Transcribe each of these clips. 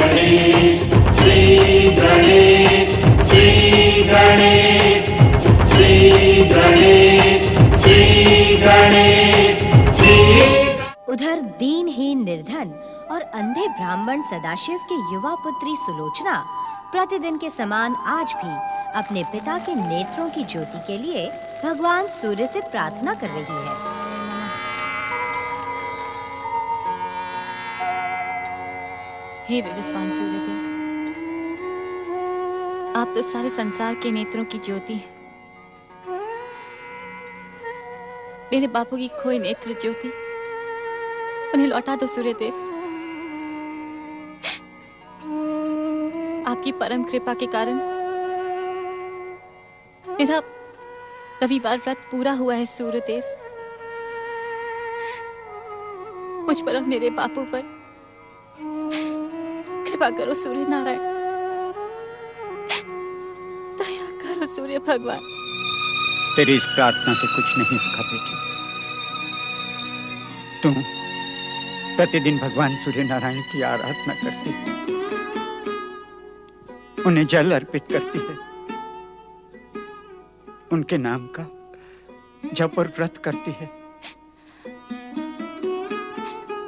गणेश श्री गणेश श्री गणेश श्री गणेश श्री गणेश श्री। उधर दीनहीन निर्धन और अंधे ब्राह्मण सदाशिव की युवा पुत्री सुलोचना प्रतिदिन के समान आज भी अपने पिता के नेत्रों की ज्योति के लिए भगवान सूर्य से प्रार्थना कर रही है। हे विवस्वान सूर्यदेव, आप तो सारे संसार के नेत्रों की ज्योति हैं। मेरे बापू की खोई नेत्र ज्योति उन्हें लौटा दो सूर्यदेव। आपकी परम कृपा के कारण मेरा रविवार व्रत पूरा हुआ है सूर्यदेव। मुझ पर और मेरे बापू पर कृपा करो सूर्य नारायण, दया करो सूर्य भगवान। तेरी इस प्रार्थना से कुछ नहीं होगा बेटी। तुम प्रतिदिन भगवान सूर्य नारायण की आराधना करती है, उन्हें जल अर्पित करती है, उनके नाम का जप और व्रत करती है,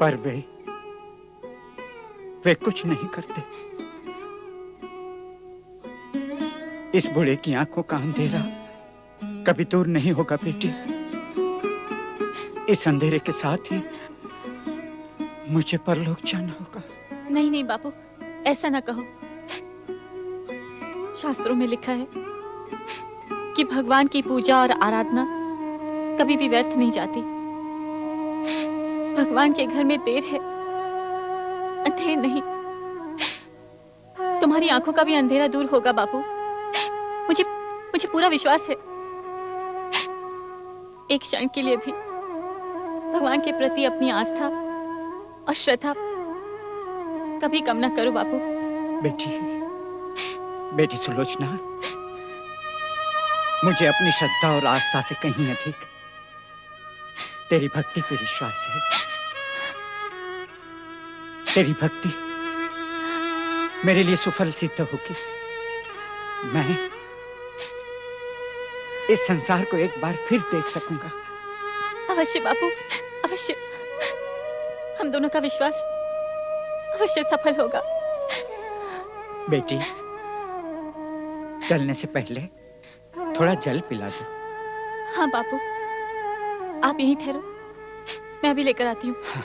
पर वे कुछ नहीं करते। इस बूढ़े की आंखों का अंधेरा कभी दूर नहीं होगा बेटी। इस अंधेरे के साथ ही मुझे परलोक जाना होगा। नहीं नहीं बापू, ऐसा ना कहो। शास्त्रों में लिखा है कि भगवान की पूजा और आराधना कभी भी व्यर्थ नहीं जाती। भगवान के घर में देर है, अंधेर नहीं। तुम्हारी आंखों का भी अंधेरा दूर होगा बापू, मुझे पूरा विश्वास है। एक क्षण के लिए भी भगवान के प्रति अपनी आस्था और श्रद्धा कभी कम ना करो बापू। बेटी सुलोचना, मुझे अपनी श्रद्धा और आस्था से कहीं अधिक तेरी भक्ति पे विश्वास है। तेरी भक्ति मेरे लिए सुफल सिद्ध होगी। मैं इस संसार को एक बार फिर देख सकूंगा। अवश्य बापू, अवश्य। हम दोनों का विश्वास अवश्य सफल होगा। बेटी, चलने से पहले थोड़ा जल पिला दो। हाँ बापू, आप यहीं ठहरो, मैं अभी लेकर आती हूँ। हाँ।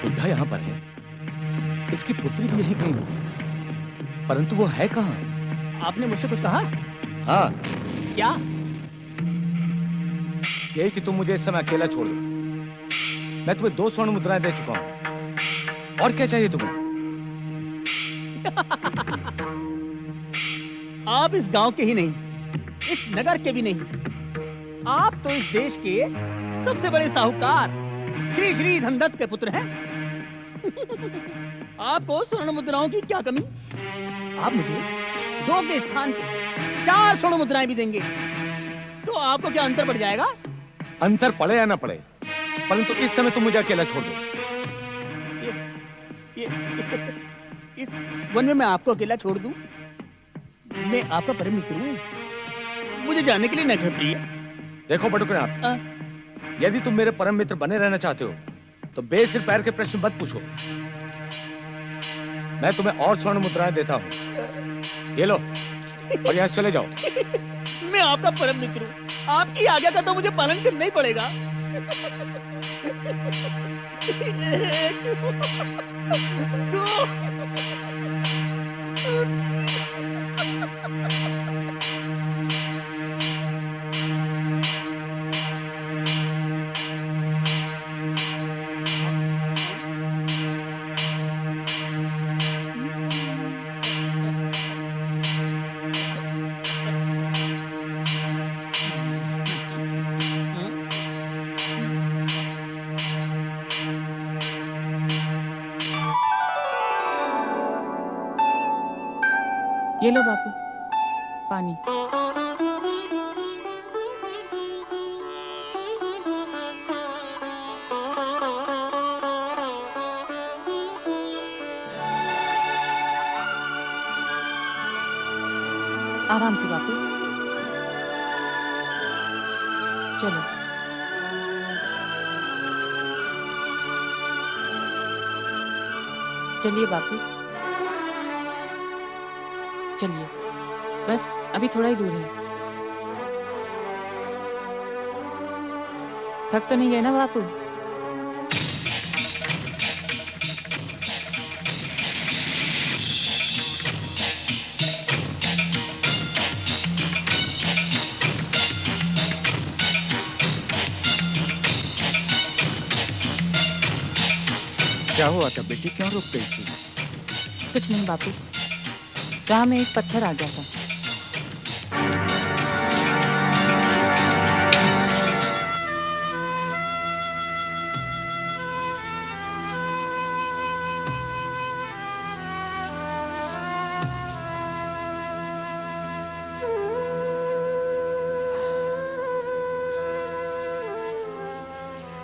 बुढ़ा यहाँ पर है, इसकी पुत्री भी यहीं कहीं होगी, परंतु वो है कहाँ? आपने मुझसे कुछ कहा? हाँ। क्या? यही कि तुम मुझे इस समय अकेला छोड़ दो। मैं तुम्हें 2 स्वर्ण मुद्राएं दे चुका हूँ, और क्या चाहिए तुम्हें? आप इस गांव के ही नहीं, इस नगर के भी नहीं, आप तो इस देश के सबसे बड़े साहूकार श्री श्री धनदत्त के पुत्र हैं। आपको स्वर्ण मुद्राओं की क्या कमी? आप मुझे 2 के स्थान पे 4 स्वर्ण मुद्राएं भी देंगे तो आपको क्या अंतर पड़ जाएगा? अंतर पड़े या ना पड़े, परंतु इस समय तुम मुझे अकेला छोड़ दो। इस वन में मैं आपको अकेला छोड़ दूं? मैं आपका परम मित्र हूं, मुझे जाने के लिए न घबराइए। देखो बटुकनाथ, यदि तुम मेरे परम मित्र बने रहना चाहते हो तो बेसिर पैर के प्रश्न मत पूछो। मैं तुम्हें और स्वर्ण मुद्राएं देता हूँ, ये लो और यहाँ से चले जाओ। मैं आपका परम मित्र हूँ, आपकी आज्ञा का तो मुझे पालन करना ही पड़ेगा। ये लो बापू, पानी। आराम से बापू, चलो। चलिए बापू, चलिए, बस अभी थोड़ा ही दूर है। थक तो नहीं गए ना बापू? क्या हुआ था बेटी, क्यों रुक गई थी? कुछ नहीं बापू, राह में एक पत्थर आ गया था।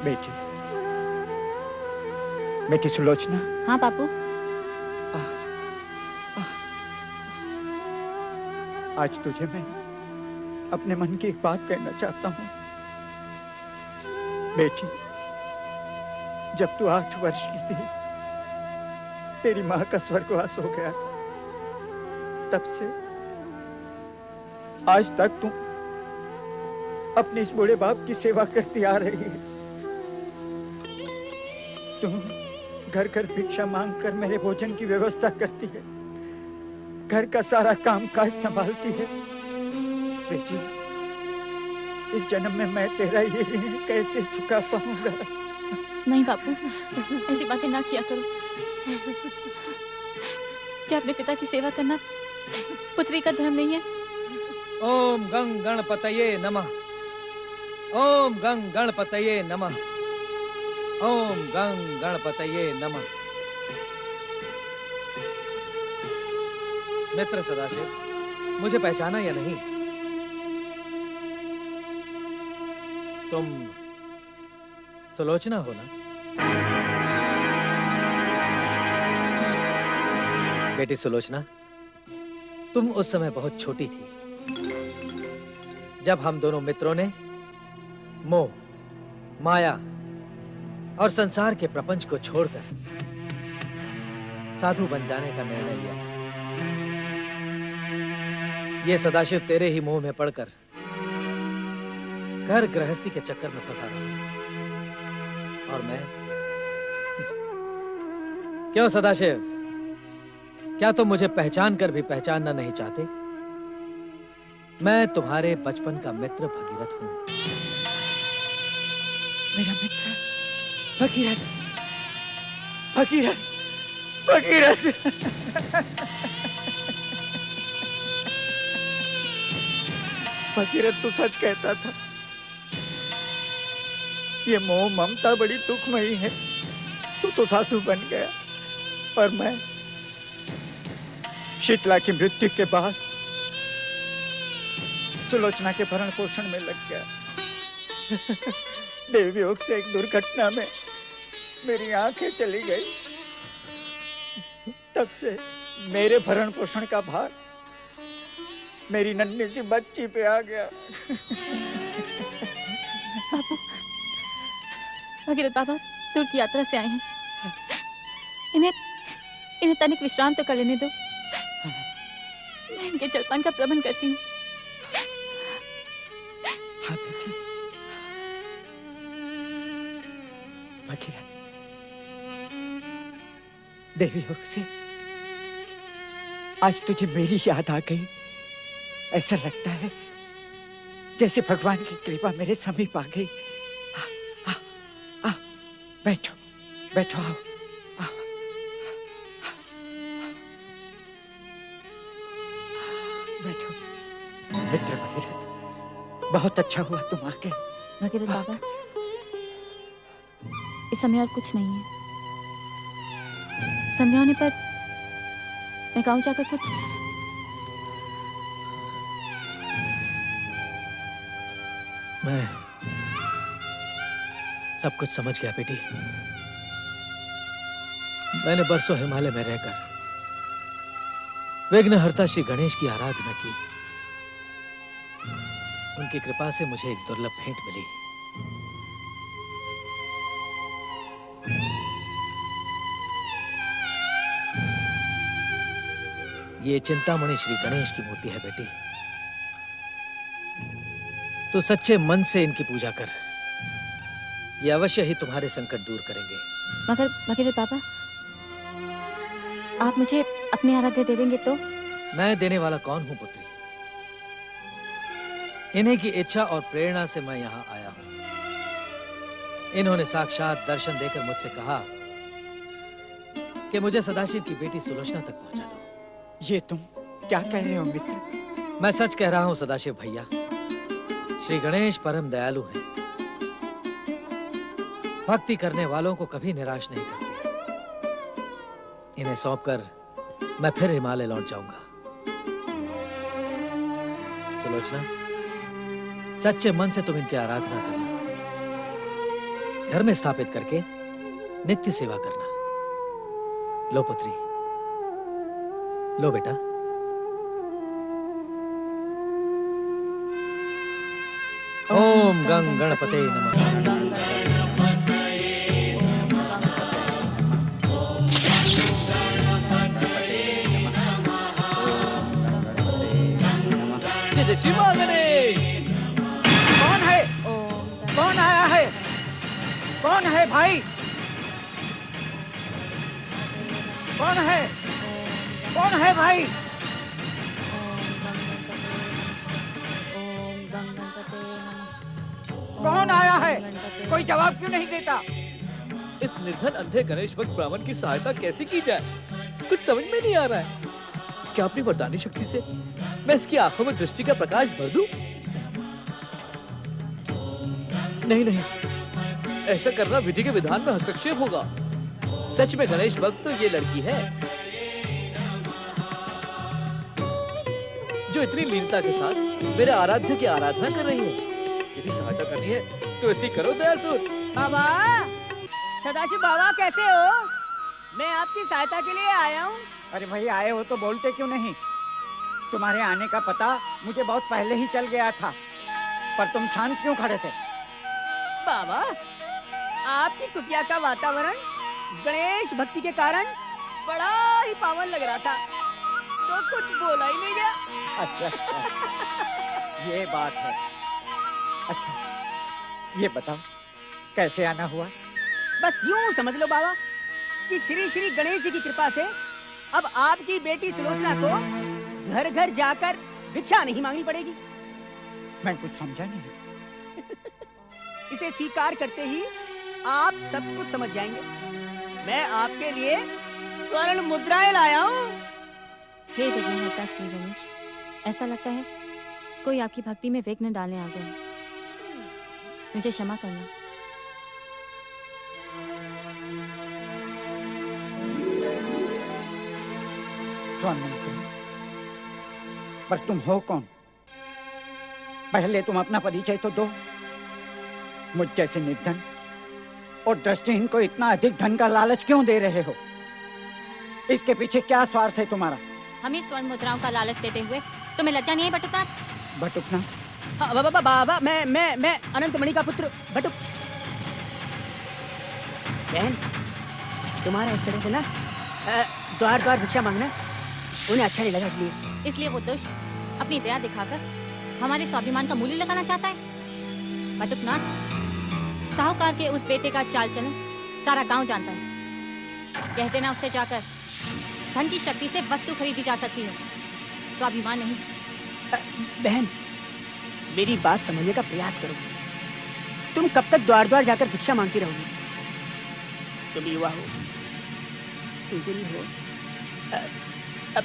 बेटी, बेटी सुलोचना। हाँ बापू। आज तुझे मैं अपने मन की एक बात कहना चाहता हूँ। बेटी, जब तू 8 वर्ष की थी, तेरी माँ का स्वर्गवास हो गया था। तब से आज तक तू अपने इस बूढ़े बाप की सेवा करती आ रही है। तू घर घर भिक्षा मांग कर मेरे भोजन की व्यवस्था करती है, घर का सारा काम काज संभालती है। बेटी, इस जन्म में मैं तेरा ये ऋण कैसे चुका पाऊंगा? नहीं बापू, ऐसी बातें ना किया करो। क्या अपने पिता की सेवा करना पुत्री का धर्म नहीं है? ओम गंग गणपतये नमः। ओम गंग गणपतये नमः। ओम गंग गणपतये नमः। मित्र सदाशिव, मुझे पहचाना या नहीं? तुम सुलोचना हो ना? बेटी सुलोचना, तुम उस समय बहुत छोटी थी जब हम दोनों मित्रों ने मोह, माया और संसार के प्रपंच को छोड़कर साधु बन जाने का निर्णय लिया था। ये सदाशिव तेरे ही मोह में पड़कर घर गृहस्थी के चक्कर में फंसा रहा, और मैं क्यों सदाशिव, क्या तुम मुझे पहचान कर भी पहचानना नहीं चाहते? मैं तुम्हारे बचपन का मित्र भगीरथ हूं। मेरा मित्र भगीरथ, भगीरथ, भगीरथ। भगीरथ, तू सच कहता था। ये मोह ममता बड़ी दुखमयी है। तू तो साधु बन गया, और मैं शीतला की मृत्यु के बाद सुलोचना के भरण पोषण में लग गया। देवयोग से एक दुर्घटना में मेरी आंखें चली गई। तब से मेरे भरण पोषण का भार मेरी नन्ही सी बच्ची पे आ गया। बाबू, भगीरथ बाबा दूर की यात्रा से आए हैं। इन्हें तनिक विश्राम तो कर लेने दो। मैं इनके जलपान का प्रबंध करती हूँ। हाँ बेटी। भगीरथ, देवी योग से आज तुझे मेरी याद आ गई। ऐसा लगता है जैसे भगवान की कृपा मेरे समीप आ गई। बैठो, बैठो, आओ, आओ। बैठो। मित्र भगीरथ, बहुत अच्छा हुआ तुम आ गए। भगीरथ बाबा, इस समय और कुछ नहीं है। संध्या होने पर मैं गांव जाकर कुछ मैं सब कुछ समझ गया बेटी। मैंने बरसों हिमालय में रहकर विघ्नहर्ता श्री गणेश की आराधना की। उनकी कृपा से मुझे एक दुर्लभ भेंट मिली। ये चिंतामणि श्री गणेश की मूर्ति है बेटी। तो सच्चे मन से इनकी पूजा कर, ये अवश्य ही तुम्हारे संकट दूर करेंगे। मगर पापा, आप मुझे अपनी आराध्य दे देंगे तो? मैं देने वाला कौन हूं पुत्री? इन्हीं की इच्छा और प्रेरणा से मैं यहाँ आया हूं। इन्होंने साक्षात दर्शन देकर मुझसे कहा कि मुझे सदाशिव की बेटी सुलोचना तक पहुंचा दो। ये तुम क्या कह रहे हो मित्र? मैं सच कह रहा हूं सदाशिव भैया। श्री गणेश परम दयालु हैं। भक्ति करने वालों को कभी निराश नहीं करते। इन्हें सौंपकर मैं फिर हिमालय लौट जाऊंगा। सुलोचना, सच्चे मन से तुम इनकी आराधना करना, घर में स्थापित करके नित्य सेवा करना। लो पुत्री, लो बेटा। ओम गंग गणपते नमः। शिवा गणेश। कौन है? कौन आया है? कौन है भाई? कौन है? कौन है भाई? कौन आया है? कोई जवाब क्यों नहीं देता? इस निर्धन अंधे गणेश भक्त ब्राह्मण की सहायता कैसे की जाए, कुछ समझ में नहीं आ रहा है। क्या अपनी वरदानी शक्ति से मैं इसकी आंखों में दृष्टि का प्रकाश भर दूं? नहीं नहीं, ऐसा करना विधि के विधान में हस्तक्षेप होगा। सच में गणेश भक्त तो ये लड़की है जो इतनी लीनता के साथ मेरे आराध्य की आराधना कर रही है। यदि सहायता करनी है तो ऐसी करो दयासुर। बाबा, सदाशिव बाबा कैसे हो? मैं आपकी सहायता के लिए आया हूँ। अरे भाई, आए हो तो बोलते क्यों नहीं? तुम्हारे आने का पता मुझे बहुत पहले ही चल गया था, पर तुम शांत क्यों खड़े थे? बाबा, आपकी कुटिया का वातावरण गणेश भक्ति के कारण बड़ा ही पावन लग रहा था, तो कुछ बोला ही नहीं गया। अच्छा, ये बात है। अच्छा, ये बताओ कैसे आना हुआ? बस यूं समझ लो बाबा कि श्री श्री गणेश जी की कृपा से अब आपकी बेटी सुलोचना को घर घर जाकर भिक्षा नहीं मांगनी पड़ेगी। मैं कुछ समझा नहीं। इसे स्वीकार करते ही आप सब कुछ समझ जाएंगे। मैं आपके लिए स्वर्ण मुद्राएं लाया हूँ। हे विघ्नहर्ता श्री गणेश, ऐसा लगता है कोई आपकी भक्ति में विघ्न डालने आ गया है। मुझे क्षमा करना। पर तुम हो कौन? पहले तुम अपना परिचय तो दो। मुझ जैसे निर्धन और दृष्टिहीन को इतना अधिक धन का लालच क्यों दे रहे हो? इसके पीछे क्या स्वार्थ है तुम्हारा? हमें स्वर्ण मुद्राओं का लालच देते हुए तुम्हें लज्जा नहीं है बटुकनाथ? बटुकनाथ? बाबा बाबा, मैं अनंतमणि का पुत्र बटुक। बहन, तुम्हारा इस तरह से ना द्वार द्वार भिक्षा मांगना उन्हें अच्छा नहीं लगा, इसलिए वो दुष्ट अपनी दया दिखाकर हमारे स्वाभिमान का मूल्य लगाना चाहता है। बटुकनाथ, साहूकार के उस बेटे का चाल चलन सारा गांव जानता है। कह देना उससे जाकर धन की शक्ति से वस्तु खरीदी जा सकती है, स्वाभिमान नहीं। बहन, मेरी बात समझने का प्रयास करो। तुम कब तक द्वार द्वार जाकर भिक्षा मांगती रहोगी? तुम युवा हो, सुंदरी हो, अब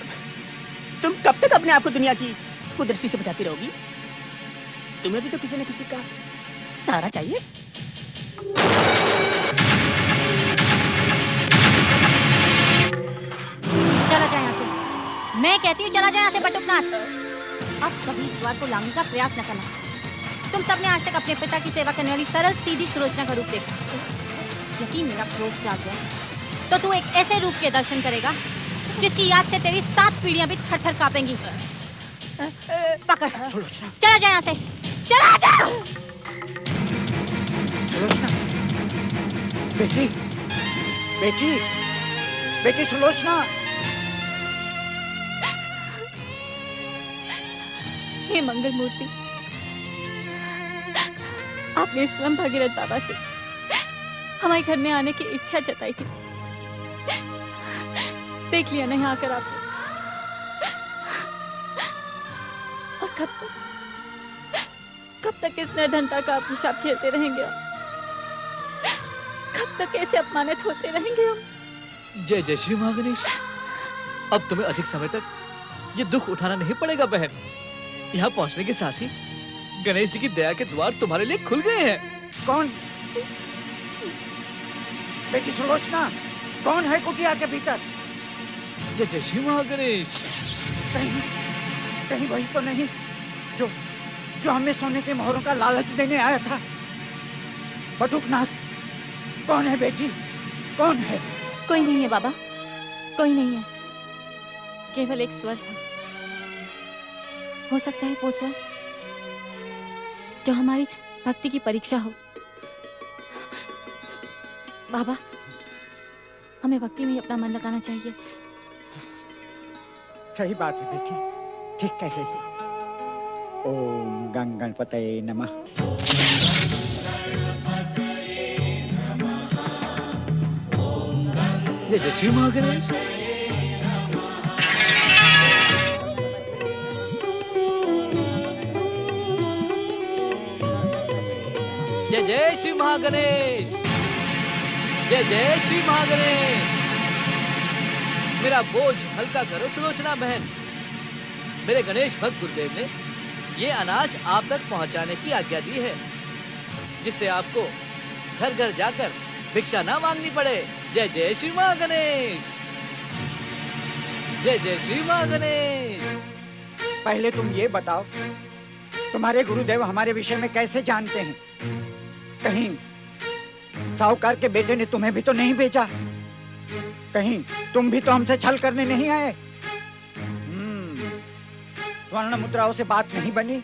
तुम कब तक अपने आप को दुनिया की कुदृष्टि से बचाती रहोगी? तुम्हें भी तो किसी न किसी का सहारा चाहिए। चला जाए यहाँ से। मैं कहती हूँ चला जाए यहाँ से बटुकनाथ। अब कभी इस द्वार को लांघने का प्रयास न करना। तुम सबने आज तक अपने पिता की सेवा करने वाली सरल सीधी सुलोचना का रूप देखा। यदि मेरा क्रोध जाग गया तो तू एक ऐसे रूप के दर्शन करेगा जिसकी याद से तेरी 7 पीढ़ियां भी थर-थर कांपेंगी। पकड़, चला जा यहाँ से, चला जा। सुलोचना, बेटी, बेटी, बेटी सुलोचना। हे मंगल मूर्ति, आपने स्वयं भगीरथ बाबा से हमारे घर में आने की इच्छा जताई थी। देख लिया नहीं आकर आपने। और कब तक इस निर्धनता का अभिशाप झेलते रहेंगे हम? कब तक ऐसे अपमानित होते रहेंगे हम? जय जय श्री महागणेश। अब तुम्हें अधिक समय तक ये दुख उठाना नहीं पड़ेगा बहन। यहाँ पहुँचने के साथ ही गणेश जी की दया के द्वार तुम्हारे लिए खुल गए हैं। कौन? बेटी सुलोचना, कौन है कुटिया के भीतर? जय जय श्री महागणेश। कहीं वही तो नहीं जो हमें सोने के मोहरों का लालच देने आया था? बटुकनाथ, कौन है बेटी, कौन है? कोई नहीं है बाबा, कोई नहीं है। केवल एक स्वर था। हो सकता है वो स्वर जो हमारी भक्ति की परीक्षा हो। बाबा, हमें भक्ति में ही अपना मन लगाना चाहिए। सही बात है बेटी, ठीक कह रही है। ओम गंगणपतये नमः। जय जय श्री महागणेश। जय जय श्री महागणेश। जय जय श्री महागणेश। मेरा बोझ हल्का करो सुलोचना बहन। मेरे गणेश भक्त गुरुदेव ने ये अनाज आप तक पहुंचाने की आज्ञा दी है, जिससे आपको घर घर जाकर भिक्षा ना मांगनी पड़े। जय जय श्री महागणेश। जय जय श्री महागणेश। पहले तुम ये बताओ, तुम्हारे गुरुदेव हमारे विषय में कैसे जानते हैं? कहीं साहूकार के बेटे ने तुम्हें भी तो नहीं भेजा? कहीं तुम भी तो हमसे छल करने नहीं आए? स्वर्ण मुद्राओं से बात नहीं बनी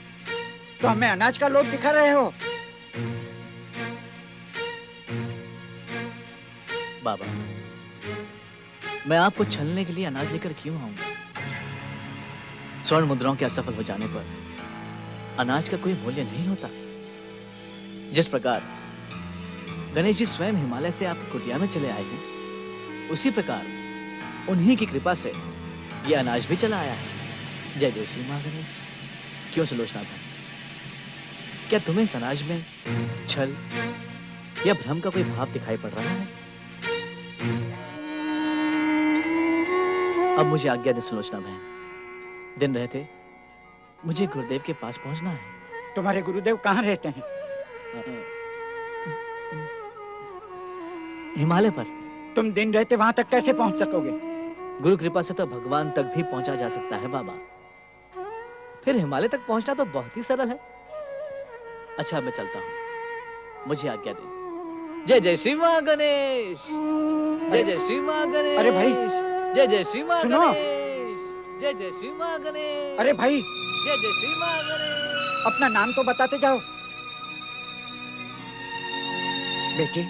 तो हमें अनाज का लोभ दिखा रहे हो? बाबा, मैं आपको छलने के लिए अनाज लेकर क्यों आऊंगा? स्वर्ण मुद्राओं के असफल हो जाने पर अनाज का कोई मूल्य नहीं होता। जिस प्रकार गणेश जी स्वयं हिमालय से आपकी कुटिया में चले आए हैं, उसी प्रकार उन्हीं की कृपा से ये अनाज भी चला आया है। जय जय श्री महागणेश। क्यों सुलोचना बहन, क्या तुम्हें इस अनाज में छल या भ्रम का कोई भाव दिखाई पड़ रहा है? अब मुझे आज्ञा दे सुलोचना बहन। दिन रहते मुझे गुरुदेव के पास पहुंचना है। तुम्हारे गुरुदेव कहाँ रहते हैं? हिमालय पर। तुम दिन रहते वहां तक कैसे पहुंच सकोगे? गुरु कृपा से तो भगवान तक भी पहुंचा जा सकता है बाबा। फिर हिमालय तक पहुंचना तो बहुत ही सरल है। अच्छा, मैं चलता हूँ, मुझे आज्ञा दे। जय जय श्री महागणेश। जय जय श्री महागणेश। अरे भाई, जय जय श्री सुनो। महागणेश। जय जय श्री महागणेश। अरे भाई, जय जय श्री महागणेश। अपना नाम तो बताते जाओ। बेटी,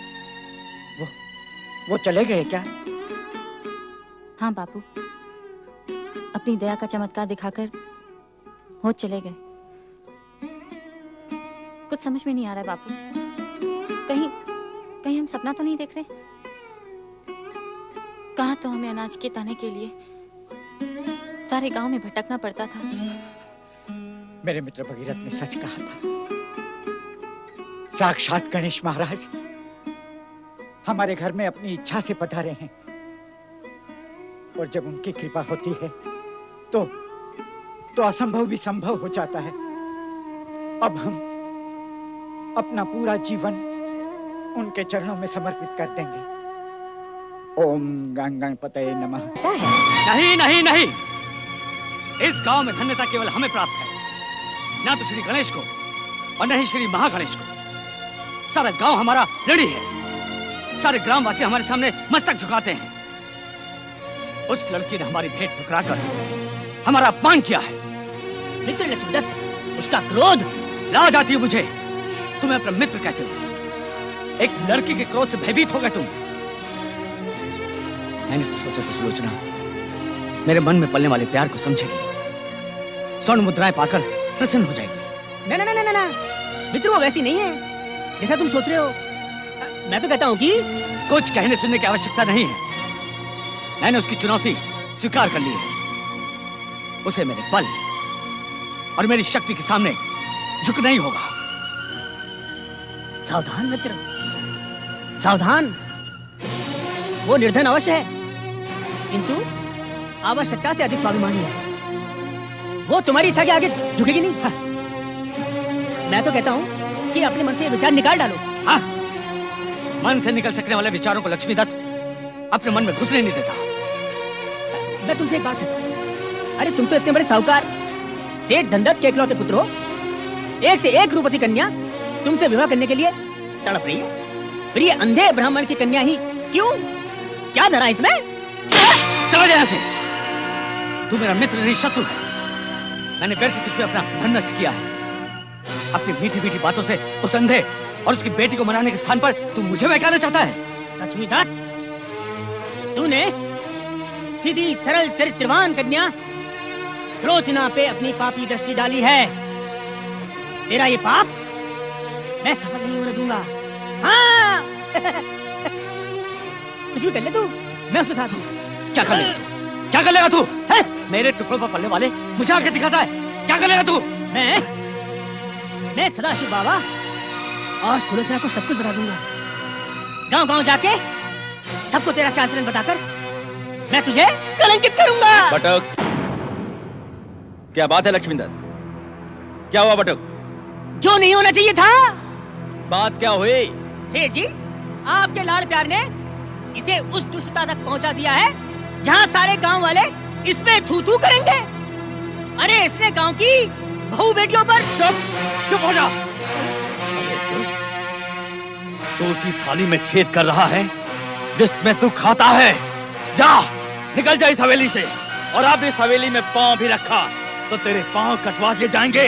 वो चले गए क्या? हाँ बापू, अपनी दया का चमत्कार दिखाकर हो चले गए। कुछ समझ में नहीं आ रहा है बापू। कहीं हम सपना तो नहीं देख रहे? कहा तो हमें अनाज के ताने के लिए सारे गांव में भटकना पड़ता था। मेरे मित्र भगीरथ ने सच कहा था। साक्षात गणेश महाराज हमारे घर में अपनी इच्छा से पधारे हैं, और जब उनकी कृपा होती है तो असंभव भी संभव हो जाता है। अब हम अपना पूरा जीवन उनके चरणों में समर्पित कर देंगे। ओम गंगणपतये नमः। नहीं नहीं नहीं, इस गांव में धन्यता केवल हमें प्राप्त है, ना तो श्री गणेश को और न ही श्री महागणेश को। सारा गांव हमारा ऋणी है। सारे ग्रामवासी हमारे सामने मस्तक झुकाते हैं। उस लड़की ने हमारी भेंट ठुकराकर हमारा अपमान किया है। मित्र लक्ष्मीदत्त, उसका क्रोध। लाज आती है मुझे तुम्हें अपना मित्र कहते हुए। एक लड़की के क्रोध से भयभीत हो गए तुम। मैंने तो सोचा था सुलोचना मेरे मन में पलने वाले प्यार को समझेगी, स्वर्ण मुद्राएं पाकर प्रसन्न हो जाएगी। ना ना ना ना ना, मित्र वो वैसी नहीं है जैसा तुम सोच रहे हो। मैं तो कहता हूँ कि कुछ कहने सुनने की आवश्यकता नहीं है। मैंने उसकी चुनौती स्वीकार कर ली है। उसे मेरे बल और मेरी शक्ति के सामने झुकना ही होगा। सावधान मित्र, सावधान। वो निर्धन अवश्य है, किंतु आवश्यकता से अधिक स्वाभिमानी है। वो तुम्हारी इच्छा के आगे झुकेगी नहीं। हाँ। मैं तो कहता हूँ कि अपने मन से ये विचार निकाल डालो। हाँ? मन से निकल सकने वाले विचारों को लक्ष्मीदत्त अपने मन में घुसने नहीं देता। मैं तुमसे एक बात कहता हूँ। अरे तुम तो इतने बड़े साहूकार सेठ धनदत्त के इकलौते पुत्र हो। एक से एक रूपवती कन्या तुमसे विवाह करने के लिए तड़प रही है। प्रिय अंधे ब्राह्मण की कन्या ही क्यों? क्या धरा इसमें? चला जा यहाँ से। तू मेरा मित्र नहीं शत्रु है। मैंने व्यर्थ तुझ पे अपना धन नष्ट किया है। अपनी मीठी मीठी बातों से उस अंधे और उसकी बेटी को मनाने के स्थान पर तू मुझे बहकाना चाहता है। लक्ष्मीदत्त, तूने सीधी सरल चरित्रवान कन्या सुलोचना पे अपनी पापी दृष्टि डाली है। तेरा ये पाप मैं सफल नहीं होने दूंगा। हाँ। कुछ भी कर ले तू, मैं उसके साथ हूँ। क्या कर लेगा तू? क्या कर लेगा तू? है? मेरे टुकड़ों पर पलने वाले मुझे आके दिखाता है। क्या कर लेगा तू? मैं सदाशिव बाबा और सुलोचना को सब कुछ बता दूंगा। गांव-गांव जाके सबको तेरा चाल चलन बताकर मैं तुझे कलंकित करूंगा। बटुक, क्या बात है लक्ष्मीदत्त? क्या हुआ बटुक? जो नहीं होना चाहिए था। बात क्या हुई? सेठ जी, आपके लाड़ प्यार ने इसे उस दुष्टता तक पहुंचा दिया है जहां सारे गांव वाले इसमें थू-थू करेंगे। अरे इसने गांव की बहू बेटियों पर चुप हो जा। अरे दुष्ट, तो उसी थाली में छेद कर रहा है जिसमें तू खाता है। जा, निकल जा इस हवेली से। और अब इस हवेली में पांव भी रखा तो तेरे पांव कटवा दिए जाएंगे।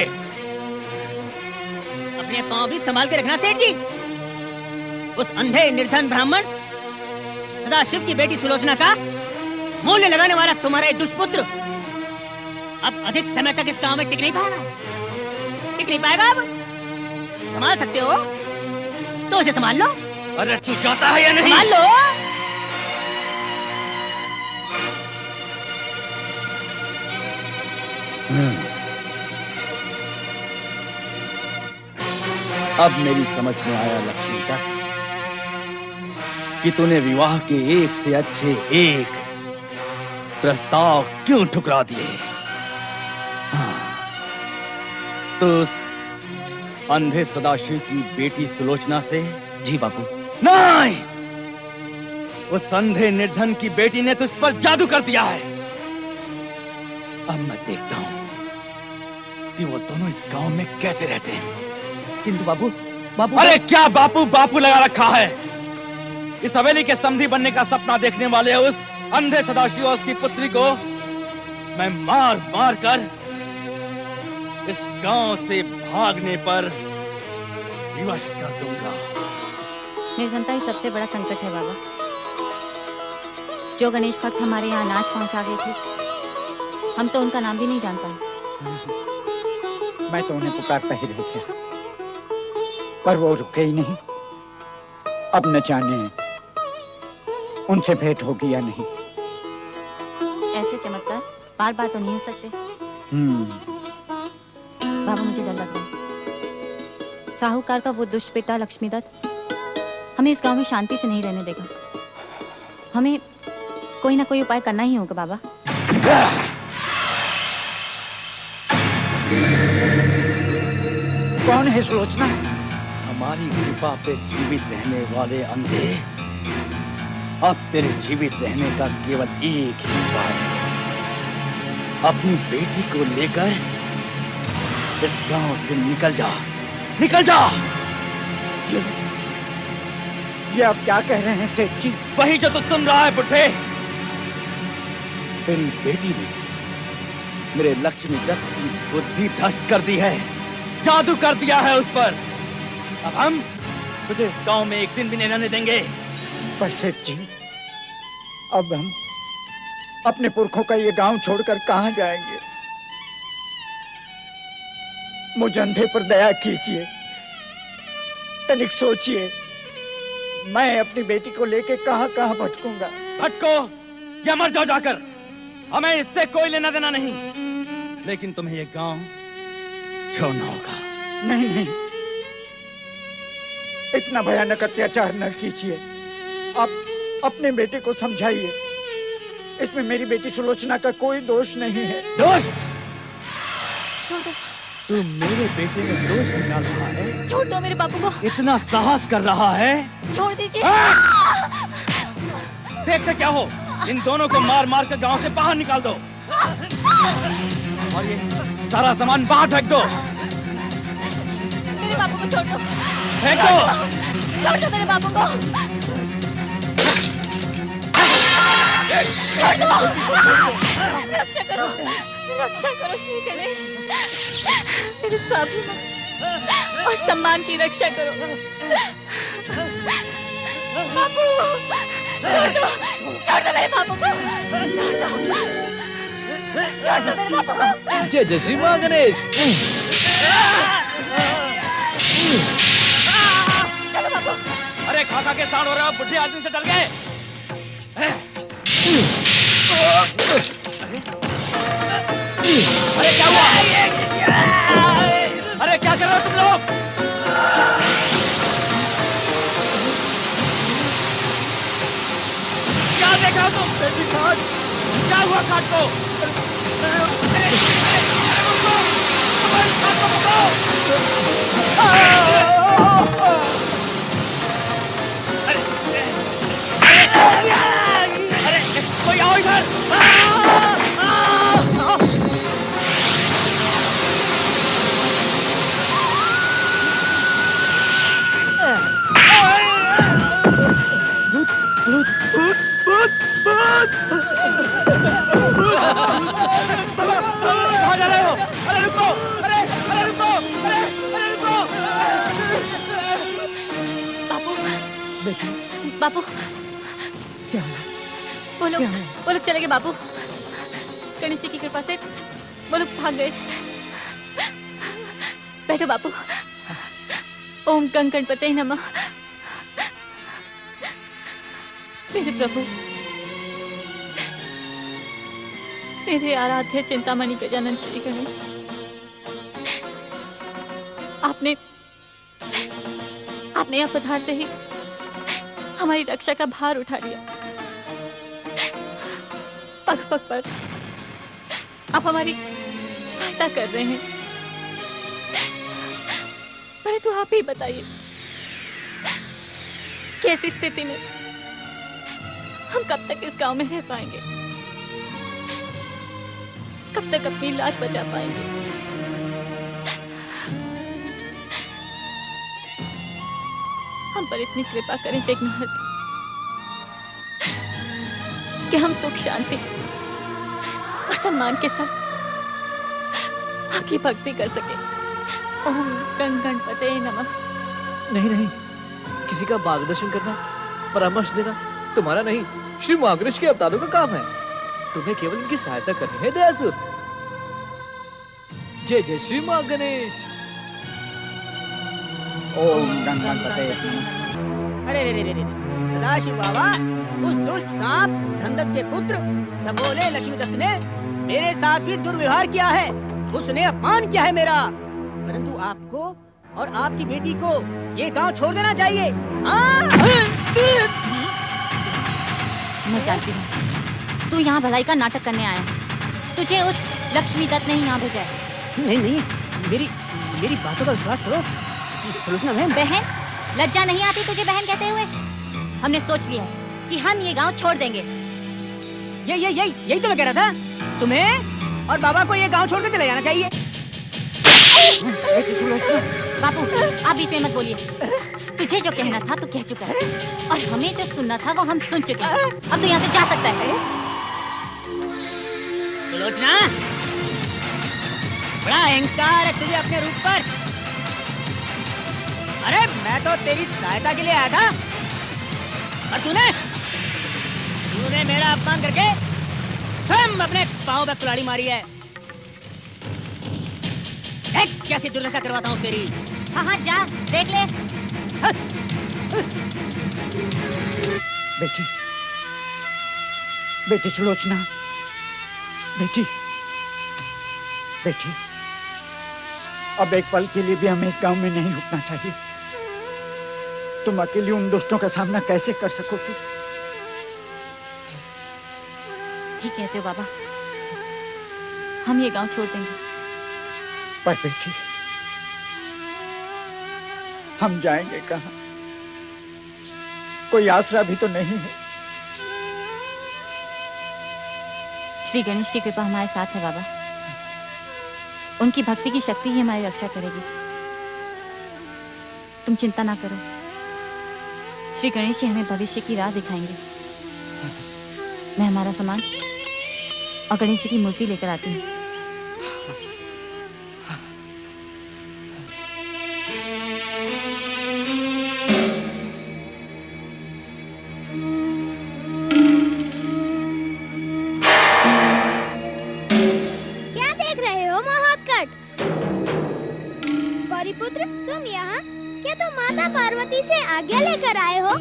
अपने पांव भी संभाल के रखना सेठ जी। उस अंधे निर्धन ब्राह्मण सदाशिव की बेटी सुलोचना का मूल्य लगाने वाला तुम्हारा ये दुष्पुत्र अब अधिक समय तक इस गांव में टिक नहीं पाएगा। टिक नहीं पाएगा। अब संभाल सकते हो तो उसे संभाल लो। अरे तू जाता है या नहीं? संभाल लो। अब मेरी समझ में आया लक्ष्मीदत्त कि तूने विवाह के एक से अच्छे एक प्रस्ताव क्यों ठुकरा दिए। हाँ, तो उस अंधे सदाशिव की बेटी सुलोचना से? जी बापू। नहीं, उस अंधे निर्धन की बेटी ने तुझ पर जादू कर दिया है। अब मैं देखता हूं कि वो दोनों इस गांव में कैसे रहते हैं। किंतु बापू, अरे क्या बापू बापू लगा रखा है? इस हवेली के समधी बनने का सपना देखने वाले उस अंधे सदाशिव और उसकी पुत्री को मैं मार मार कर इस गांव से भागने पर विवश कर दूंगा। निर्धनता ही सबसे बड़ा संकट है बाबा। जो गणेश भक्त हमारे यहाँ अनाज पहुँचा गए थे, हम तो उनका नाम भी नहीं जान पाए। मैं तो उन्हें पुकारता ही रह गया, पर वो रुके ही नहीं। अब न जाने उनसे भेंट होगी या नहीं। ऐसे चमत्कार बार बार तो नहीं हो सकते। बाबा, मुझे डर लग रहा है। साहूकार का वो दुष्ट बेटा लक्ष्मीदत्त हमें इस गांव में शांति से नहीं रहने देगा। हमें कोई ना कोई उपाय करना ही होगा बाबा। कौन है सुलोचना? हमारी कृपा पे जीवित रहने वाले अंधे, अब तेरे जीवित रहने का केवल एक ही उपाय है। अपनी बेटी को लेकर इस गांव से निकल जा निकल जा। ये आप क्या कह रहे हैं सेठ जी? वही जो तू सुन रहा है बुढ़े। तेरी बेटी ने मेरे लक्ष्मी दत्त की बुद्धि भ्रष्ट कर दी है, जादू कर दिया है उस पर। अब हम तुझे इस गांव में एक दिन भी नहीं रहने देंगे। पर सेठ जी, अब हम अपने पुरखों का ये गांव छोड़कर कहां जाएंगे? मुझ अंधे पर दया कीजिए, तनिक सोचिए। मैं अपनी बेटी को लेके कहां कहां भटकूंगा? भटको या मर जाओ जाकर, हमें इससे कोई लेना देना नहीं, लेकिन तुम्हें ये गांव छोड़ना होगा। नहीं नहीं, इतना भयानक अत्याचार न कीजिए। आप अपने बेटे को समझाइए, इसमें मेरी बेटी सुलोचना का कोई दोष नहीं है। दोष? छोड़ दो, तू मेरे बेटे में दोष निकाल रहा है? छोड़ दो मेरे बापू को। इतना साहस कर रहा है? छोड़ दीजिए। देखते क्या हो, इन दोनों को मार मार कर गांव से बाहर निकाल दो और ये सारा सामान बाहर फेंक दो। मेरे बापू को छोड़ दो। फेंक दो। छोड़ दो मेरे बापू को। छोड़ दो। रक्षा करो, रक्षा करो श्री गणेश। मेरे स्वाभिमान और सम्मान की रक्षा करो। बापू, छोड़ दो मेरे बापू को। छोड़ दो मेरे बापू को। जय जय श्री मां गणेश। चलो बापू। अरे खा के साड़ हो रहा, बुढ़े आदमी से डर गए। अरे क्या हुआ? अरे क्या कर रहे हो तुम लोग? क्या देख रहे हो तुम? क्या हुआ खाट को? अरे कोई आओ इधर। कहाँ जा रहे हो? अरे रुको, अरे रुको, अरे रुको। बापू, बेटी, बापू, क्या हुआ? वो लोग चले गए बापू। गणेश जी की कृपा से वो लोग भाग गए। बैठो बापू। ओम गं गणपते नमः। मेरे प्रभु, मेरे आराध्य चिंतामणि गजानन श्री गणेश, आपने यहाँ पधारते ही हमारी रक्षा का भार उठा लिया। पग पग पर आप हमारी सहायता कर रहे हैं। परंतु आप ही बताइए, कैसी स्थिति में हम कब तक इस गांव में रह पाएंगे? कब तक अपनी लाश बचा पाएंगे? हम पर इतनी कृपा करें विघ्नहर्ता कि हम सुख शांति और सम्मान के साथ आपकी भक्ति कर सके। ओम गं गणपते नमः। नहीं नहीं, किसी का मार्गदर्शन करना, परामर्श देना तुम्हारा नहीं, श्री मां गणेश के अवतारों का काम है। तुम्हें केवल इनकी सहायता करनी है दयासुर। जय जय श्री मां गणेश। ओम गं गणपते। अरे रे रे रे रे, सदाशिव बाबा, उस दुष्ट सांप धनदत्त के पुत्र सबोले लक्ष्मी दत्त ने मेरे साथ भी दुर्व्यवहार किया है। उसने अपमान किया है मेरा। परंतु आपको और आपकी बेटी को ये गांव छोड़ देना चाहिए। मैं जानती हूँ तू यहाँ भलाई का नाटक करने आया है। तुझे उस लक्ष्मी दत्त ने ही यहाँ भेजा है। नहीं नहीं, मेरी बातों का विश्वास करो। सुलोचना बहन, लज्जा नहीं आती तुझे बहन कहते हुए? हमने सोच लिया है कि हम ये गांव छोड़ देंगे। यही तो मैं कह रहा था। तुम्हें और बाबा को ये गांव छोड़कर चले जाना चाहिए। बेटी सुलोचना, बापू आप बीच में मत बोलिए। तुझे जो कहना था तू कह चुका है और हमें जो सुनना था वो हम सुन चुके हैं। अब तू यहाँ से जा सकता है। सुलोचना, बड़ा अहंकार है तुझे अपने रूप पर। अरे मैं तो तेरी सहायता के लिए आया था और तूने मेरा अपमान करके स्वयं अपने पांव पे कुल्हाड़ी मारी है। देख कैसी दुर्दशा करवाता हूँ तेरी। हाँ हाँ जा देख ले। बेटी, बेटी सुलोचना, बेटी, बेटी, अब एक पल के लिए भी हमें इस गांव में नहीं रुकना चाहिए। तुम अकेली उन दुष्टों का सामना कैसे कर सकोगी? ठीक कहते हो बाबा, हम ये गांव छोड़ देंगे। पर बेटी, हम जाएंगे कहाँ? कोई आसरा भी तो नहीं है। श्री गणेश की कृपा हमारे साथ है बाबा। उनकी भक्ति की शक्ति ही हमारी रक्षा करेगी। तुम चिंता ना करो, श्री गणेश ही हमें भविष्य की राह दिखाएंगे। मैं हमारा सामान और गणेश जी की मूर्ति लेकर आती हूँ। क्या देख रहे हो महोत्कट? गौरीपुत्र, तुम यहाँ? क्या तुम माता पार्वती से आज्ञा लेकर आए हो?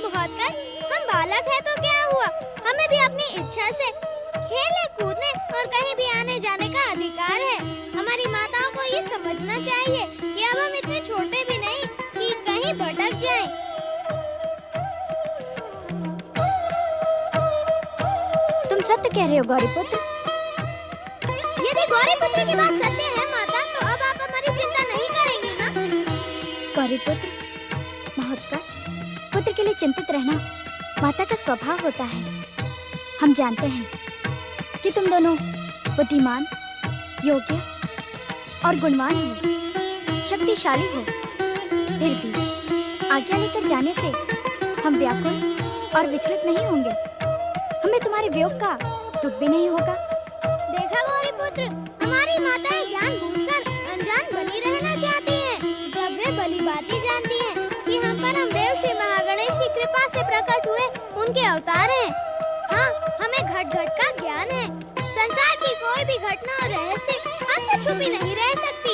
महोत्कट, हम बालक हैं तो क्या हुआ? हमें भी अपनी इच्छा से खेलने कूदने और कहीं भी आने जाने का अधिकार है। हमारी माताओं को ये समझना चाहिए कि अब हम इतने छोटे भी नहीं कि कहीं भटक जाएं। तुम सत्य कह रहे हो गौरीपुत्र। यदि गौरीपुत्र की बात सत्य है माता, तो अब आप हमारी चिंता नहीं करेंगे ना? गौरीपुत्र, महोत्कट, पुत्र के लिए चिंतित रहना माता का स्वभाव होता है। हम जानते हैं कि तुम दोनों बुद्धिमान, योग्य और गुणवान हो, शक्तिशाली हो। फिर भी आज्ञा लेकर जाने से हम व्याकुल और विचलित नहीं होंगे। हमें तुम्हारे वियोग का दुख भी नहीं होगा। देखा गौरीपुत्र, हमारी माताएं जानबूझकर अनजान बनी रहना चाहती हैं, जब वे भली बात ही जानती हैं कि हम परमदेव श्री महागणेश की कृपा से प्रकट हुए उनके अवतार हैं। हाँ, हमें घट घट का ज्ञान है। संसार की कोई भी घटना और रहस्य हमसे छुपी नहीं रह सकती।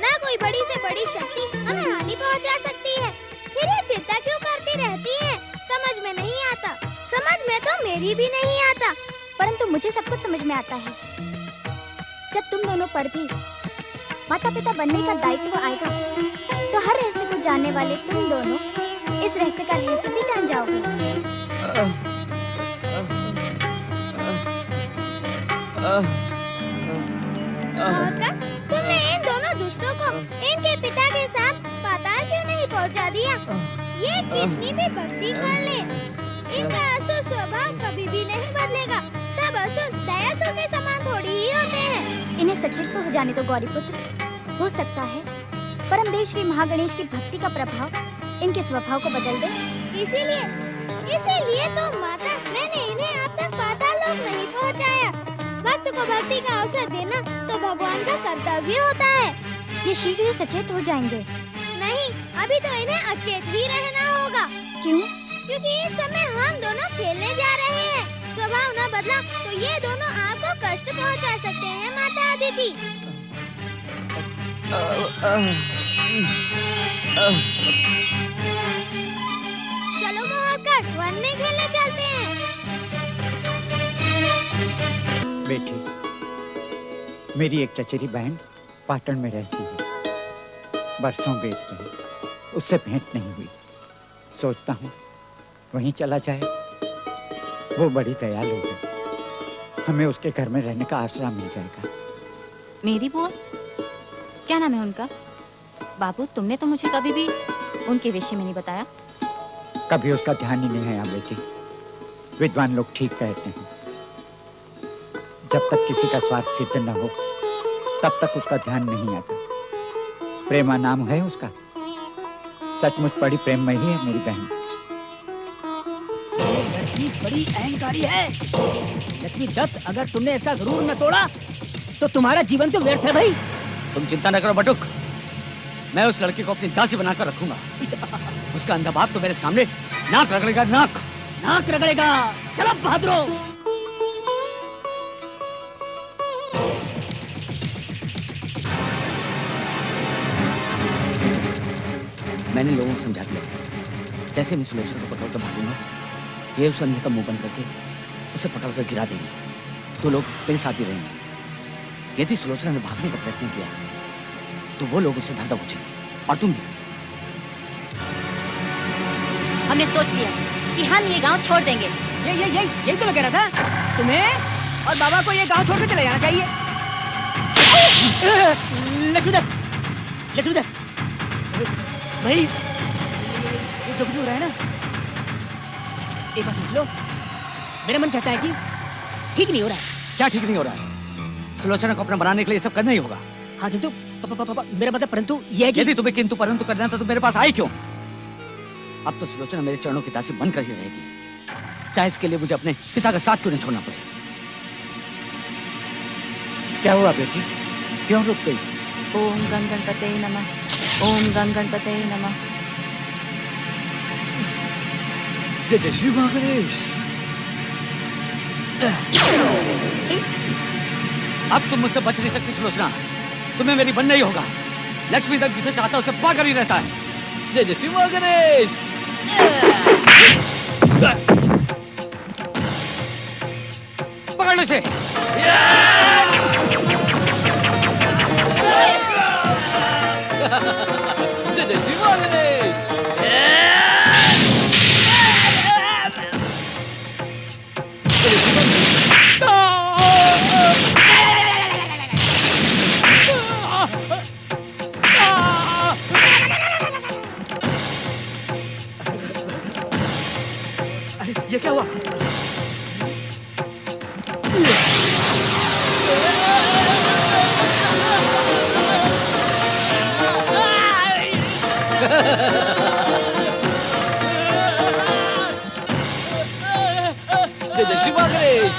ना कोई बड़ी से बड़ी शक्ति हमें हानि पहुंचा सकती है। फिर ये चिंता क्यों करती रहती हैं? समझ में नहीं आता। समझ में तो मेरी भी नहीं आता। परंतु मुझे सब कुछ समझ में आता है। जब तुम दोनों पर भी माता पिता बनने का दायित्व आएगा, तो हर रहस्य को जानने वाले तुम दोनों इस रहस्य का रहस्य भी जान जाओगे। महोत्कट, तुमने इन दोनों दुष्टों को इनके पिता के साथ पाताल क्यों नहीं पहुंचा दिया? ये कितनी भी भक्ति कर ले, इनका असुर स्वभाव कभी भी नहीं बदलेगा। सब असुर दयासुर के समान थोड़ी ही होते हैं। इन्हें सचेत तो हो जाने दो गौरीपुत्र। हो सकता है परमदेव श्री महागणेश की भक्ति का प्रभाव इनके स्वभाव को बदल दे। इसीलिए तो माता, मैंने इन्हें अब तक पाताल लोक नहीं पहुंचाया। भक्त को भक्ति का अवसर देना तो भगवान का कर्तव्य होता है। ये शीघ्र ही सचेत हो जाएंगे। नहीं, अभी तो इन्हें अचेत ही रहना होगा। क्यों? क्योंकि इस समय हम दोनों खेलने जा रहे हैं। स्वभाव न बदला तो ये दोनों आपको कष्ट पहुंचा सकते हैं माता अदिति। चलो महोत्कट, वन में खेलने चलते हैं। बेटी, मेरी एक चचेरी बहन पाटन में रहती है। बरसों बीत गए, उससे भेंट नहीं हुई। सोचता हूँ वहीं चला जाए। वो बड़ी दयालु है, हमें उसके घर में रहने का आसरा मिल जाएगा। मेरी बुआ? क्या नाम है उनका? बाबू, तुमने तो मुझे कभी भी उनके विषय में नहीं बताया। कभी उसका ध्यान ही नहीं है बेटी। विद्वान लोग ठीक कहते हैं, जब तक किसी का स्वार्थ सिद्ध न हो तब तक उसका ध्यान नहीं आता। प्रेमा नाम है उसका। सचमुच बड़ी प्रेममयी है मेरी बहन। ये लड़की बड़ी अहंकारी है। लक्ष्मी दत्त, अगर तुमने इसका गुरूर न तोड़ा तो तुम्हारा जीवन तो व्यर्थ है भाई। तुम चिंता न करो बटुक, मैं उस लड़की को अपनी दासी बनाकर रखूंगा। उसका अंधा बाप तो मेरे सामने नाक रगड़ेगा, नाक रगड़ेगा। चलो बहादुरो। मैंने लोगों को समझा दिया, जैसे मैं सुलोचना को पकड़कर भागूंगा, ये उस अंधे का मुंह बंद करके उसे पकड़कर गिरा देगी। तो लोग मेरे साथ भी रहेंगे। यदि सुलोचना ने भागने का प्रयत्न किया तो वो लोग उससे धरधा पूछेंगे, और तुम भी। हमने सोच लिया कि हम ये गांव छोड़ देंगे। यही तो मैं कह रहा था। तुम्हें और बाबा को ये गांव छोड़कर चले जाना चाहिए। लक्ष्मीदत्त भाई, ये जो भी हो रहा है ना, एक बार सोच लो। मेरा मन कहता है कि ठीक नहीं हो रहा है। क्या ठीक नहीं हो रहा है? सुलोचना को अपना बनाने के लिए सब करना ही होगा। हाँ, किंतु मेरा मतलब परंतु ये है कि यदि तुम्हें किंतु परंतु करना था तो मेरे पास आई क्यों? अब तो सुलोचना मेरे चरणों की दासी बनकर ही रहेगी, चाहे इसके लिए मुझे अपने पिता का साथ क्यों नहीं छोड़ना पड़े। क्या हुआ बेटी, क्यों रुक गई? ओम गण गणपते नमः, ओम गण गणपते नमः। जय जय श्री महागणेश। अब तुम मुझसे बच नहीं सकती सुलोचना, तुम्हें मेरी बनना ही होगा। लक्ष्मी दत्त जिसे चाहता है उसे पाकर ही रहता है। जय जय श्री महागणेश। पकड़ लो इसे। जय जय श्री महागणेश। ये क्या हुआ? जय जय श्री महागणेश।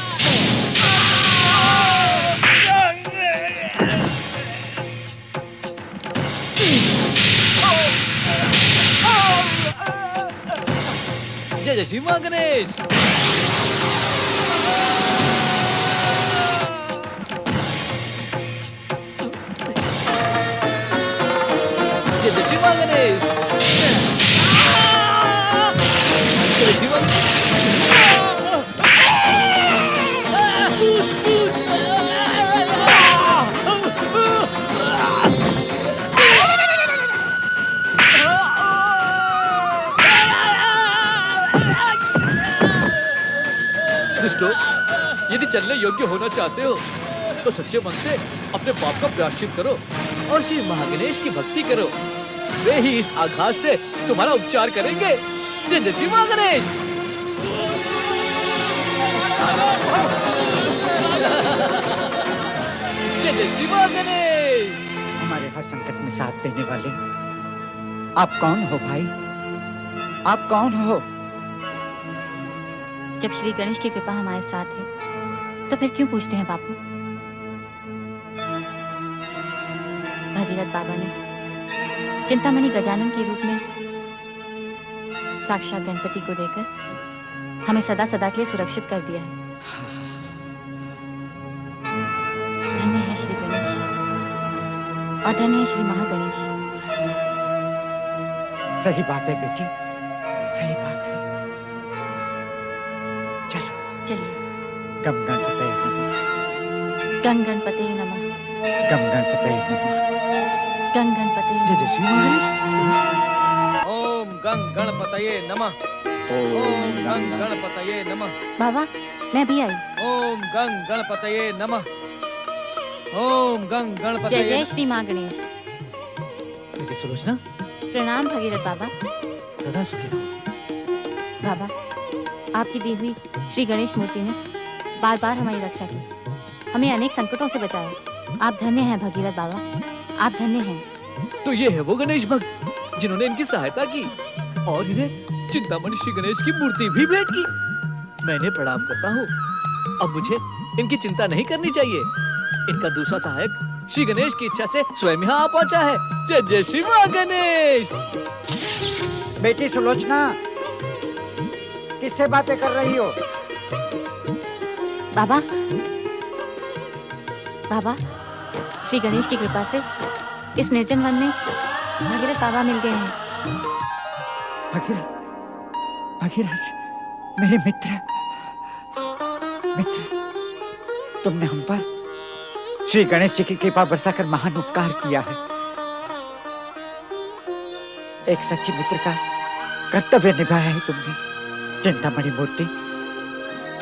जय जय श्री महागणेश। जय जय श्री महागणेश। जय श्री महागणेश। दुष्टों, यदि चलने योग्य होना चाहते हो तो सच्चे मन से अपने पाप का प्रायश्चित करो और श्री महागणेश की भक्ति करो। वे ही इस आघात से तुम्हारा उपचार करेंगे। जय जय श्री महागणेश। जय जय श्री महागणेश। हमारे हर संकट में साथ देने वाले आप कौन हो भाई? आप कौन हो? जब श्री गणेश की कृपा हमारे साथ है तो फिर क्यों पूछते हैं बापू? भगीरथ बाबा ने चिंतामणि गजानन के रूप में साक्षात गणपति को देकर हमें सदा सदा के लिए सुरक्षित कर दिया है। धन्य है श्री गणेश और धन्य है श्री महागणेश। सही बात है बेटी, सही बात है। चलो चलिए। गम गणपतये नमः। गण गणपते नमः। गम गणपतये नमः। गण गणपते जय जय श्री महागणेश। ओम गं गणपतये नमः। ओम गं गणपतये नमः। बाबा, मैं भी आई। ओम गं गणपतये नमः। ओम गं गणपतये। जय जय श्री महागणेश। बेटी सुलोचना, प्रणाम भगीरथ बाबा। सदा सुखी रहो। बाबा, आपकी दी हुई श्री गणेश मूर्ति ने बार बार हमारी रक्षा की। हमें अनेक संकटों से बचाया। आप धन्य हैं भगीरथ बाबा, आप धन्य हैं। तो ये है वो गणेश भक्त जिन्होंने इनकी सहायता की और इन्हें चिंतामणि श्री गणेश की मूर्ति भी भेंट की। मैं इन्हें प्रणाम करता हूँ। अब मुझे इनकी चिंता नहीं करनी चाहिए। इनका दूसरा सहायक श्री गणेश की इच्छा से स्वयं यहाँ आ पहुँचा है। जय जय श्री महागणेश। बेटी सुलोचना, किससे बातें कर रही हो? बाबा, बाबा, श्री गणेश की कृपा से इस निर्जन वन में भगीरथ बाबा मिल गए हैं। भगीरथ, भगीरथ, मेरे मित्र, तुमने हम पर श्री गणेश जी की कृपा बरसाकर महान उपकार किया है। एक सच्चे मित्र का कर्तव्य निभाया है तुमने। चिंतामणि मूर्ति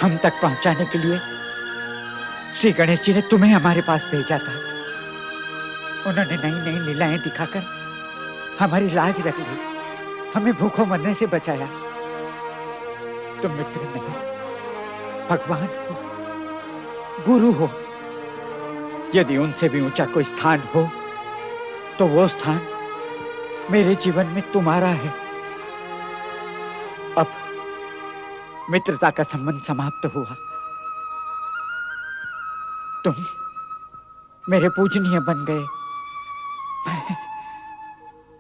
हम तक पहुंचाने के लिए श्री गणेश जी ने तुम्हें हमारे पास भेजा था। उन्होंने नई नई लीलाएं दिखाकर हमारी लाज रख ली, हमें भूखों मरने से बचाया। तुम मित्र नहीं, भगवान हो, गुरु हो। यदि उनसे भी ऊंचा कोई स्थान हो तो वो स्थान मेरे जीवन में तुम्हारा है। अब मित्रता का संबंध समाप्त हुआ। तुम मेरे पूजनीय बन गए।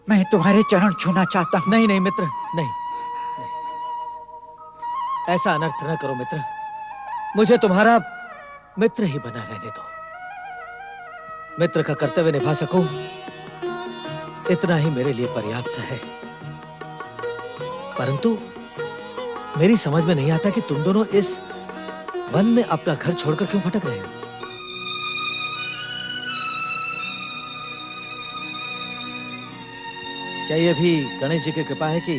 मैं तुम्हारे चरण छूना चाहता हूं। नहीं नहीं मित्र, नहीं, नहीं। ऐसा अनर्थ न करो मित्र। मुझे तुम्हारा मित्र ही बना रहने दो। मित्र का कर्तव्य निभा सकूं, इतना ही मेरे लिए पर्याप्त है। परंतु मेरी समझ में नहीं आता कि तुम दोनों इस वन में अपना घर छोड़कर क्यों भटक रहे हो। क्या यह भी गणेश जी की कृपा है कि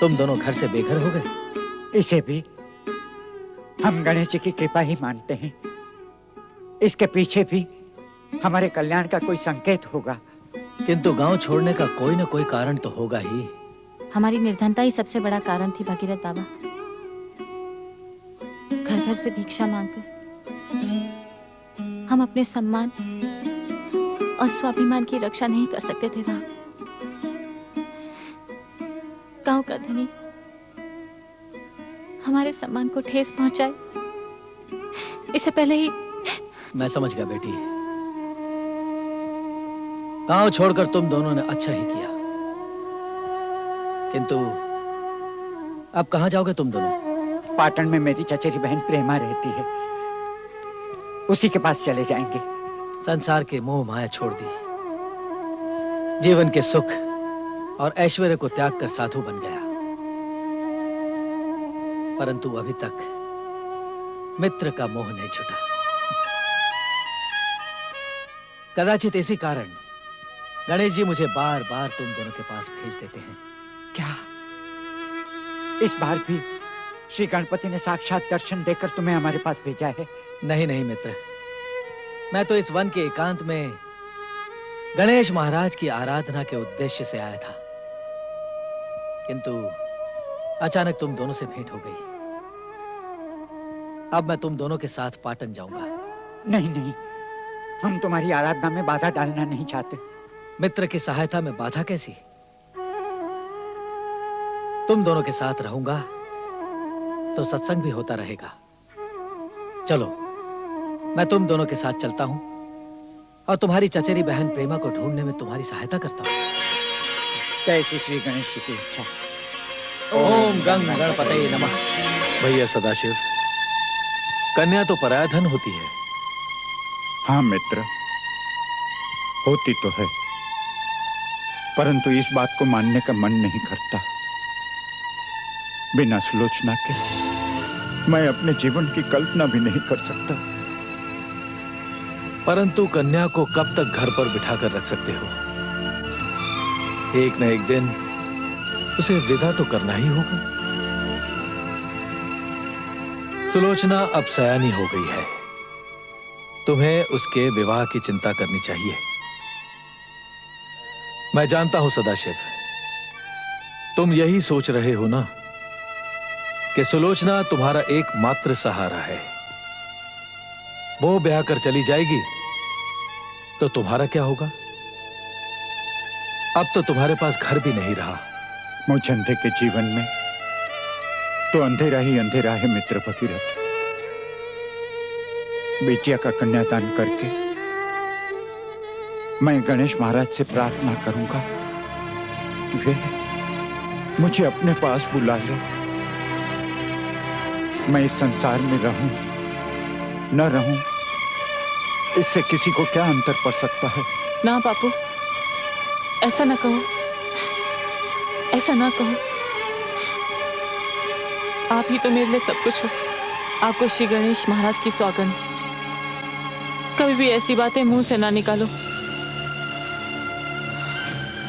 तुम दोनों घर से बेघर हो गए? इसे भी हम गणेश जी की कृपा ही मानते हैं। इसके पीछे भी हमारे कल्याण का कोई संकेत होगा। किंतु गांव छोड़ने का कोई न कोई कारण तो होगा ही। हमारी निर्धनता ही सबसे बड़ा कारण थी भगीरथ बाबा। घर घर से भिक्षा मांगकर हम अपने सम्मान और स्वाभिमान की रक्षा नहीं कर सकते थे। वहां गांव का धनी हमारे सम्मान को ठेस पहुंचाए, इससे पहले ही। मैं समझ गया बेटी। गांव छोड़कर तुम दोनों ने अच्छा ही किया। किंतु अब कहां जाओगे तुम दोनों? पाटन में मेरी चचेरी बहन प्रेमा रहती है, उसी के पास चले जाएंगे। संसार के मोह माया छोड़ दी, जीवन के सुख और ऐश्वर्य को त्याग कर साधु बन गया। परंतु अभी तक मित्र का मोह नहीं छूटा। कदाचित इसी कारण गणेश जी मुझे बार बार तुम दोनों के पास भेज देते हैं। क्या इस बार भी श्री गणपति ने साक्षात दर्शन देकर तुम्हें हमारे पास भेजा है? नहीं नहीं मित्र, मैं तो इस वन के एकांत में गणेश महाराज की आराधना के उद्देश्य से आया था। किंतु अचानक तुम दोनों से भेंट हो गई। अब मैं तुम दोनों के साथ पाटन जाऊंगा। नहीं नहीं, हम तुम्हारी आराधना में बाधा डालना नहीं चाहते। मित्र की सहायता में बाधा कैसी? तुम दोनों के साथ रहूंगा तो सत्संग भी होता रहेगा। चलो, मैं तुम दोनों के साथ चलता हूं और तुम्हारी चचेरी बहन प्रेमा को ढूंढने में तुम्हारी सहायता करता हूं। कैसी श्री गणेश जी की इच्छा। ओम गंग गणपतये नमः। भैया सदाशिव, कन्या तो पराया धन होती है। हाँ मित्र, होती तो है, परंतु इस बात को मानने का मन नहीं करता। बिना सुलोचना के मैं अपने जीवन की कल्पना भी नहीं कर सकता। परंतु कन्या को कब तक घर पर बिठाकर रख सकते हो? एक न एक दिन उसे विदा तो करना ही होगा। सुलोचना अब सयानी हो गई है, तुम्हें उसके विवाह की चिंता करनी चाहिए। मैं जानता हूं सदाशिव, तुम यही सोच रहे हो ना कि सुलोचना तुम्हारा एकमात्र सहारा है। वो ब्याह कर चली जाएगी तो तुम्हारा क्या होगा? अब तो तुम्हारे पास घर भी नहीं रहा। मुझ अंधे के जीवन में तो अंधेरा ही अंधेरा है मित्र भगीरथ। बेटिया का कन्यादान करके मैं गणेश महाराज से प्रार्थना करूंगा कि वे मुझे अपने पास बुला ले। मैं इस संसार में रहूं न रहूं, इससे किसी को क्या अंतर पड़ सकता है? ना बापू, ऐसा ना कहो, ऐसा ना कहो। आप ही तो मेरे लिए सब कुछ हो। आपको श्री गणेश महाराज की सौगंध, कभी भी ऐसी बातें मुंह से ना निकालो।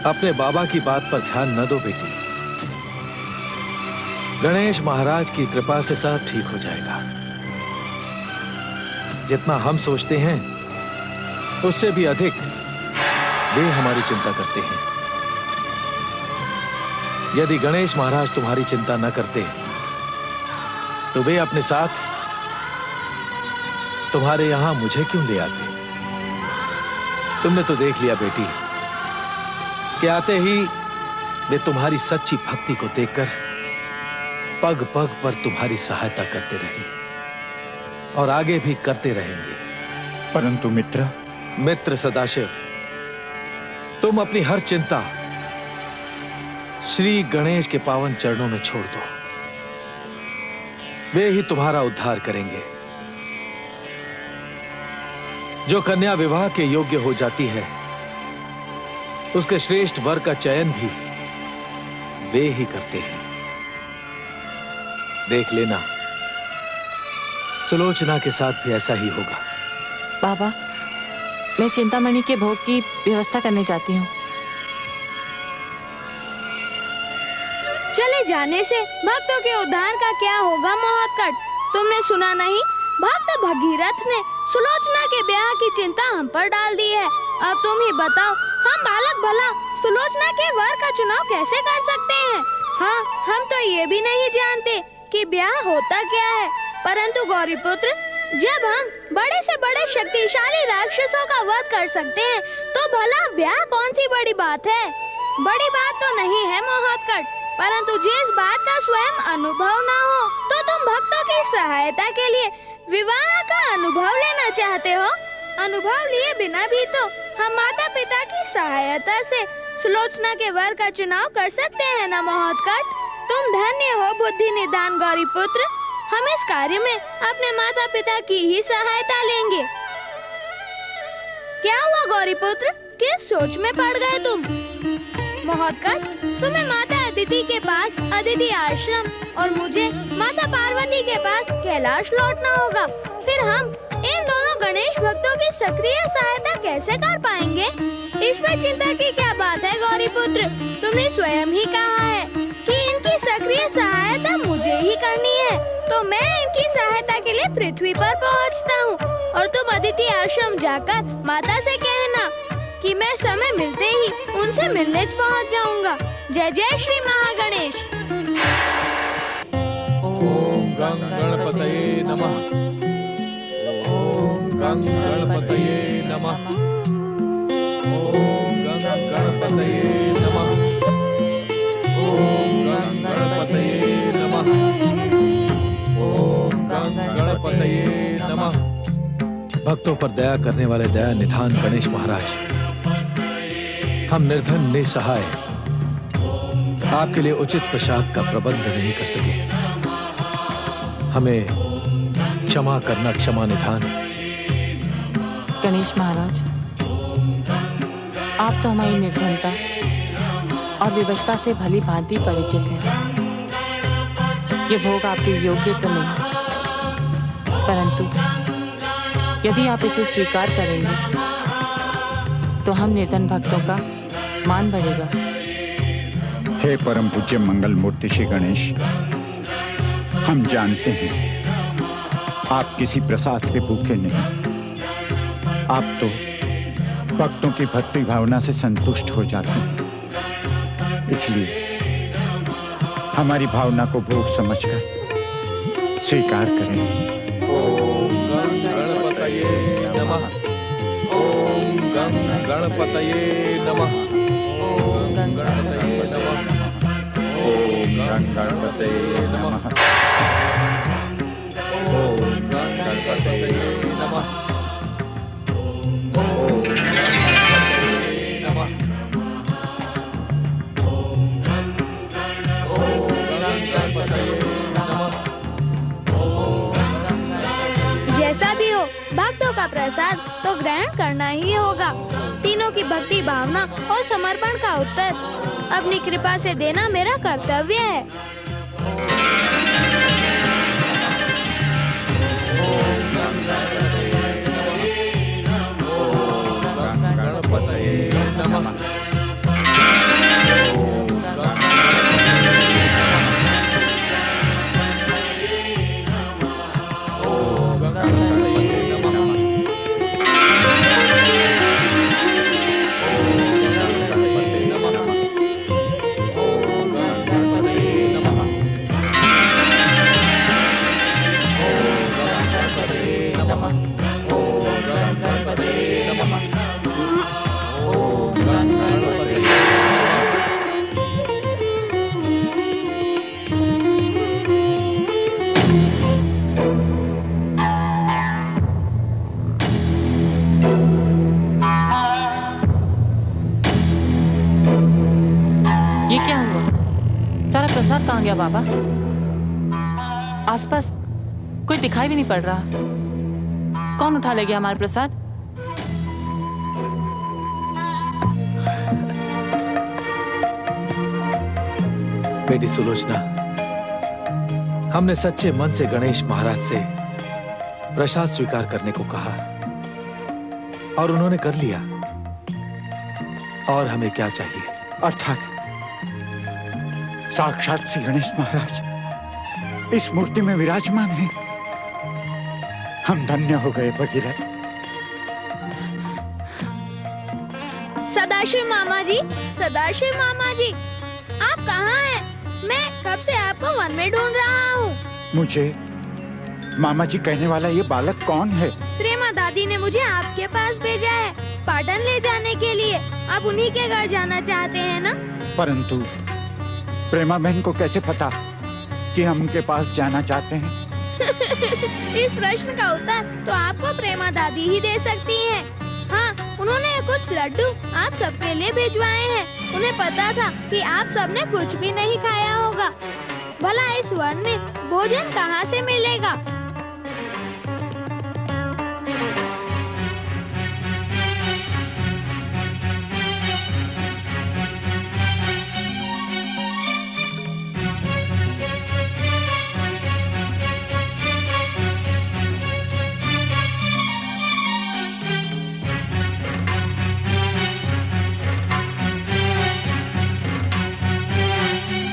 अपने बाबा की बात पर ध्यान न दो बेटी। गणेश महाराज की कृपा से सब ठीक हो जाएगा। जितना हम सोचते हैं उससे भी अधिक वे हमारी चिंता करते हैं। यदि गणेश महाराज तुम्हारी चिंता न करते तो वे अपने साथ तुम्हारे यहां मुझे क्यों ले आते? तुमने तो देख लिया बेटी कि आते ही वे तुम्हारी सच्ची भक्ति को देखकर पग पग पर तुम्हारी सहायता करते रहे और आगे भी करते रहेंगे। परंतु मित्र सदाशिव, तुम अपनी हर चिंता श्री गणेश के पावन चरणों में छोड़ दो। वे ही तुम्हारा उद्धार करेंगे। जो कन्या विवाह के योग्य हो जाती है उसके श्रेष्ठ वर का चयन भी वे ही करते हैं। देख लेना, सुलोचना के साथ भी ऐसा ही होगा। बाबा, मैं चिंतामणि के भोग की व्यवस्था करने जाती हूँ। चले जाने से भक्तों के उद्धार का क्या होगा महोत्कट? तुमने सुना नहीं? भक्त भगीरथ ने सुलोचना के ब्याह की चिंता हम पर डाल दी है। अब तुम ही बताओ, हम बालक भला सुलोचना के वर का चुनाव कैसे कर सकते हैं? हाँ, हम तो ये भी नहीं जानते कि ब्याह होता क्या है। परंतु गौरीपुत्र, जब हम बड़े से बड़े शक्तिशाली राक्षसों का वध कर सकते हैं तो भला ब्याह कौन सी बड़ी बात है? बड़ी बात तो नहीं है महोत्कट, परंतु जिस बात का स्वयं अनुभव ना हो तो तुम भक्तों की सहायता के लिए विवाह का अनुभव लेना चाहते हो। अनुभव लिए बिना भी तो हम माता पिता की सहायता से सुलोचना के वर का चुनाव कर सकते हैं ना महोत्कट? तुम धन्य हो बुद्धि निदान गौरीपुत्र। हम इस कार्य में अपने माता पिता की ही सहायता लेंगे। क्या हुआ गौरीपुत्र, किस सोच में पड़ गए तुम? महोत्कट, तुम्हें माता अदिति के पास अदिति आश्रम और मुझे माता पार्वती के पास कैलाश लौटना होगा। फिर हम इन दोनों गणेश भक्तों की सक्रिय सहायता कैसे कर पाएंगे? इसमें चिंता की क्या बात है गौरीपुत्र? तुमने स्वयं ही कहा है कि इनकी सक्रिय सहायता मुझे ही करनी है, तो मैं इनकी सहायता के लिए पृथ्वी पर पहुंचता हूँ और तुम अदिति आश्रम जाकर माता से कहना कि मैं समय मिलते ही उनसे मिलने पहुंच जाऊंगा। जय जय श्री महागणेश। ओम गं गणपतये नमः। ओम गं गणपतये नमः। ओम गं गणपतये नमः। ओम गं गणपतये नमः। ओम गं गणपतये नमः। भक्तों पर दया करने वाले दया निधान गणेश महाराज, हम निर्धन निसहाय आपके लिए उचित प्रसाद का प्रबंध नहीं कर सके। हमें क्षमा करना क्षमा निधान। गणेश महाराज, आप तो हमारी निर्धनता और विवशता से भली भांति परिचित हैं। ये भोग आपके योग्य तो नहीं, परंतु यदि आप इसे स्वीकार करेंगे तो हम निर्धन भक्तों का मान बढ़ेगा। हे परम पूज्य मंगल मूर्ति श्री गणेश, हम जानते हैं आप किसी प्रसाद के भूखे नहीं। आप तो भक्तों की भक्ति भावना से संतुष्ट हो जाते हैं, इसलिए हमारी भावना को भोग समझकर स्वीकार करें। ओम गं गणपतये गणपतये नमः। ओम गणपतये नमः। ओम गणपतये नमः। ओम गणपतये नमः। ओम गणपतये नमः। जैसा भी हो, भक्तों का प्रसाद तो ग्रहण करना ही होगा। तीनों की भक्ति भावना और समर्पण का उत्तर अपनी कृपा से देना मेरा कर्तव्य है। गणपतये नमः। ये क्या हुआ? सारा प्रसाद कहाँ गया बाबा? आसपास कोई दिखाई भी नहीं पड़ रहा। कौन उठा ले गया हमारा प्रसाद? बेटी सुलोचना, हमने सच्चे मन से गणेश महाराज से प्रसाद स्वीकार करने को कहा और उन्होंने कर लिया। और हमें क्या चाहिए? अर्थात साक्षात श्री गणेश महाराज इस मूर्ति में विराजमान है। हम धन्य हो गए भगीरथ। सदाशिव मामा जी, सदाशिव मामा जी, आप कहाँ हैं? मैं कब से आपको वन में ढूंढ रहा हूँ। मुझे मामा जी कहने वाला ये बालक कौन है? प्रेमा दादी ने मुझे आपके पास भेजा है, पाटन ले जाने के लिए। आप उन्हीं के घर जाना चाहते हैं ना? परंतु प्रेमा बहन को कैसे पता कि हम उनके पास जाना चाहते हैं? इस प्रश्न का उत्तर तो आपको प्रेमा दादी ही दे सकती हैं। हाँ, उन्होंने कुछ लड्डू आप सबके लिए भिजवाए हैं। उन्हें पता था कि आप सबने कुछ भी नहीं खाया होगा। भला इस वन में भोजन कहाँ से मिलेगा?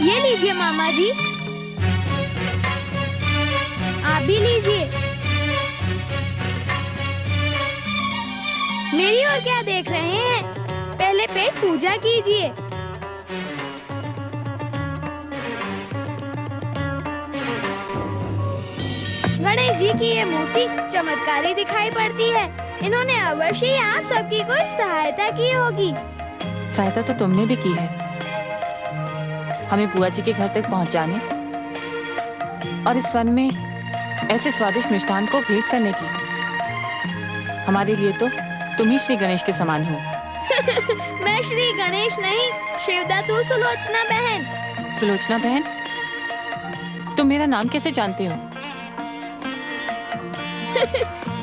ये लीजिए मामा जी, आप भी लीजिए। मेरी ओर क्या देख रहे हैं? पहले पेट पूजा कीजिए। गणेश जी की ये मूर्ति चमत्कारी दिखाई पड़ती है। इन्होंने अवश्य ही आप सबकी कोई सहायता की होगी। सहायता तो तुमने भी की है, हमें बुआ जी के घर तक पहुंचाने और इस वन में ऐसे स्वादिष्ट मिष्ठान को भेंट करने की। हमारे लिए तो तुम ही श्री गणेश के समान हो। मैं श्री गणेश नहीं, शिवदत्त हूँ सुलोचना बहन। सुलोचना बहन, तुम मेरा नाम कैसे जानते हो?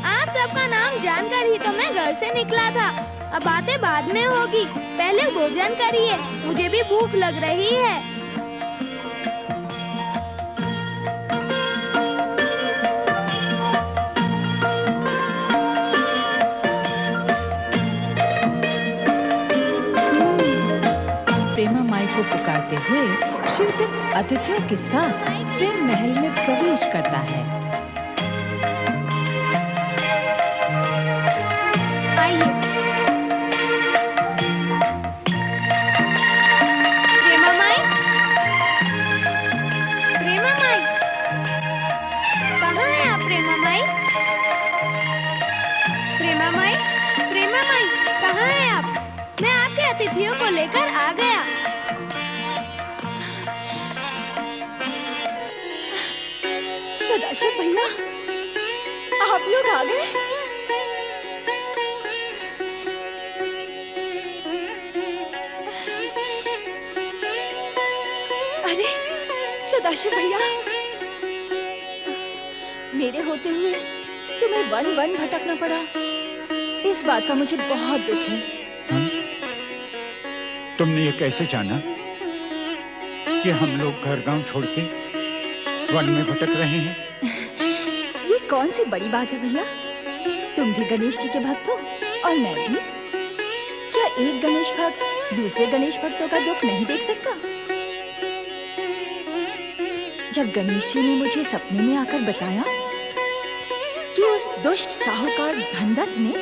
आप सबका नाम जानकर ही तो मैं घर से निकला था। अब बातें बाद में होगी, पहले भोजन करिए, मुझे भी भूख लग रही है। प्रेमा माई को पुकारते हुए शिवदत्त अतिथियों के साथ प्रेम महल में प्रवेश करता है। आइए। प्रेमा माई, प्रेमा माई, कहाँ है आप? प्रेमा माई, प्रेमा माई, प्रेमा माई, कहाँ है आप? अतिथियों को लेकर आ गया। सदाशिव भैया, आप लोग आ गए? अरे सदाशिव भैया, मेरे होते हुए तुम्हें वन वन भटकना पड़ा, इस बात का मुझे बहुत दुख है। तुमने ये कैसे जाना कि हम लोग घर गांव छोड़ के वन में भटक रहे हैं? ये कौन सी बड़ी बात है भैया? तुम भी गणेश जी के भक्त हो और मैं भी। क्या एक गणेश भक्त दूसरे गणेश भक्तों का दुख नहीं देख सकता? जब गणेश जी ने मुझे सपने में आकर बताया कि उस दुष्ट साहूकार धनदत्त ने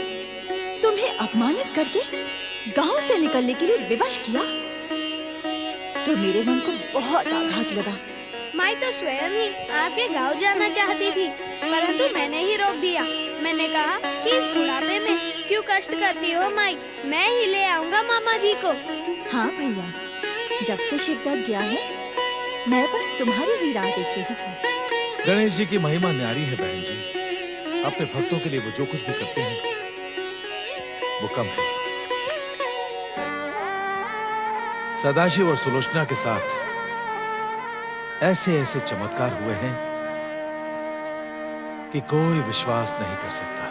तुम्हें अपमानित करके गांव से निकलने के लिए विवश किया, तो मेरे मन को बहुत आघात लगा। माई तो स्वयं ही आपके गांव जाना चाहती थी, परंतु मैंने ही रोक दिया। मैंने कहा कि इस बुढ़ापे में क्यों कष्ट करती हो माई, मैं ही ले आऊंगा मामा जी को। हाँ भैया, जब से शिवदत्त गया है, मैं बस तुम्हारी ही राह देख रही थी। गणेश जी की महिमा न्यारी है बहन जी। अपने भक्तों के लिए वो जो कुछ भी करते हैं वो कम है। सदाशिव और सुलोचना के साथ ऐसे ऐसे चमत्कार हुए हैं कि कोई विश्वास नहीं कर सकता।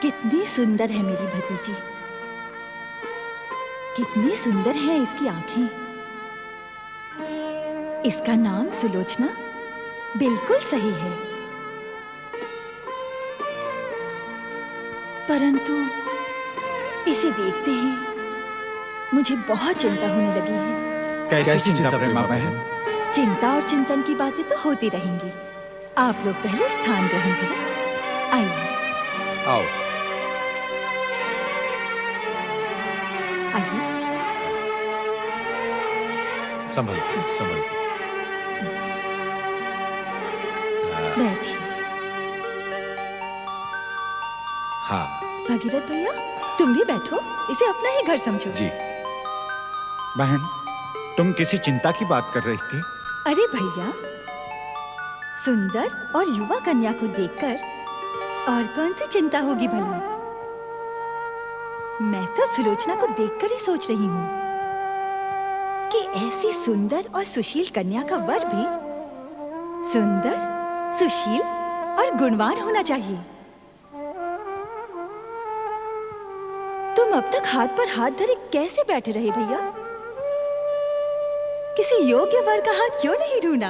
कितनी सुंदर है मेरी भतीजी, कितनी सुंदर है इसकी आंखें। इसका नाम सुलोचना बिल्कुल सही है, परंतु इसे देखते ही मुझे बहुत चिंता होने लगी है। कैसी चिंता प्रेमा बहन? चिंता और चिंतन की बातें तो होती रहेंगी। आप लोग पहले स्थान ग्रहण करें। आइए। आओ। आइए। संभल के। बैठिए। हाँ। भगीरथ भैया, तुम भी बैठो, इसे अपना ही घर समझो। जी। बहन, तुम किसी चिंता की बात कर रही थी? अरे भैया, सुंदर और युवा कन्या को देखकर और कौन सी चिंता होगी भला? मैं तो सुलोचना को देखकर ही सोच रही हूँ कि ऐसी सुंदर और सुशील कन्या का वर भी सुंदर, सुशील और गुणवान होना चाहिए। तुम अब तक हाथ पर हाथ धरे कैसे बैठे रहे भैया? किसी योग्य वर का हाथ क्यों नहीं ढूंढा?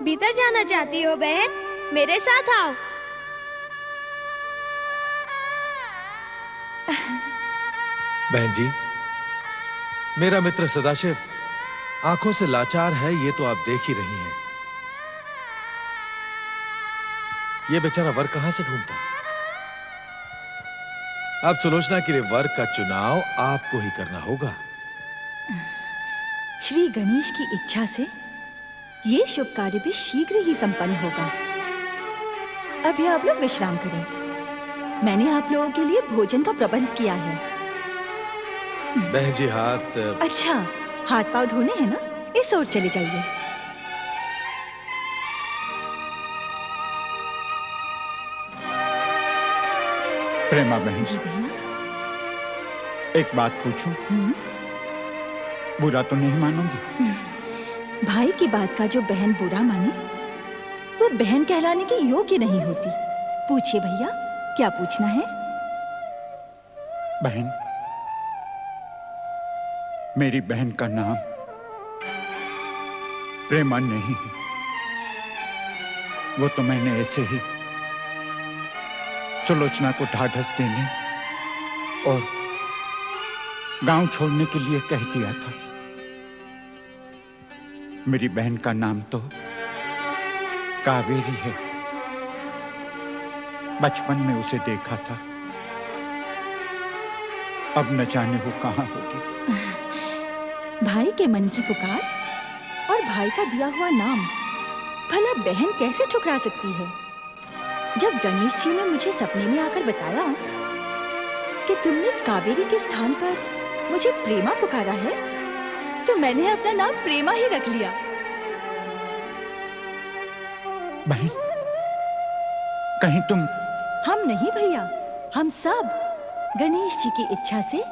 भीतर जाना चाहती हो बहन? मेरे साथ आओ। बहन जी, मेरा मित्र सदाशिव आंखों से लाचार है, ये तो आप देख ही रही हैं। ये बेचारा वर कहां से ढूंढता? अब सुलोचना के लिए वर का चुनाव आपको ही करना होगा। श्री गणेश की इच्छा से ये शुभ कार्य भी शीघ्र ही संपन्न होगा। अभी आप लोग विश्राम करें। मैंने आप लोगों के लिए भोजन का प्रबंध किया है। बहन जी हाथ। अच्छा, हाथ पांव धोने हैं ना? इस ओर चले जाइए। प्रेमा बहन जी भैया। एक बात पूछूं? बुरा तो नहीं मानोगी? भाई की बात का जो बहन बुरा माने, वो बहन कहलाने की योग्य नहीं होती। पूछिए भैया, क्या पूछना है? बहन, मेरी बहन का नाम प्रेमा नहीं है। वो तो मैंने ऐसे ही सुलोचना को ढाढ़स देने और गांव छोड़ने के लिए कह दिया था। मेरी बहन का नाम तो कावेरी है। बचपन में उसे देखा था, अब न जाने वो कहां होगी। भाई के मन की पुकार और भाई का दिया हुआ नाम भला बहन कैसे ठुकरा सकती है? जब गणेश जी ने मुझे सपने में आकर बताया कि तुमने कावेरी के स्थान पर मुझे प्रेमा पुकारा है, तो मैंने अपना नाम प्रेमा ही रख लिया। बहन, कहीं तुम? हम नहीं भैया, हम सब गणेश जी की इच्छा से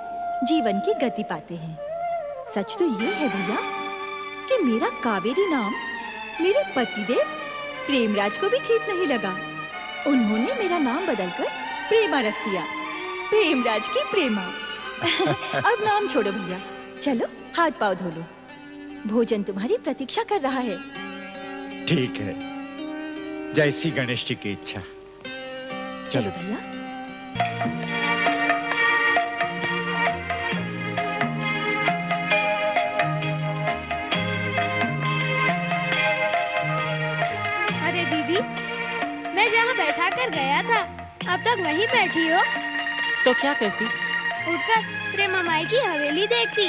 जीवन की गति पाते हैं। सच तो ये है भैया कि मेरा कावेरी नाम मेरे पतिदेव प्रेमराज को भी ठीक नहीं लगा। उन्होंने मेरा नाम बदलकर प्रेमा रख दिया, प्रेमराज की प्रेमा। अब नाम छोड़ो भैया, चलो हाथ पाँव धो लो, भोजन तुम्हारी प्रतीक्षा कर रहा है। ठीक है, जैसी गणेश जी की इच्छा। चलो भैया। अरे दीदी, मैं जहाँ बैठा कर गया था अब तक वहीं बैठी हो? तो क्या करती? उठकर प्रेमा माई की हवेली देखती।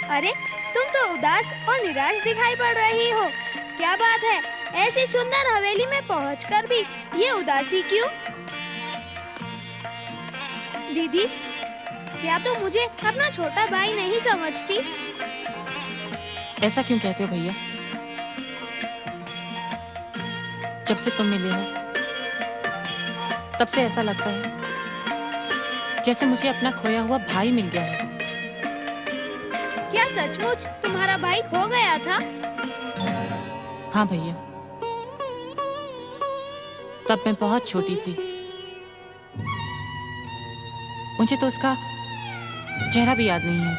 अरे तुम तो उदास और निराश दिखाई पड़ रही हो, क्या बात है? ऐसी सुंदर हवेली में पहुंचकर भी ये उदासी क्यों? दीदी, क्या तुम मुझे अपना छोटा भाई नहीं समझती? ऐसा क्यों कहते हो भैया? जब से तुम मिले हो तब से ऐसा लगता है जैसे मुझे अपना खोया हुआ भाई मिल गया है। क्या सचमुच तुम्हारा भाई खो गया था? हाँ भैया, तब मैं बहुत छोटी थी। मुझे तो उसका चेहरा भी याद नहीं है।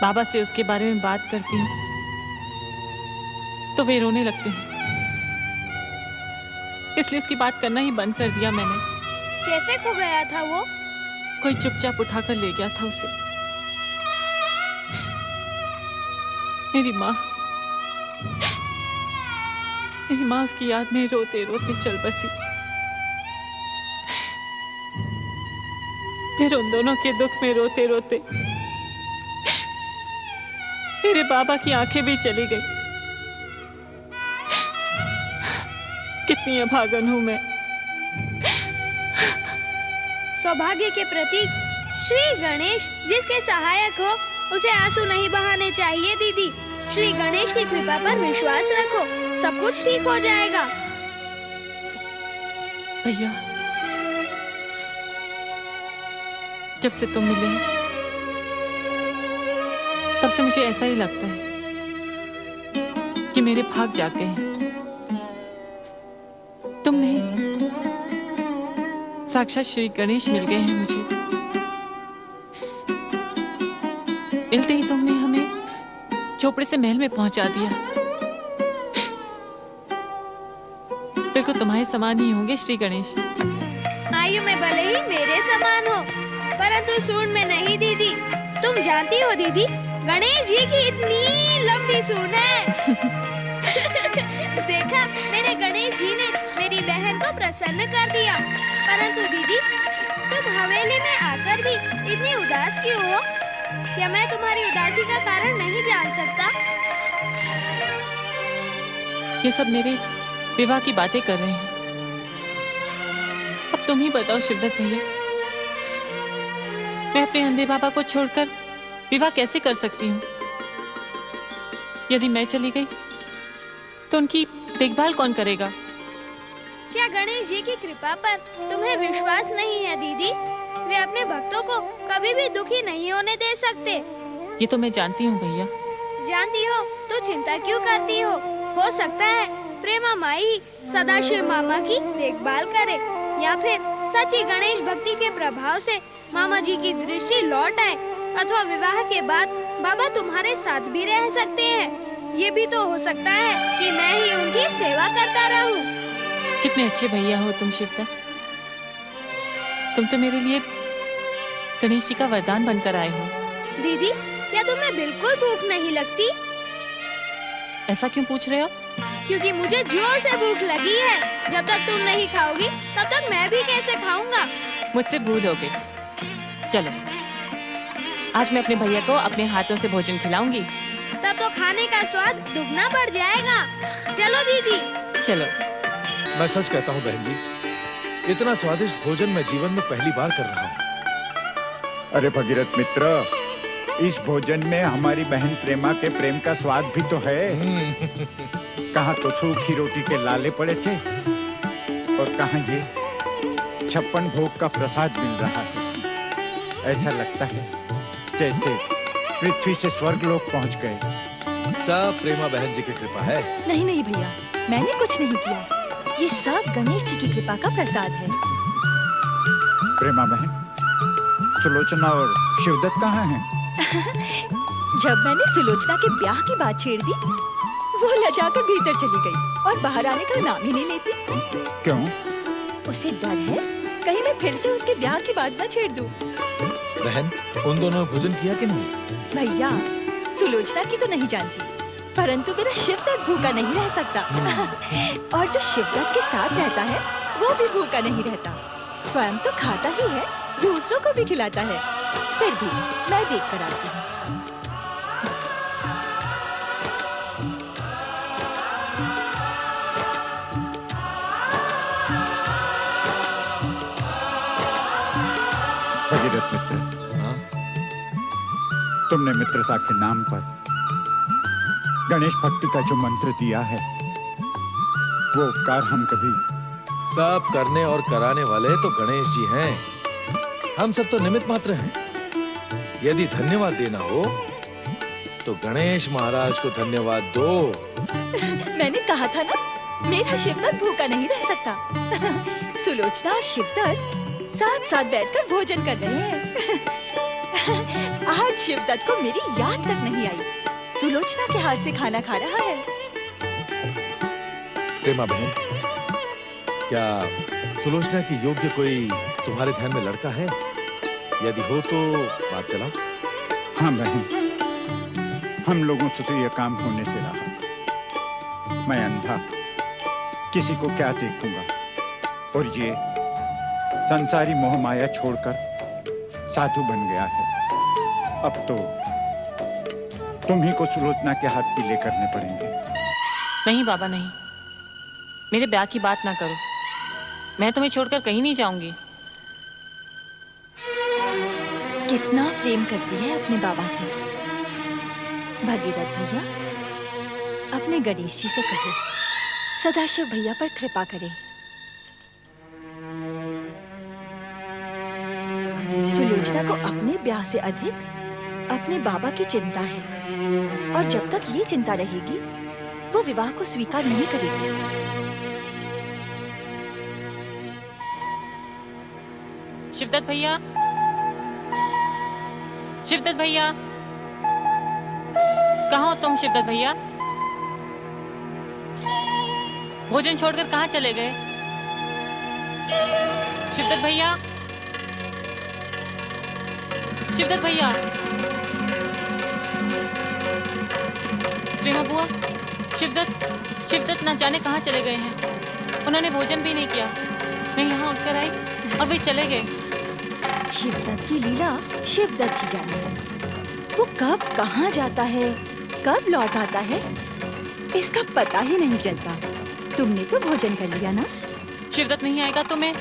बाबा से उसके बारे में बात करती हूँ तो वे रोने लगते हैं, इसलिए उसकी बात करना ही बंद कर दिया मैंने। कैसे खो गया था वो? कोई चुपचाप उठाकर ले गया था उसे। मेरी माँ उसकी याद में रोते रोते चल बसी। फिर उन दोनों के दुख में रोते रोते मेरे बाबा की आंखें भी चली गई। कितनी अभागन हूं मैं। सौभाग्य के प्रतीक श्री गणेश जिसके सहायक हो, उसे आंसू नहीं बहाने चाहिए दीदी। श्री गणेश की कृपा पर विश्वास रखो, सब कुछ ठीक हो जाएगा। भैया, जब से तुम मिले तब से मुझे ऐसा ही लगता है कि मेरे भाग जाग गए हैं। तुम नहीं, साक्षात श्री गणेश मिल गए हैं मुझे। मिलते ही तुमने हमें झोपड़े से महल में पहुंचा दिया। बिल्कुल तुम्हारे समान ही होंगे श्री गणेश। आयु में भले ही मेरे समान हो, परंतु सूंड में नहीं दीदी। तुम जानती हो दीदी, गणेश जी की इतनी लंबी सूंड है। देखा, मेरे गणेश जी ने मेरी बहन को प्रसन्न कर दिया। परंतु दीदी, तुम हवेली में आकर भी इतनी उदास क्यों हो? क्या मैं तुम्हारी उदासी का कारण नहीं जान सकता? ये सब मेरे विवाह की बातें कर रहे हैं। अब तुम ही बताओ शिवदत्त भैया, मैं अपने अंधे बाबा को छोड़कर विवाह कैसे कर सकती हूँ? यदि मैं चली गई तो उनकी देखभाल कौन करेगा? क्या गणेश जी की कृपा पर तुम्हें विश्वास नहीं है दीदी? वे अपने भक्तों को कभी भी दुखी नहीं होने दे सकते। ये तो मैं जानती हूँ भैया। जानती हो तो चिंता क्यों करती हो? हो सकता है प्रेमा माई ही सदाशिव मामा की देखभाल करे, या फिर सच्ची गणेश भक्ति के प्रभाव से मामा जी की दृष्टि लौट आए, अथवा विवाह के बाद बाबा तुम्हारे साथ भी रह सकते हैं। ये भी तो हो सकता है कि मैं ही उनकी सेवा करता रहूं। कितने अच्छे भैया हो तुम शिवदत्त। तुम तो मेरे लिए गणेश जी का वरदान बनकर आए हो। दीदी, क्या तुम्हें बिल्कुल भूख नहीं लगती? ऐसा क्यों पूछ रहे हो? क्योंकि मुझे जोर से भूख लगी है। जब तक तुम नहीं खाओगी तब तक मैं भी कैसे खाऊंगा? मुझसे भूल हो गई। चलो, आज मैं अपने भैया को अपने हाथों से भोजन खिलाऊंगी। तब तो खाने का स्वाद दुगना बढ़ जाएगा। चलो दीदी। चलो। मैं सच कहता हूँ बहन जी, इतना स्वादिष्ट भोजन मैं जीवन में पहली बार कर रहा हूँ। अरे भगीरथ मित्र, इस भोजन में हमारी बहन प्रेमा के प्रेम का स्वाद भी तो है। कहाँ तो सूखी रोटी के लाले पड़े थे और कहाँ ये 56 भोग का प्रसाद मिल रहा है। ऐसा लगता है जैसे पृथ्वी से स्वर्ग लोक पहुंच गए। सब प्रेमा बहन जी की कृपा है। नहीं नहीं भैया, मैंने कुछ नहीं किया। ये सब गणेश जी की कृपा का प्रसाद है। प्रेमा बहन, सुलोचना और शिवदत्त कहाँ हैं? जब मैंने सुलोचना के ब्याह की बात छेड़ दी, वो लजाकर भीतर चली गई और बाहर आने का नाम ही नहीं लेती। क्यों? उसे डर है कहीं मैं फिर से उसके ब्याह की बात न छेड़ दूं। बहन, उन दोनों ने भोजन किया कि नहीं? भैया, सुलोचना की तो नहीं जानती, परंतु मेरा शिवदत्त भूखा नहीं रह सकता। और जो शिवदत्त के साथ रहता है वो भी भूखा नहीं रहता। स्वयं तो खाता ही है, दूसरों को भी खिलाता है। फिर भी मैं देख कर आती हूँ। भगीरथ मित्र, तुमने मित्रता के नाम पर गणेश भक्ति का जो मंत्र दिया है, वो उपकार हम कभी। सब करने और कराने वाले तो गणेश जी हैं। हम सब तो निमित्त मात्र हैं। यदि धन्यवाद देना हो तो गणेश महाराज को धन्यवाद दो। मैंने कहा था ना, मेरा शिवदत्त भूखा नहीं रह सकता। सुलोचना और शिवदत्त साथ साथ बैठकर भोजन कर रहे हैं। आज शिवदत्त को मेरी याद तक नहीं आई। सुलोचना के हाथ से खाना खा रहा है। प्रेमा बहन, क्या सुलोचना की योग्य कोई तुम्हारे ध्यान में लड़का है? यदि हो तो बात चला। हाँ बहन, हम लोगों से तो यह काम होने से रहा। मैं अंधा, किसी को क्या देखूंगा, और ये संसारी मोह माया छोड़कर साधु बन गया है। अब तो तुम ही को सुलोचना के हाथ पीले करने पड़ेंगे। नहीं बाबा, नहीं, मेरे ब्याह की बात ना करो। मैं तुम्हें छोड़कर कहीं नहीं जाऊंगी। कितना प्रेम करती है अपने बाबा से। भगीरथ भैया, अपने गणेश जी से कहो सदाशिव भैया पर कृपा करें। सुलोचना को अपने ब्याह से अधिक अपने बाबा की चिंता है, और जब तक ये चिंता रहेगी वो विवाह को स्वीकार नहीं करेगी। शिवदत्त भैया, शिवदत्त भैया, कहाँ हो तुम? शिवदत्त भैया, भोजन छोड़कर कहाँ चले गए? शिवदत्त भैया, शिवदत्त भैया। प्रेमा बुआ, शिवदत्त ना जाने कहाँ चले गए हैं। उन्होंने भोजन भी नहीं किया। मैं यहाँ उठकर आई और वे चले गए। शिवदत्त की लीला शिवदत्त ही जाने। वो कब कहाँ जाता है, कब लौट आता है, इसका पता ही नहीं चलता। तुमने तो भोजन कर लिया ना? शिवदत्त नहीं आएगा तो मैं।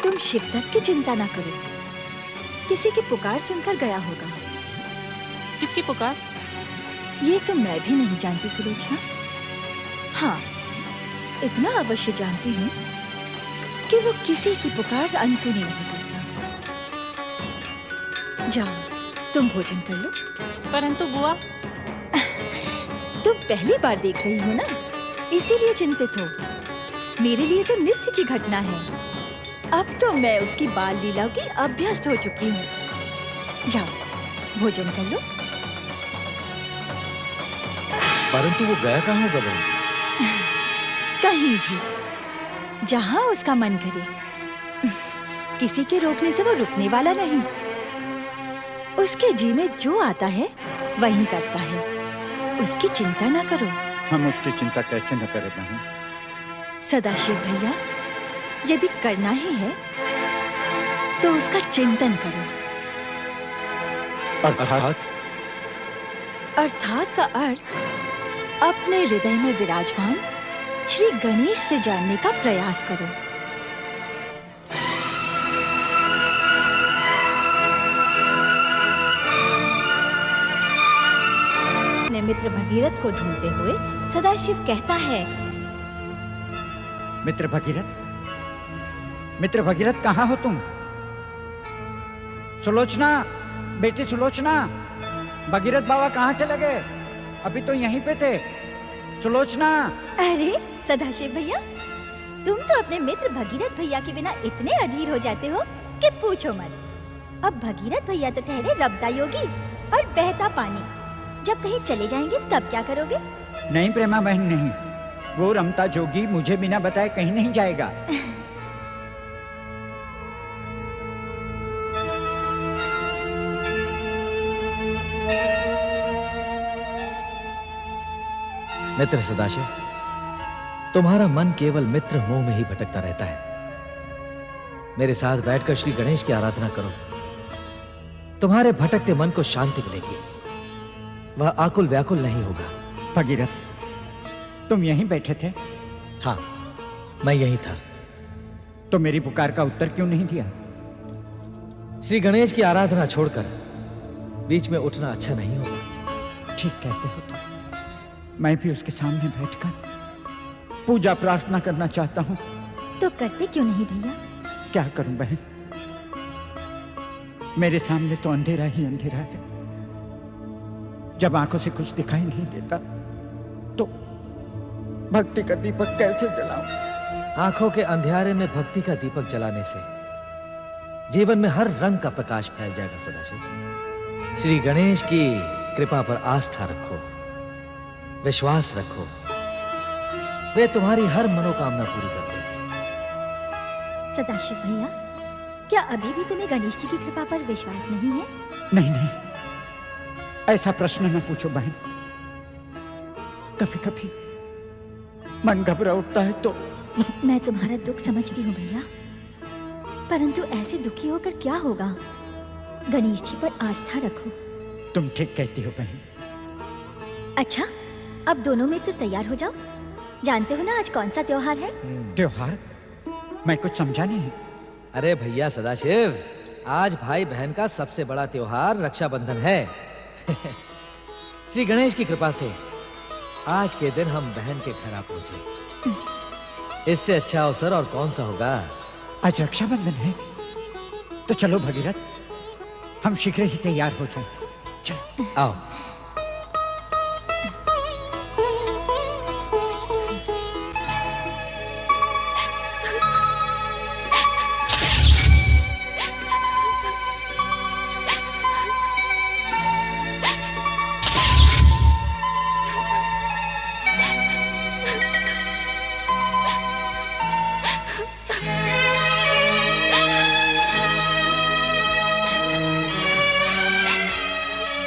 तुम शिवदत्त की चिंता ना करो, किसी की पुकार सुनकर गया होगा। किसकी पुकार? ये तो मैं भी नहीं जानती सुलोचना। हाँ, इतना अवश्य जानती हूँ कि वो किसी की पुकार अनसुनी नहीं करता। जाओ, तुम भोजन कर लो। परंतु बुआ, तुम पहली बार देख रही हो ना, इसीलिए चिंतित हो। मेरे लिए तो नित्य की घटना है। अब तो मैं उसकी बाल लीला की अभ्यस्त हो चुकी हूँ। जाओ, भोजन कर लो। परंतु वो गया कहाँ होगा बहन जी? कहीं भी, जहाँ उसका मन करे। किसी के रोकने से वो रुकने वाला नहीं। उसके जी में जो आता है वही करता है। उसकी चिंता ना करो। हम उसकी चिंता कैसे न करें बहन? सदाशिव भैया, यदि करना ही है तो उसका चिंतन करो। अर्थात? अर्थात का अर्थ अपने हृदय में विराजमान श्री गणेश से जानने का प्रयास करो। अपने मित्र भगीरथ को ढूंढते हुए सदाशिव कहता है, मित्र भगीरथ, मित्र भगीरथ कहाँ हो तुम? सुलोचना, बेटी सुलोचना, भगीरथ बाबा कहाँ चले गए? अभी तो यहीं पे थे। सुलोचना। अरे सदाशिव भैया, तुम तो अपने मित्र भगीरथ भैया के बिना इतने अधीर हो जाते हो कि पूछो मत। अब भगीरथ भैया तो ठहरे रब्दा योगी और बहता पानी। जब कहीं चले जाएंगे तब क्या करोगे? नहीं प्रेमा बहन, नहीं, वो रमता जोगी मुझे बिना बताए कहीं नहीं जाएगा। मित्र सदाशिव, तुम्हारा मन केवल मित्र मोह में ही भटकता रहता है। मेरे साथ बैठकर श्री गणेश की आराधना करो, तुम्हारे भटकते मन को शांति मिलेगी, वह आकुल व्याकुल नहीं होगा। भगीरथ, तुम यहीं बैठे थे? हाँ, मैं यहीं था। तो मेरी पुकार का उत्तर क्यों नहीं दिया? श्री गणेश की आराधना छोड़कर बीच में उठना अच्छा नहीं होता। ठीक कहते हो तुम। मैं भी उसके सामने बैठकर पूजा प्रार्थना करना चाहता हूँ। तो करते क्यों नहीं भैया? क्या करूं बहन, मेरे सामने तो अंधेरा ही अंधेरा है। जब आंखों से कुछ दिखाई नहीं देता तो भक्ति का दीपक कैसे जलाऊं? आंखों के अंधियारे में भक्ति का दीपक जलाने से जीवन में हर रंग का प्रकाश फैल जाएगा सदाशिव। श्री गणेश की कृपा पर आस्था रखो, विश्वास रखो, वे तुम्हारी हर मनोकामना पूरी कर देंगे। सदाशिव भैया, क्या अभी भी तुम्हें गणेश जी की कृपा पर विश्वास नहीं है? नहीं नहीं, ऐसा प्रश्न न पूछो बहन। कभी कभी मन घबरा उठता है तो। मैं तुम्हारा दुख समझती हूँ भैया, परंतु ऐसे दुखी होकर क्या होगा? गणेश जी पर आस्था रखो। तुम ठीक कहती हो बहन। अच्छा, अब दोनों मित्र तैयार हो जाओ। जानते हो ना आज कौन सा त्योहार है? त्योहार? मैं कुछ समझा नहीं। अरे भैया सदाशिव, आज भाई बहन का सबसे बड़ा त्योहार रक्षाबंधन है। श्री गणेश की कृपा से आज के दिन हम बहन के घर आ पहुंचे। इससे अच्छा अवसर और कौन सा होगा? आज रक्षाबंधन है तो चलो भगीरथ, हम शीघ्र ही तैयार हो जाएं। चलो आओ।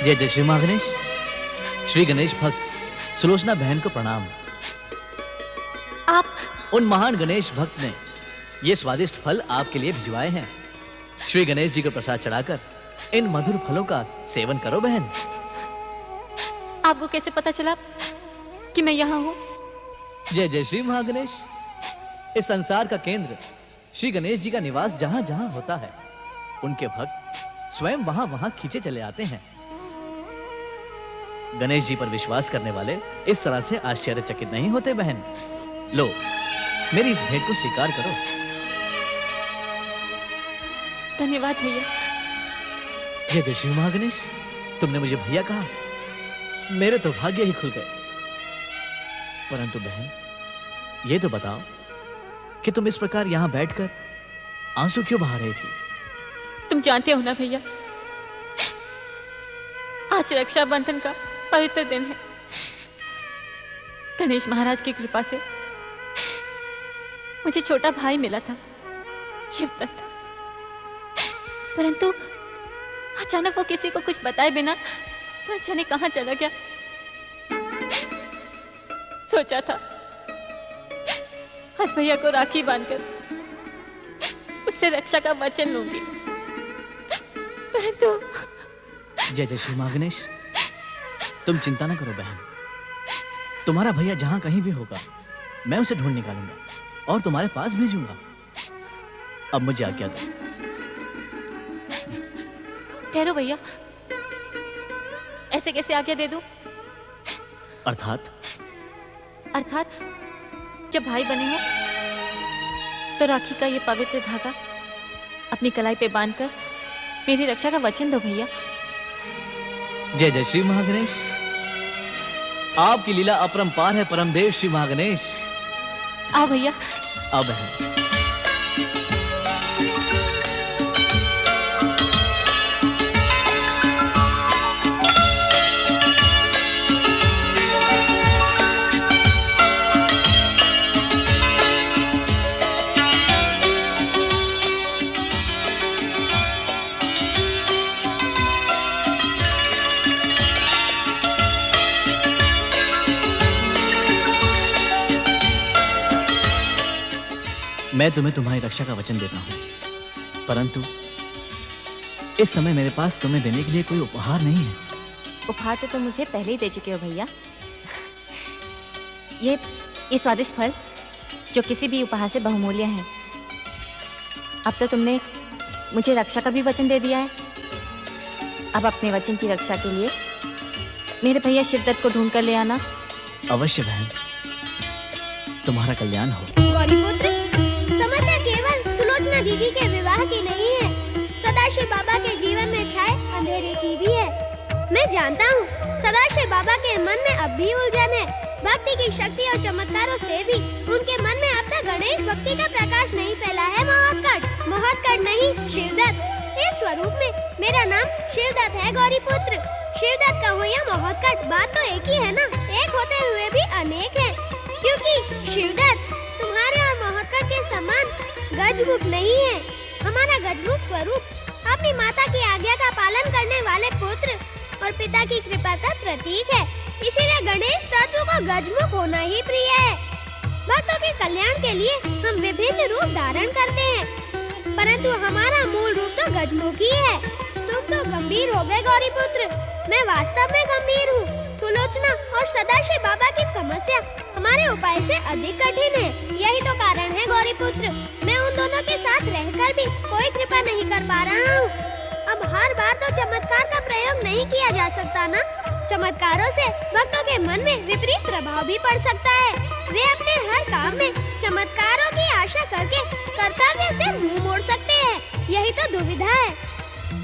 जय जय श्री मां गणेश। श्री गणेश भक्त सुलोचना बहन को प्रणाम। आप उन महान गणेश भक्त ने ये स्वादिष्ट फल आपके लिए भिजवाए हैं। श्री गणेश जी को प्रसाद चढ़ाकर इन मधुर फलों का सेवन करो बहन। आपको कैसे पता चला कि मैं यहाँ हूँ? जय जय श्री महागणेश। इस संसार का केंद्र श्री गणेश जी का निवास जहां जहां होता है, उनके भक्त स्वयं वहां वहां खींचे चले आते हैं। गणेश जी पर विश्वास करने वाले इस तरह से आश्चर्यचकित नहीं होते बहन। लो, मेरी इस भेंट को स्वीकार करो। धन्यवाद भैया। जय जय श्री महागणेश। तुमने मुझे भैया कहा, मेरे तो भाग्य ही खुल गए। परंतु बहन, ये तो बताओ कि तुम इस प्रकार यहां बैठकर आंसू क्यों बहा रही थी? तुम जानते हो ना भैया, आज रक्षाबंधन का पवित्र दिन है। गणेश महाराज की कृपा से मुझे छोटा भाई मिला था, शिवदत्त। परंतु अचानक वो किसी को कुछ बताए बिना न जाने कहां चला गया। सोचा था आज भैया को राखी बांधकर उससे रक्षा का वचन लूंगी, परंतु जय जय श्री मां गणेश। तुम चिंता न करो बहन, तुम्हारा भैया जहां कहीं भी होगा मैं उसे ढूंढ निकालूंगा और तुम्हारे पास भेजूंगा। अब मुझे आज्ञा दो। ठहरो भैया, ऐसे कैसे आज्ञा दे दूं? अर्थात जब भाई बने हो तो राखी का ये पवित्र धागा अपनी कलाई पे बांधकर मेरी रक्षा का वचन दो भैया। जय जय श्री महागणेश। आपकी लीला अपरंपार है परमदेव श्री महागणेश। आओ भैया। आओ बहन। मैं तुम्हें तुम्हारी रक्षा का वचन देता हूं, परंतु इस समय मेरे पास तुम्हें देने के लिए कोई उपहार नहीं है। उपहार तो तुम मुझे पहले ही दे चुके हो भैया। ये स्वादिष्ट फल जो किसी भी उपहार से बहुमूल्य है। अब तो तुमने मुझे रक्षा का भी वचन दे दिया है। अब अपने वचन की रक्षा के लिए मेरे भैया शिवदत्त को ढूंढ कर ले आना। अवश्य बहन, तुम्हारा कल्याण हो। गौरीपुत्र, समस्या केवल सुलोचना दीदी के विवाह की नहीं है, सदाशिव बाबा के जीवन में छाए अंधेरे की भी है। मैं जानता हूँ सदाशिव बाबा के मन में अब भी उलझन है। भक्ति की शक्ति और चमत्कारों से भी उनके मन में अब तक गणेश भक्ति का प्रकाश नहीं फैला है। मोहतकट नहीं, शिवदत्त। इस स्वरूप में मेरा नाम शिवदत्त है गौरीपुत्र। शिवदत्त का हो या मोहतकट, बात तो एक ही है ना। एक होते हुए भी अनेक है, क्योंकि शिवदत्त तुम्हारे और मोहतकट के समान गजमुख नहीं है। हमारा गजमुख स्वरूप अपनी माता की आज्ञा का पालन करने वाले पुत्र और पिता की कृपा का प्रतीक है। इसीलिए गणेश तत्व को गजमुख होना ही प्रिय है। भक्तों के कल्याण के लिए हम विभिन्न रूप धारण करते हैं, परंतु हमारा मूल रूप तो गजमुख ही है। तुम तो गंभीर हो गए गौरीपुत्र, मैं वास्तव में गंभीर हूँ। सुलोचना और सदाशिव बाबा की समस्या हमारे उपाय से अधिक कठिन है। यही तो कारण है गौरीपुत्र, मैं उन दोनों के साथ रहकर भी कोई कृपा नहीं कर पा रहा हूँ। अब हर बार तो चमत्कार का प्रयोग नहीं किया जा सकता ना। चमत्कारों से भक्तों के मन में विपरीत प्रभाव भी पड़ सकता है। वे अपने हर काम में चमत्कारों की आशा करके कर्तव्य से मुंह मोड़ सकते हैं। यही तो दुविधा है।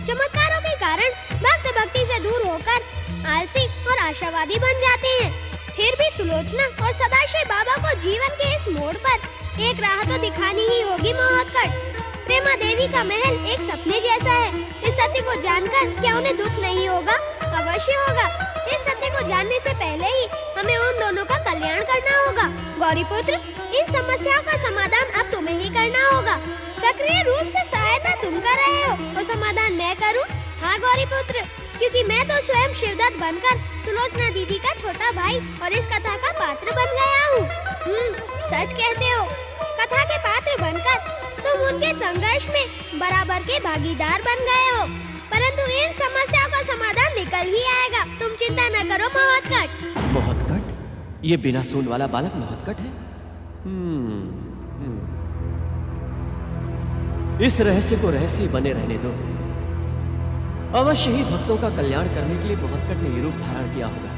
चमत्कारों के कारण भक्त भक्ति से दूर होकर आलसी और आशावादी बन जाते हैं। फिर भी सुलोचना और सदाशिव बाबा को जीवन के इस मोड़ पर एक राह तो दिखानी ही होगी मोहतकट। प्रेमा देवी का महल एक सपने जैसा है। इस सत्य को जानकर क्या उन्हें दुख नहीं होगा? अवश्य होगा। इस सत्य को जानने से पहले ही हमें उन दोनों का कल्याण करना होगा। गौरीपुत्र, इन समस्याओं का समाधान अब तुम्हें ही करना होगा। सक्रिय रूप से सहायता तुम कर रहे हो और समाधान मैं करूं? हाँ गौरीपुत्र, क्योंकि मैं तो स्वयं शिवदत्त बनकर सुलोचना दीदी का छोटा भाई और इस कथा का पात्र बन गया हूँ। सच कहते हो, कथा के पात्र बनकर तुम उनके संघर्ष में बराबर के भागीदार बन गए हो। परंतु इन समस्याओं का समाधान निकल ही आएगा, तुम चिंता न करो मोहतकट। मोहतकट? ये बिना सूंड वाला बालक मोहतकट है? इस रहस्य को रहस्य बने रहने दो। अवश्य ही भक्तों का कल्याण करने के लिए मोहतकट ने ये रूप धारण किया होगा।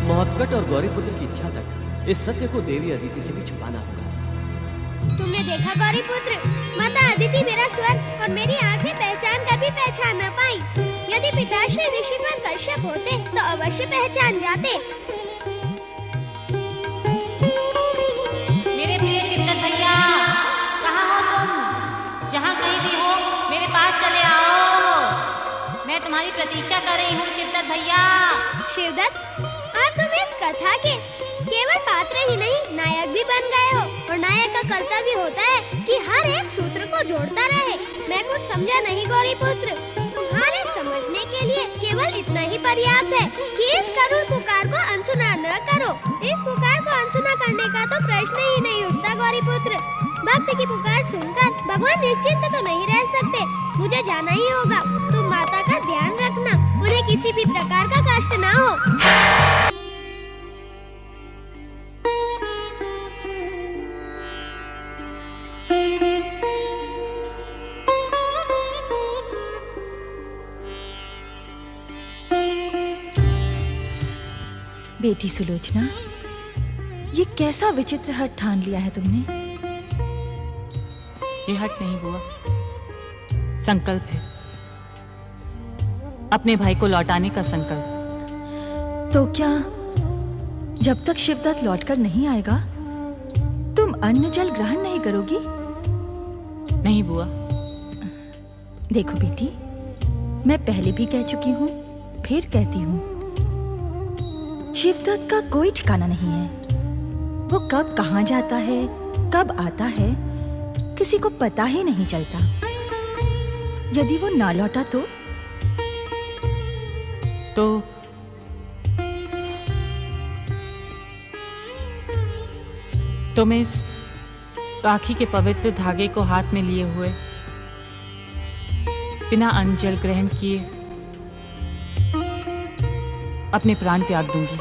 मोहतकट और गौरीपुत्र की इच्छा तक इस सत्य को देवी अदिति से भी छुपाना होगा। तुमने देखा गौरीपुत्र, माता अदिति मेरा स्वर और मेरी आंखें पहचान कर भी पहचान न पाई। यदि पिताश्री ऋषिवर कश्यप होते तो अवश्य पहचान जाते। मेरे प्रिय शिवदत्त भैया, कहाँ हो तुम? जहाँ कहीं भी हो मेरे पास चले आओ। मैं तुम्हारी प्रतीक्षा कर रही हूँ शिवदत्त भैया। शिवदत्त, आज तुम इस कथा के केवल पात्र ही नहीं नायक भी बन गए हो, और नायक का कर्तव्य होता है कि हर एक सूत्र को जोड़ता रहे। मैं कुछ समझा नहीं गौरीपुत्र, तुम्हारे समझने के लिए केवल इतना ही पर्याप्त है कि इस करुण पुकार को अनसुना न करो। इस पुकार को अनसुना करने का तो प्रश्न ही नहीं उठता गौरीपुत्र। भक्त की पुकार सुनकर भगवान निश्चिंत तो नहीं रह सकते। मुझे जाना ही होगा। तुम माता का ध्यान रखना, उन्हें किसी भी प्रकार का कष्ट न हो। बेटी सुलोचना, ये कैसा विचित्र हठ ठान लिया है तुमने? ये हट नहीं बुआ, संकल्प है। अपने भाई को लौटाने का संकल्प। तो क्या जब तक शिवदत्त लौटकर नहीं आएगा तुम अन्न जल ग्रहण नहीं करोगी? नहीं बुआ। देखो बेटी, मैं पहले भी कह चुकी हूँ, फिर कहती हूँ, शिवदत्त का कोई ठिकाना नहीं है। वो कब कहाँ जाता है, कब आता है, किसी को पता ही नहीं चलता। यदि वो ना लौटा तो मैं इस राखी के पवित्र धागे को हाथ में लिए हुए बिना अन्न जल ग्रहण किए अपने प्राण त्याग दूंगी।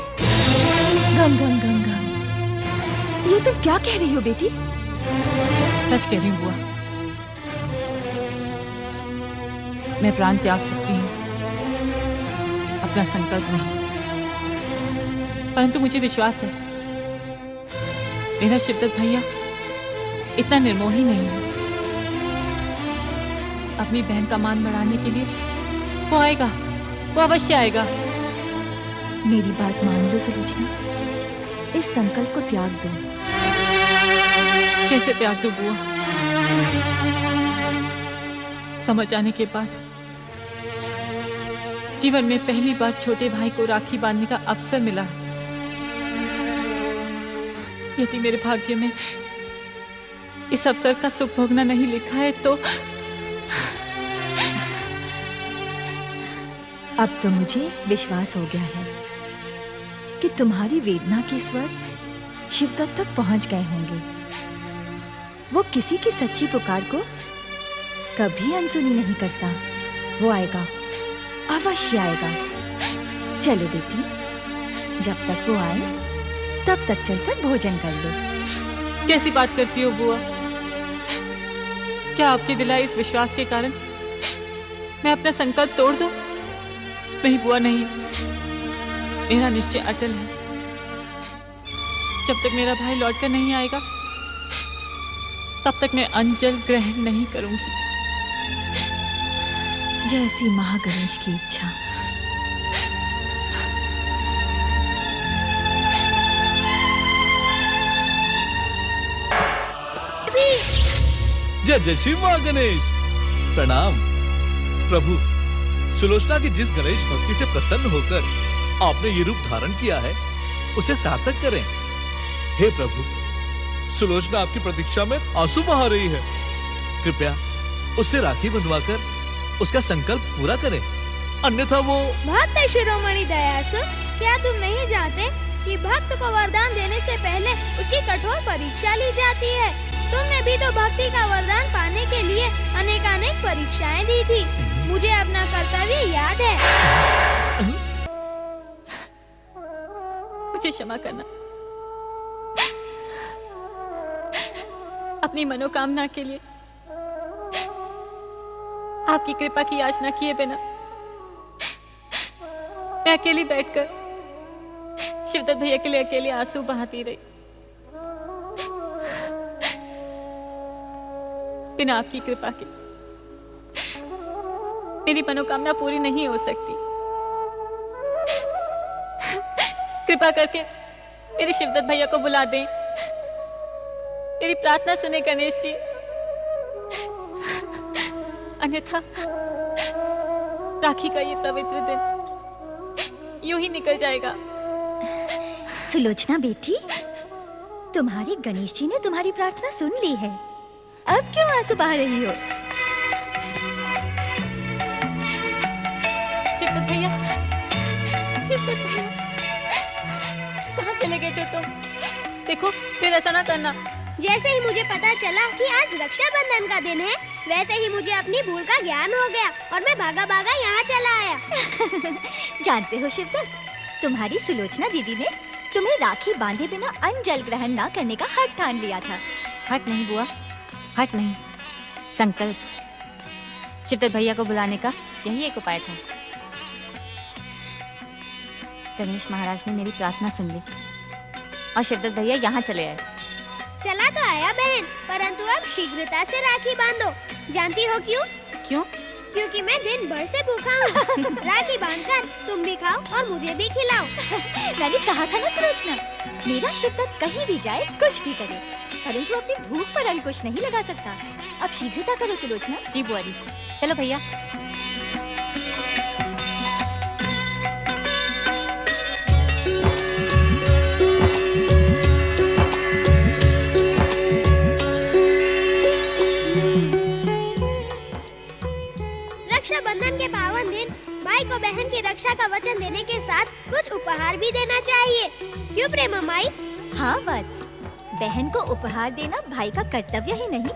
गम गम गम गम, ये तुम क्या कह रही हो बेटी? सच कह रही हूँ बुआ। मैं प्राण त्याग सकती हूँ, अपना संकल्प नहीं। परंतु मुझे विश्वास है मेरा शिवदत्त भैया इतना निर्मोही नहीं है। अपनी बहन का मान बढ़ाने के लिए वो आएगा, वो अवश्य आएगा। मेरी बात मान लो सुलोचना, इस संकल्प को त्याग दो। कैसे त्याग दूं बुआ? समझ आने के बाद जीवन में पहली बार छोटे भाई को राखी बांधने का अवसर मिला। यदि मेरे भाग्य में इस अवसर का सुख भोगना नहीं लिखा है तो अब तो मुझे विश्वास हो गया है कि तुम्हारी वेदना के स्वर शिवदत्त तक पहुंच गए होंगे। वो किसी की सच्ची पुकार को कभी अनसुनी नहीं करता। वो आएगा, अवश्य आएगा। चलो बेटी, जब तक वो आए तब तक चलकर भोजन कर लो। कैसी बात करती हो बुआ? क्या आपकी दिलाई इस विश्वास के कारण मैं अपना संकल्प तोड़ दूं? नहीं बुआ, नहीं। मेरा निश्चय अटल है। जब तक मेरा भाई लौटकर नहीं आएगा तब तक मैं अन्न जल ग्रहण नहीं करूंगी। जैसी महागणेश की इच्छा। जय जय श्री महागणेश। प्रणाम प्रभु। सुलोचना की जिस गणेश भक्ति से प्रसन्न होकर आपने ये रूप धारण किया है उसे सार्थक करें। हे प्रभु, सुलोचना आपकी प्रतीक्षा में आंसू बहा रही है। कृपया उससे राखी बंधवाकर उसका संकल्प पूरा करें, अन्यथा वो। भक्त शिरोमणि दयासु, क्या तुम नहीं जानते कि भक्त को वरदान देने से पहले उसकी कठोर परीक्षा ली जाती है? तुमने भी तो भक्ति का वरदान पाने के लिए अनेकानेक परीक्षाएं दी थी। मुझे अपना कर्तव्य याद है। मुझे क्षमा करना। अपनी मनोकामना के लिए आपकी कृपा की याचना किए बिना मैं अकेली बैठकर शिवदत्त भैया के लिए अकेले आंसू बहाती रही। बिना आपकी कृपा के मेरी मनोकामना पूरी नहीं हो सकती। कृपा करके मेरे शिवदत्त भैया को बुला दें। मेरी प्रार्थना सुने गणेश जी, अन्यथा राखी का ये पवित्र दिन यूं ही निकल जाएगा। सुलोचना बेटी, तुम्हारी गणेश जी ने तुम्हारी प्रार्थना सुन ली है। अब क्यों आंसू बहा रही हो? शिवदत्त भैया, शिवदत्त भैया, कहाँ चले गए थे तुम? देखो, फिर ऐसा ना करना। जैसे ही मुझे पता चला कि आज रक्षाबंधन का दिन है, वैसे ही मुझे अपनी भूल का ज्ञान हो गया और मैं भागा भागा यहाँ चला आया। जानते हो शिवदत्त, तुम्हारी सुलोचना दीदी ने तुम्हें राखी बांधे बिना अन्न जल ग्रहण न करने का हठ ठान लिया था। हट नहीं बुआ, हट नहीं, संकल्प। शिवदत्त भैया को बुलाने का यही एक उपाय था। गणेश महाराज ने मेरी प्रार्थना सुन ली और शिवदत्त भैया यहाँ चले आए। चला तो आया बहन, परंतु अब शीघ्रता से राखी बांधो। जानती हो क्यों? क्यों? क्योंकि मैं दिन भर से भूखा हूँ। राखी बांधकर तुम भी खाओ और मुझे भी खिलाओ। मैंने कहा था ना सुलोचना, मेरा शिवदत्त कहीं भी जाए कुछ भी करे, परंतु अपनी भूख पर अंकुश नहीं लगा सकता। अब शीघ्रता करो सुलोचना। जी बुआ जी। चलो भैया। रक्षाबंधन के पावन दिन भाई को बहन की रक्षा का वचन देने के साथ कुछ उपहार भी देना चाहिए। क्यों प्रेमा माई? हाँ वत्स, बहन को उपहार देना भाई का कर्तव्य ही नहीं,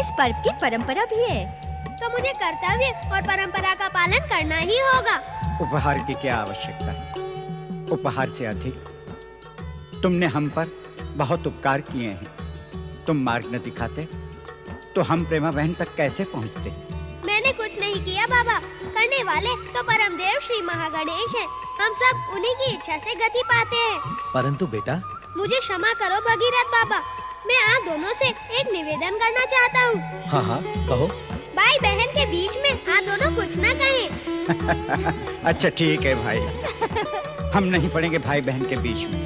इस पर्व की परंपरा भी है। तो मुझे कर्तव्य और परंपरा का पालन करना ही होगा। उपहार की क्या आवश्यकता है? उपहार से अधिक तुमने हम पर बहुत उपकार किए हैं। तुम मार्ग न दिखाते तो हम प्रेमा बहन तक कैसे पहुँचते? मैंने कुछ नहीं किया बाबा, करने वाले तो परमदेव श्री महागणेश हैं। हम सब उन्हीं की इच्छा से गति पाते हैं। परंतु बेटा, मुझे क्षमा करो भगीरथ बाबा, मैं आप दोनों से एक निवेदन करना चाहता हूँ। हाँ हाँ कहो। भाई बहन के बीच में आप दोनों कुछ न कहें। अच्छा ठीक है भाई, हम नहीं पड़ेंगे भाई बहन के बीच में।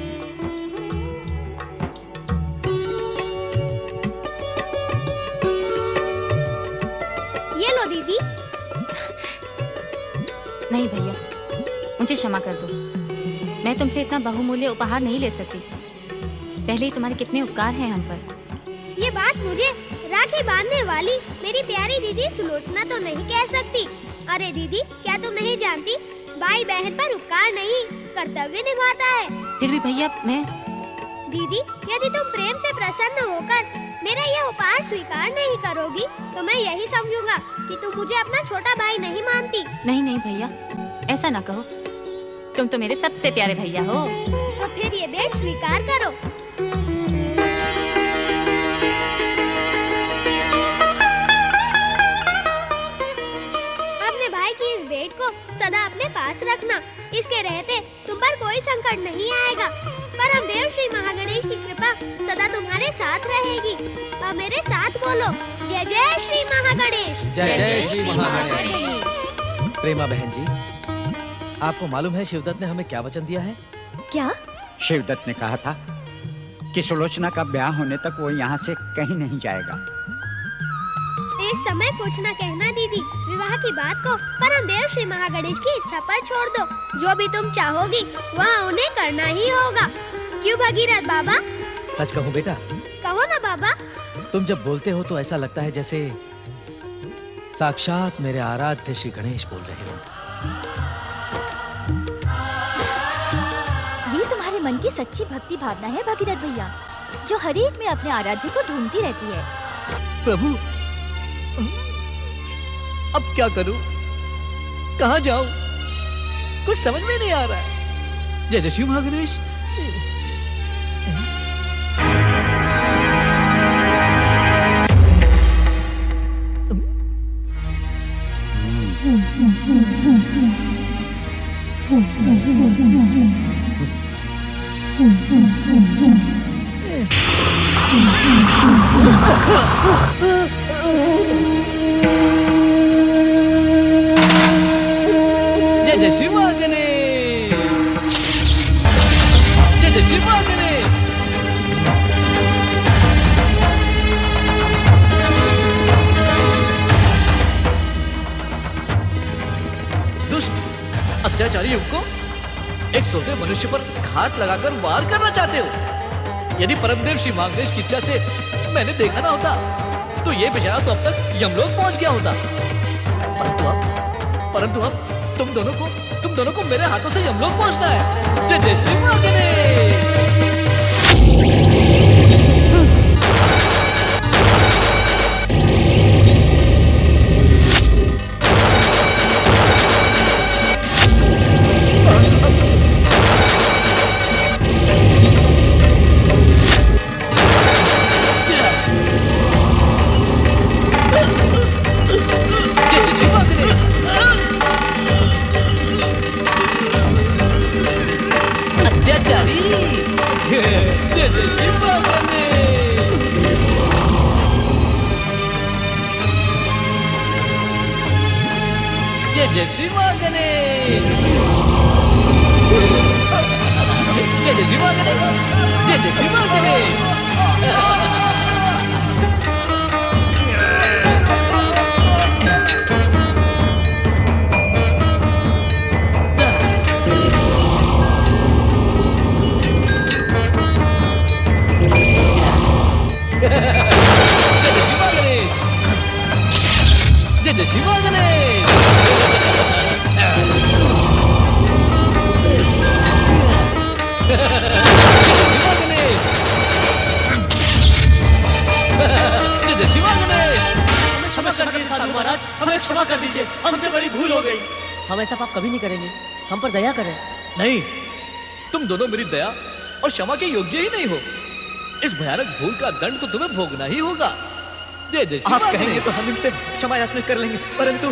ये लो दीदी। नहीं भैया, मुझे क्षमा कर दो, मैं तुमसे इतना बहुमूल्य उपहार नहीं ले सकती। पहले ही तुम्हारे कितने उपकार हैं हम पर। ये बात मुझे राखी बांधने वाली मेरी प्यारी दीदी सुलोचना तो नहीं कह सकती। अरे दीदी, क्या तुम नहीं जानती, भाई बहन पर उपकार नहीं कर्तव्य निभाता है। फिर भी भैया मैं। दीदी, यदि तुम प्रेम से प्रसन्न होकर मेरा यह उपहार स्वीकार नहीं करोगी तो मैं यही समझूंगा कि तुम मुझे अपना छोटा भाई नहीं मानती। नहीं नहीं भैया, ऐसा ना कहो, तुम तो मेरे सबसे प्यारे भैया हो। तो फिर ये भेंट स्वीकार करो। अपने भाई की इस भेंट को सदा अपने पास रखना, इसके रहते तुम पर कोई संकट नहीं आएगा। परमदेव श्री महागणेश की कृपा सदा तुम्हारे साथ रहेगी। अब मेरे साथ बोलो, जय जय श्री महागणेश। जय जय श्री महागणेश। प्रेमा बहन जी, आपको मालूम है शिवदत्त ने हमें क्या वचन दिया है? क्या? शिवदत्त ने कहा था कि सुलोचना का ब्याह होने तक वो यहाँ से कहीं नहीं जाएगा। इस समय कुछ न कहना दीदी, विवाह की बात को परमदेव श्री महागणेश की इच्छा पर छोड़ दो। जो भी तुम चाहोगी वह उन्हें करना ही होगा। क्यों भगीरथ बाबा? सच कहूँ बेटा? कहो ना बाबा। तुम जब बोलते हो तो ऐसा लगता है जैसे साक्षात मेरे आराध्य श्री गणेश बोल रहे हो। ये तुम्हारे मन की सच्ची भक्ति भावना है भगीरथ भैया, जो हर एक में अपने आराध्य को ढूंढती रहती है। प्रभु, अब क्या करूं? कहाँ जाऊं? कुछ समझ में नहीं आ रहा है। जय जय श्री महागणेश। जय जय श्री महागणेश। जय जय श्री महागणेश। दुष्ट अत्याचारी युवकों, एक सोते मनुष्य पर घात लगाकर वार करना चाहते हो। यदि परमदेव श्री महागणेश की इच्छा से मैंने देखा ना होता तो ये बेचारा तो अब तक यमलोक पहुंच गया होता। परंतु अब तुम दोनों को मेरे हाथों से यमलोक पहुंचना है। जय जय श्री महागणेश। जय श्री मां गणेश। जय जय श्री मां गणेश। जय जय श्री मां गणेश। जय जय श्री मां गणेश। जय जय श्री मां गणेश। क्षमा करिए साधु महाराज, हमें क्षमा कर दीजिए, हमसे बड़ी भूल हो गई। हम ऐसा पाप कभी नहीं करेंगे, हम पर दया करें। नहीं, तुम दोनों मेरी दया और क्षमा के योग्य ही नहीं हो। इस भयानक भूल का दंड तो तुम्हें भोगना ही होगा। जय जय श्री आप मां कहेंगे गणेश। तो हम इनसे क्षमा याचना कर लेंगे, परंतु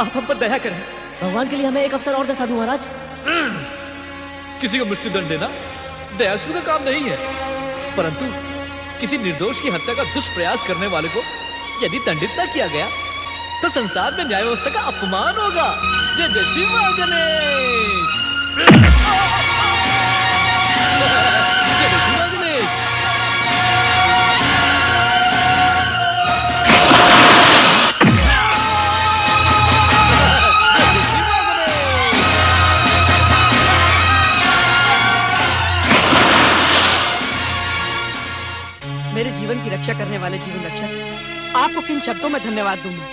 आप हम पर दया करें। भगवान के लिए हमें एक अवसर और दे साधु महाराज। किसी को मृत्यु दंड देना दयालु का काम नहीं है, परंतु किसी निर्दोष की हत्या का दुष्प्रयास करने वाले को यदि दंडित न किया गया तो संसार में न्याय व्यवस्था का अपमान होगा। जय जय श्री मां गणेश। जय जय श्री मां गणेश। मेरे जीवन की रक्षा करने वाले जीवन रक्षक, आपको किन शब्दों में धन्यवाद दूं मैं?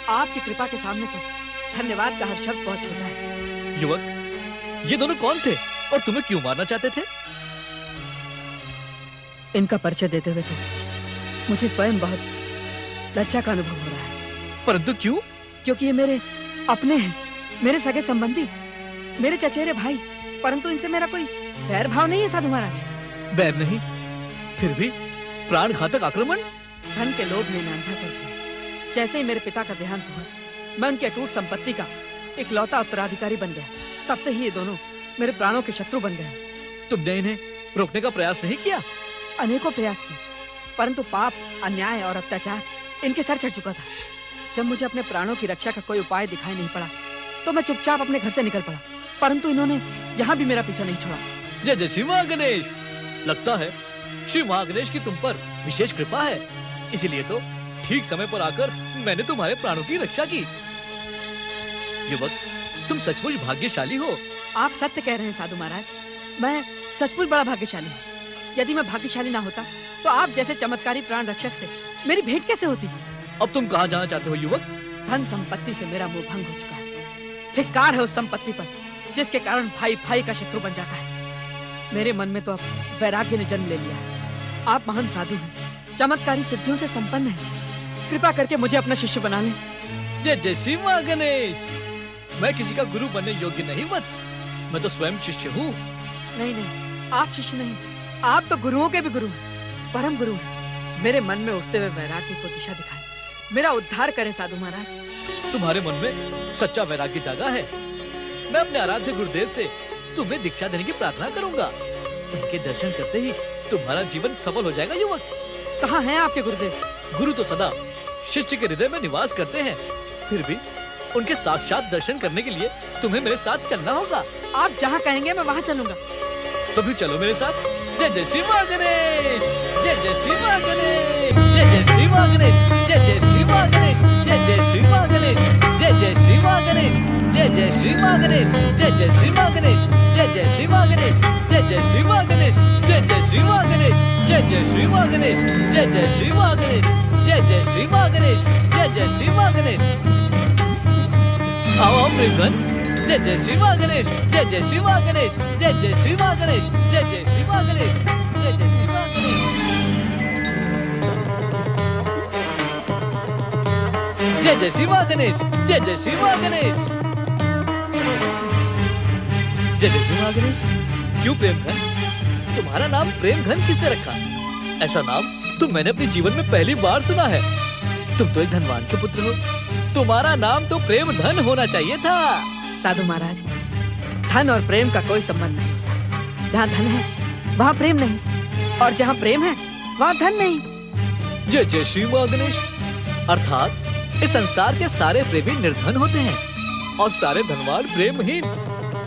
आपकी कृपा के सामने तो धन्यवाद का हर शब्द बहुत छोटा है। युवक, ये दोनों कौन थे और तुम्हें क्यों मारना चाहते थे? इनका परिचय देते हुए तो मुझे स्वयं बहुत लज्जा का अनुभव हो रहा है। परंतु क्यों? क्योंकि ये मेरे अपने हैं, मेरे सगे संबंधी, मेरे चचेरे भाई, परंतु इनसे मेरा कोई बैर भाव नहीं है साधु महाराज। बैर नहीं, फिर भी प्राण घातक आक्रमण। धन के लोभ ने अंधा कर दिया। जैसे ही मेरे पिता का देहांत हुआ, मैं उनकी अटूट संपत्ति का इकलौता उत्तराधिकारी बन गया। तब से ही ये दोनों मेरे प्राणों के शत्रु बन गए। तुमने इन्हें रोकने का प्रयास नहीं किया? अनेकों प्रयास किए, परंतु पाप, अन्याय और अत्याचार इनके सर चढ़ चुका था। जब मुझे अपने प्राणों की रक्षा का कोई उपाय दिखाई नहीं पड़ा तो मैं चुपचाप अपने घर से निकल पड़ा, परंतु इन्होंने यहाँ भी मेरा पीछा नहीं छोड़ा। जय जय श्री मां गणेश। लगता है श्री महागणेश की तुम पर विशेष कृपा है, इसीलिए तो ठीक समय पर आकर मैंने तुम्हारे प्राणों की रक्षा की। युवक, तुम सचमुच भाग्यशाली हो। आप सत्य कह रहे हैं साधु महाराज, मैं सचमुच बड़ा भाग्यशाली हूँ। यदि मैं भाग्यशाली ना होता तो आप जैसे चमत्कारी प्राण रक्षक से मेरी भेंट कैसे होती? अब तुम कहाँ जाना चाहते हो युवक? धन संपत्ति से मेरा मोह भंग हो चुका है। धिक्कार है उस संपत्ति पर जिसके कारण भाई भाई का शत्रु बन जाता है। मेरे मन में तो अब वैराग्य ने जन्म ले लिया है। आप महान साधु हैं, चमत्कारी सिद्धियों से संपन्न हैं। कृपा करके मुझे अपना शिष्य बना लें। जय जय श्री मां गणेश। मैं किसी का गुरु बनने योग्य नहीं वत्स, मैं तो स्वयं शिष्य हूँ। नहीं नहीं, आप शिष्य नहीं, आप तो गुरुओं के भी गुरु हैं, परम गुरु हैं। मेरे मन में उठते हुए वैराग्य को दिशा दिखाएं, मेरा उद्धार करें साधु महाराज। तुम्हारे मन में सच्चा वैराग्य जागा है। मैं अपने आराध्य गुरुदेव से तुम्हें दीक्षा देने की प्रार्थना करूंगा। उनके दर्शन करते ही तुम्हारा जीवन सफल हो जाएगा युवक। कहाँ हैं आपके गुरुदेव? गुरु तो सदा शिष्य के हृदय में निवास करते हैं, फिर भी उनके साक्षात दर्शन करने के लिए तुम्हें मेरे साथ चलना होगा। आप जहाँ कहेंगे मैं वहाँ चलूंगा। तो फिर चलो मेरे साथ। जय जय श्री मां गणेश। जय जय श्री मां गणेश। जय जय श्री मां गणेश। जय जय श्री मां गणेश। जय जय श्री मां गणेश। जय जय श्री मां गणेश। जय जय श्री मां गणेश। जय जय श्री मां गणेश। जय जय श्री मां गणेश। जय जय श्री मां गणेश। जय जय श्री मां गणेश। जय जय श्री मां गणेश। जय जय श्री मां गणेश। जय जय श्री मां गणेश। जय जय श्री मां गणेश। आओ प्रेमगण। जय जय श्री मां गणेश। जय जय श्री मां गणेश। जय जय श्री मां गणेश। जय जय श्री मां गणेश। जय जय श्री मां गणेश। जय जय श्री मां गणेश। जय जय श्री मां गणेश। जय जय श्री मां गणेश। क्यों प्रेमघन? तुम्हारा नाम प्रेमघन किससे रखा? ऐसा नाम तो मैंने अपने जीवन में पहली बार सुना है। तुम तो एक धनवान के पुत्र हो, तुम्हारा नाम तो प्रेमधन होना चाहिए था। साधु महाराज, धन और प्रेम का कोई संबंध नहीं होता। जहाँ धन है वहाँ प्रेम नहीं, और जहाँ प्रेम है वहाँ धन नहीं। जय जय श्री मां गणेश। अर्थात इस संसार के सारे प्रेमी निर्धन होते हैं, और सारे धनवान प्रेमहीन।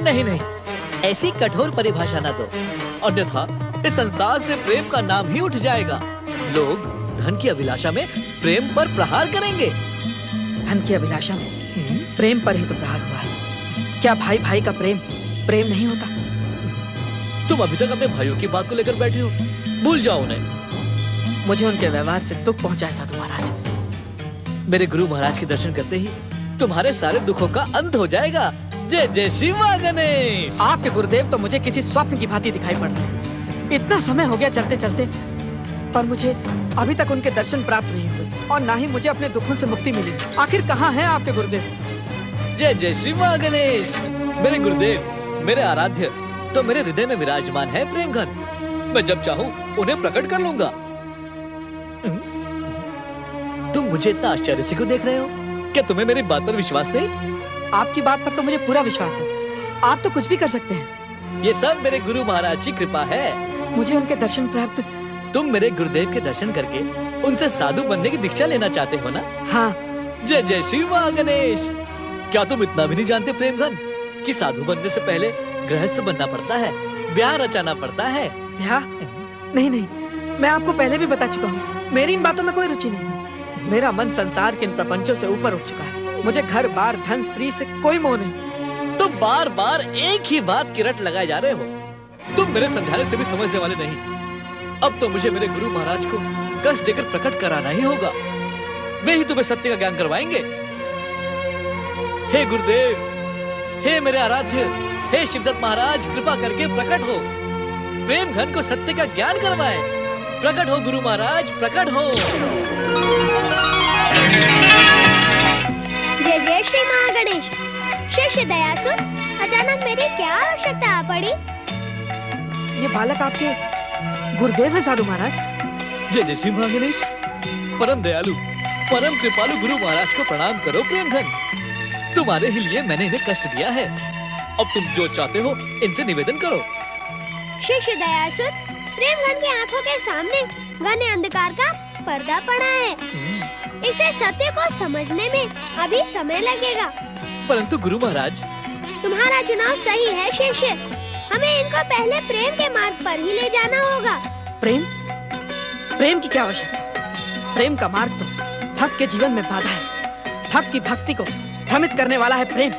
नहीं नहीं, ऐसी कठोर परिभाषा ना दो, अन्यथा इस संसार से प्रेम का नाम ही उठ जाएगा। लोग धन की अभिलाषा में प्रेम पर प्रहार करेंगे। धन की अभिलाषा में प्रेम पर ही तो प्रहार हुआ है। क्या भाई भाई का प्रेम प्रेम नहीं होता? तुम अभी तक अपने भाइयों की बात को लेकर बैठे हो, भूल जाओ उन्हें। मुझे उनके व्यवहार से दुख पहुंचा है साधु महाराज। मेरे गुरु महाराज के दर्शन करते ही तुम्हारे सारे दुखों का अंत हो जाएगा। जय जय श्री मां गणेश। आपके गुरुदेव तो मुझे किसी स्वप्न की भांति दिखाई पड़ रहे हैं। इतना समय हो गया चलते चलते, पर मुझे अभी तक उनके दर्शन प्राप्त नहीं हुए और ना ही मुझे अपने दुखों से मुक्ति मिली। आखिर कहाँ हैं आपके गुरुदेव? जय जय श्री मां गणेश। मेरे गुरुदेव, मेरे आराध्य तो मेरे हृदय में विराजमान है प्रेमघन। मैं जब चाहूँ उन्हें प्रकट कर लूंगा। तुम मुझे इतना आश्चर्य से क्यों देख रहे हो? क्या तुम्हें मेरी बात पर विश्वास नहीं? आपकी बात पर तो मुझे पूरा विश्वास है। आप तो कुछ भी कर सकते हैं। ये सब मेरे गुरु महाराज की कृपा है। मुझे उनके दर्शन प्राप्त। तुम मेरे गुरुदेव के दर्शन करके उनसे साधु बनने की दीक्षा लेना चाहते हो ना? हाँ। जय जय श्री मां गणेश। क्या तुम इतना भी नहीं जानते प्रेमघन कि साधु बनने से पहले गृहस्थ बनना पड़ता है, ब्याह रचाना पड़ता है? ब्याह? नहीं नहीं, मैं आपको पहले भी बता चुका हूँ, मेरी इन बातों में कोई रुचि नहीं। मेरा मन संसार के इन प्रपंचों से ऊपर उठ चुका है। मुझे घर बार धन स्त्री से कोई मोह नहीं। तुम बार बार एक ही बात की रट लगाए जा रहे हो। तुम मेरे समझाने से भी समझने वाले नहीं। अब तो मुझे मेरे गुरु महाराज को कष्ट देकर प्रकट कराना ही होगा। वे ही तुम्हें सत्य का ज्ञान करवाएंगे। हे गुरुदेव, हे मेरे आराध्य, हे शिवदत्त महाराज, कृपा करके प्रकट हो। प्रेम घन को सत्य का ज्ञान करवाएं। प्रकट हो गुरु महाराज, प्रकट हो। जय जय श्री महागणेश। शिष्य दयासुर, अचानक मेरी क्या आवश्यकता आ पड़ी? ये बालक आपके गुरुदेव है साधु महाराज? जय जय श्री महागणेश। परम दयालु, परम कृपालु गुरु महाराज को प्रणाम करो प्रेमघन। तुम्हारे ही लिए मैंने इन्हें कष्ट दिया है। अब तुम जो चाहते हो इनसे निवेदन करो। शिष्य दयासुर, प्रेमघन की आंखों के सामने घने अंधकार का पर्दा पड़ा है। इसे सत्य को समझने में अभी समय लगेगा। परंतु गुरु महाराज, तुम्हारा चुनाव सही है शिष्य। हमें इनको पहले प्रेम के मार्ग पर ही ले जाना होगा। प्रेम? प्रेम की क्या आवश्यकता? प्रेम का मार्ग तो भक्त के जीवन में बाधा है। भक्त की भक्ति को भ्रमित करने वाला है प्रेम।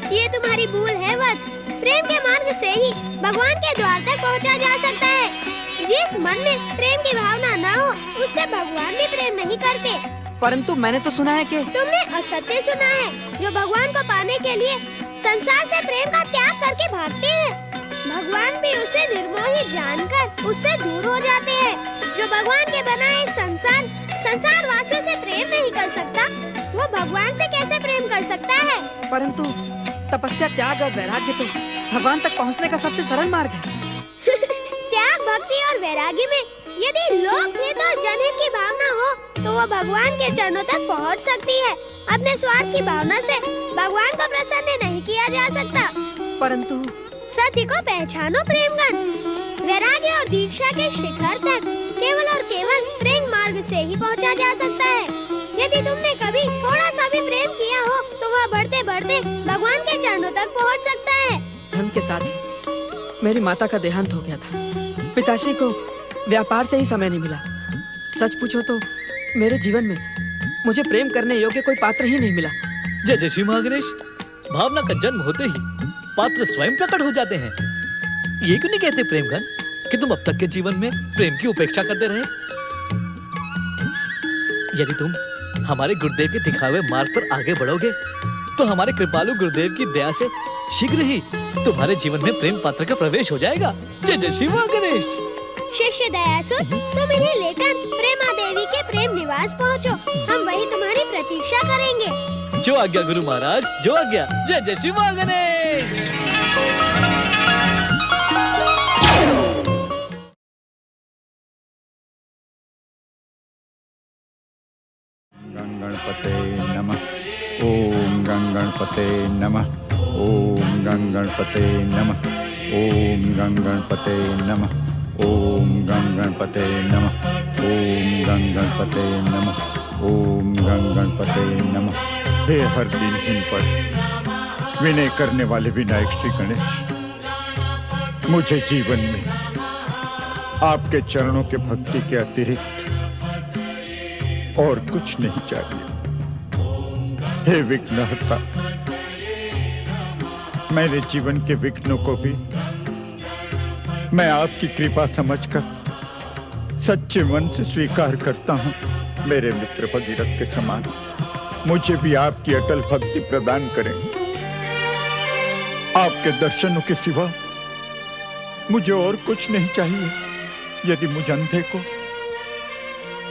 ये तुम्हारी भूल है वत्स। प्रेम के मार्ग से ही भगवान के द्वार तक पहुंचा जा सकता है। जिस मन में प्रेम की भावना न हो, उससे भगवान भी प्रेम नहीं करते। परंतु मैंने तो सुना है कि तुमने असत्य सुना है। जो भगवान को पाने के लिए संसार से प्रेम का त्याग करके भागते हैं, भगवान भी उसे निर्मोही जानकर उससे दूर हो जाते हैं। जो भगवान के बनाए संसार वासियों से प्रेम नहीं कर सकता, वो भगवान से कैसे प्रेम कर सकता है? परंतु तपस्या, त्याग और वैराग्य तो भगवान तक पहुंचने का सबसे सरल मार्ग है। त्याग, भक्ति और वैराग्य में यदि लोकहित और जनहित की भावना हो, तो वो भगवान के चरणों तक पहुंच सकती है। अपने स्वार्थ की भावना से भगवान को प्रसन्न नहीं किया जा सकता। परंतु सत्य को पहचानो प्रेमगन। वैराग्य और दीक्षा के शिखर तक केवल और केवल प्रेम मार्ग से ही पहुंचा जा सकता है। यदि तुमने कभी थोड़ा सा भी प्रेम किया हो, तो वह बढ़ते बढ़ते भगवान के चरणों तक पहुंच सकता है। जन्म के साथ ही मेरी माता का देहांत हो गया था। पिताश्री को व्यापार से ही समय नहीं मिला। सच पूछो तो मेरे जीवन में मुझे प्रेम करने योग्य कोई पात्र ही नहीं मिला। जय जय श्री महागणेश। भावना का जन्म होते ही पात्र स्वयं प्रकट हो जाते हैं। ये क्यों नहीं कहते प्रेमघन कि तुम अब तक के जीवन में प्रेम की उपेक्षा करते रहे? यदि तुम हमारे गुरुदेव के दिखाए हुए मार्ग पर आगे बढ़ोगे, तो हमारे कृपालु गुरुदेव की दया से शीघ्र ही तुम्हारे जीवन में प्रेम पात्र का प्रवेश हो जाएगा। जय जय श्री महागणेश। शिष्य दयासुर, तुम इन्हें लेकर प्रेमा देवी के प्रेम निवास पहुँचो। हम वही तुम्हारी प्रतीक्षा करेंगे। जो आज्ञा गुरु महाराज, जो आज्ञा। जय जय श्री महागणेश। गणपते नमः। ओम गणपते नमः। ओम गणपते नमः। ओम गणपते नमः। ओम गणपते नमः। ओम गणपते नमः। ओम गणपते नमः। हे हर दिनहीन पर विनय करने वाले विनायक श्री गणेश, मुझे जीवन में आपके चरणों के भक्ति के अतिरिक्त और कुछ नहीं चाहिए। हे विघ्नहर्ता, मेरे जीवन के विघ्नों को भी मैं आपकी कृपा समझकर सच्चे मन से स्वीकार करता हूं। मेरे मित्र भगीरथ के समान मुझे भी आपकी अटल भक्ति प्रदान करें। आपके दर्शनों के सिवा मुझे और कुछ नहीं चाहिए। यदि मुझ अंधे को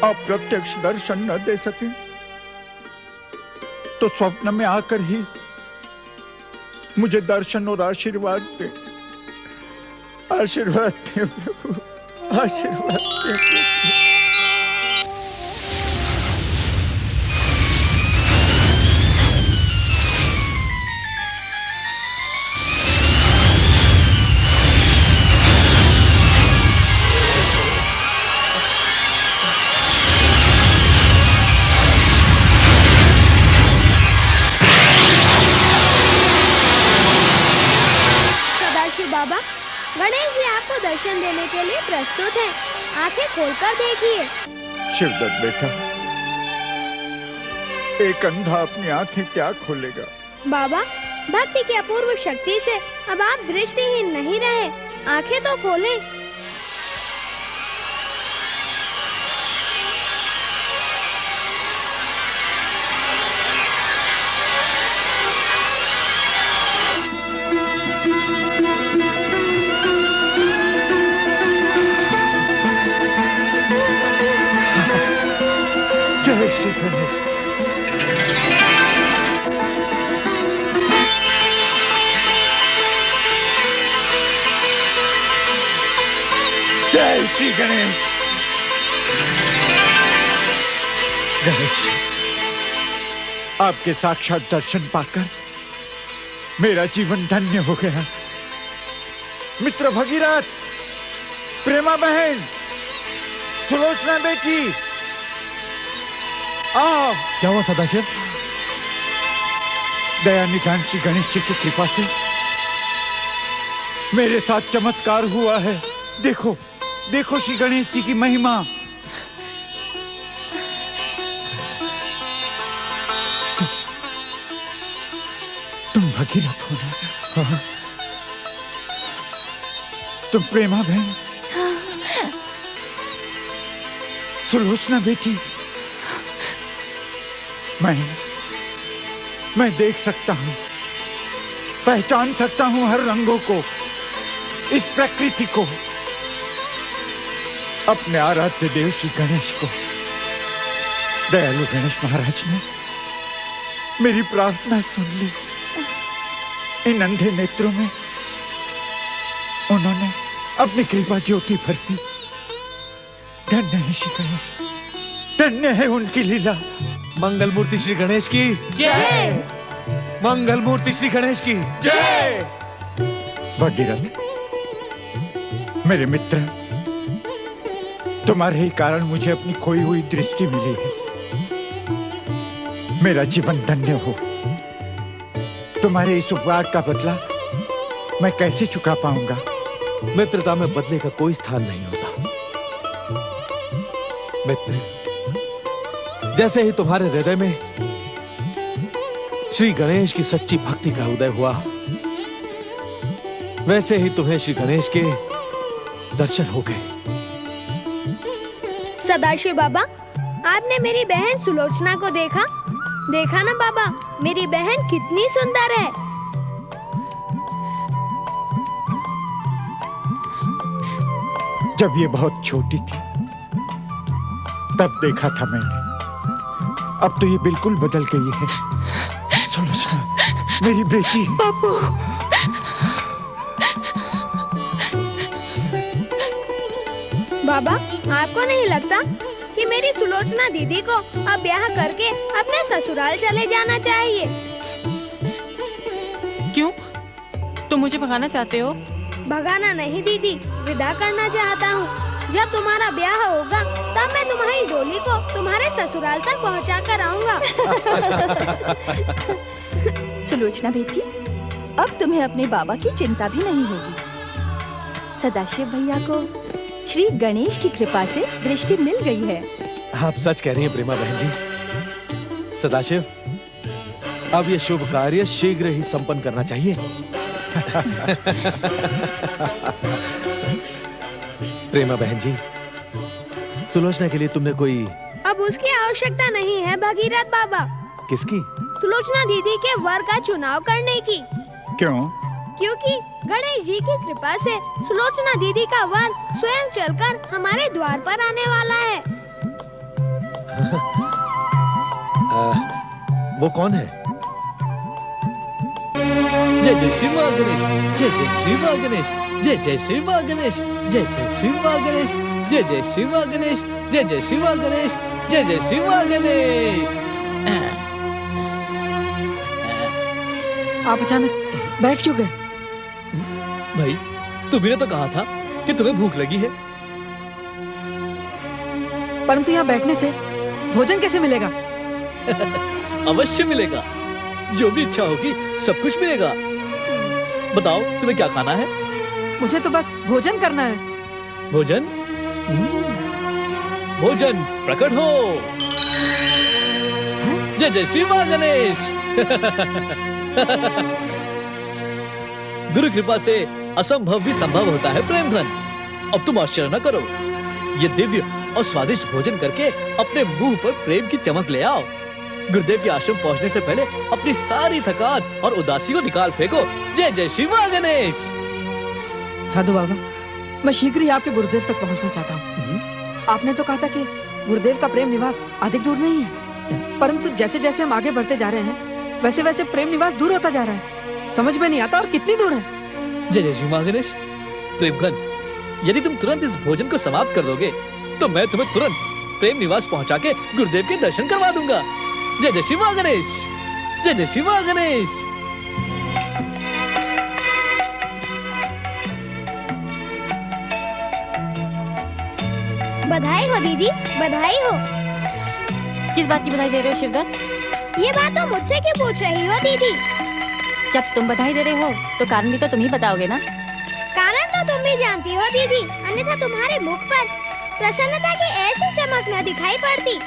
आप प्रत्यक्ष दर्शन न दे सके तो स्वप्न में आकर ही मुझे दर्शन और आशीर्वाद दे। आशीर्वाद दे प्रभु, आशीर्वाद दे प्रभु। बाबा, गणेश जी आपको दर्शन देने के लिए प्रस्तुत हैं। आंखें खोलकर देखिए। शिवदत्त बेटा, एक अंधा अपनी आंखें क्या खोलेगा? बाबा, भक्ति की अपूर्व शक्ति से अब आप दृष्टिहीन नहीं रहे। आंखें तो खोलें। जय श्री गणेश। जय श्री गणेश। गणेश, आपके साक्षात दर्शन पाकर मेरा जीवन धन्य हो गया। मित्र भगीरथ, प्रेमा बहन, सुलोचना बेटी, आओ। क्या हुआ सदाशिव? दयानिधान श्री गणेश जी की कृपा से मेरे साथ चमत्कार हुआ है। देखो, देखो श्री गणेश जी की महिमा। तुम भगीरथ हो ना? हाँ। तुम प्रेमा बहन, सुलोचना बेटी, मैं देख सकता हूं, पहचान सकता हूं हर रंगों को, इस प्रकृति को, अपने आराध्य देव श्री गणेश को। दयालु गणेश महाराज ने मेरी प्रार्थना सुन ली। इन अंधे नेत्रों में उन्होंने अपनी कृपा ज्योति भर दी। धन्य है श्री गणेश, धन्य है उनकी लीला। मंगल मूर्ति श्री गणेश की जय। मंगल मूर्ति श्री गणेश की जय। भगीरथ, मेरे मित्र, तुम्हारे ही कारण मुझे अपनी खोई हुई दृष्टि मिली है। मेरा जीवन धन्य हो। तुम्हारे इस उपकार का बदला मैं कैसे चुका पाऊंगा? मित्रता में बदले का कोई स्थान नहीं होता। मित्र, जैसे ही तुम्हारे हृदय में श्री गणेश की सच्ची भक्ति का उदय हुआ, वैसे ही तुम्हें श्री गणेश के दर्शन हो गए। सदाशिव बाबा, आपने मेरी बहन सुलोचना को देखा? देखा ना बाबा, मेरी बहन कितनी सुंदर है। जब ये बहुत छोटी थी तब देखा था मैंने, अब तो ये बिल्कुल बदल गई है। सुलोचना, मेरी बेटी। बापू, बाबा, आपको नहीं लगता कि मेरी सुलोचना दीदी को अब ब्याह करके अपने ससुराल चले जाना चाहिए? क्यों? तुम मुझे भगाना चाहते हो? भगाना नहीं दीदी, विदा करना चाहता हूँ। जब तुम्हारा ब्याह होगा तब मैं तुम्हारी तुम्हारी डोली को तुम्हारे ससुराल तक पहुंचा कर आऊंगा। सुलोचना बेटी, अब तुम्हें अपने बाबा की चिंता भी नहीं होगी। सदाशिव भैया को श्री गणेश की कृपा से दृष्टि मिल गई है। आप सच कह रही हैं प्रेमा बहन जी। सदाशिव, अब ये शुभ कार्य शीघ्र ही संपन्न करना चाहिए। प्रेमा बहन जी, सुलोचना के लिए तुमने कोई... अब उसकी आवश्यकता नहीं है भगीरथ बाबा। किसकी? सुलोचना दीदी के वर का चुनाव करने की। क्यों? क्योंकि गणेश जी की कृपा से सुलोचना दीदी का वर स्वयं चलकर हमारे द्वार पर आने वाला है। वो कौन है? जय जय श्री मां गणेश, जय जय श्री मां गणेश, जय जय श्री मां गणेश, जय जय श्री मां गणेश, जय जय श्री मां गणेश, जय जय श्री मां गणेश, जय जय श्री मां गणेश। आप अचानक बैठ क्यों गए? भाई, तुम्ही ने तो कहा था कि तुम्हें भूख लगी है। परंतु यहाँ बैठने से भोजन कैसे मिलेगा? अवश्य मिलेगा, जो भी इच्छा होगी सब कुछ मिलेगा। बताओ तुम्हें क्या खाना है? मुझे तो बस भोजन करना है। भोजन? भोजन प्रकट हो। जय जय श्री मां गणेश। गुरु कृपा से असंभव भी संभव होता है प्रेमघन। अब तुम आश्चर्य न करो, ये दिव्य और स्वादिष्ट भोजन करके अपने मुंह पर प्रेम की चमक ले आओ। गुरुदेव के आश्रम पहुंचने से पहले अपनी सारी थकान और उदासी को निकाल फेंको। जय जय श्री मां गणेश। साधु बाबा, मैं शीघ्र ही आपके गुरुदेव तक पहुंचना चाहता हूँ। आपने तो कहा था कि गुरुदेव का प्रेम निवास अधिक दूर नहीं है, परंतु जैसे जैसे हम आगे बढ़ते जा रहे हैं वैसे वैसे प्रेम निवास दूर होता जा रहा है। समझ में नहीं आता और कितनी दूर है। जय जय श्री मां गणेश। प्रेमघन, यदि तुम तुरंत इस भोजन को समाप्त कर दोगे तो मैं तुम्हें तुरंत प्रेम निवास पहुंचा के गुरुदेव के दर्शन करवा दूंगा। जय जय श्री मां गणेश, जय जय श्री मां गणेश। बधाई हो दीदी, बधाई हो। किस बात की बधाई दे रहे हो शिवदत्त? ये बात तो मुझसे क्यों पूछ रही हो दीदी? जब तुम बधाई दे रहे हो तो कारण भी तो तुम ही बताओगे ना। कारण तो तुम भी जानती हो दीदी, अन्यथा तुम्हारे मुख पर प्रसन्नता की ऐसी चमक न दिखाई पड़ती।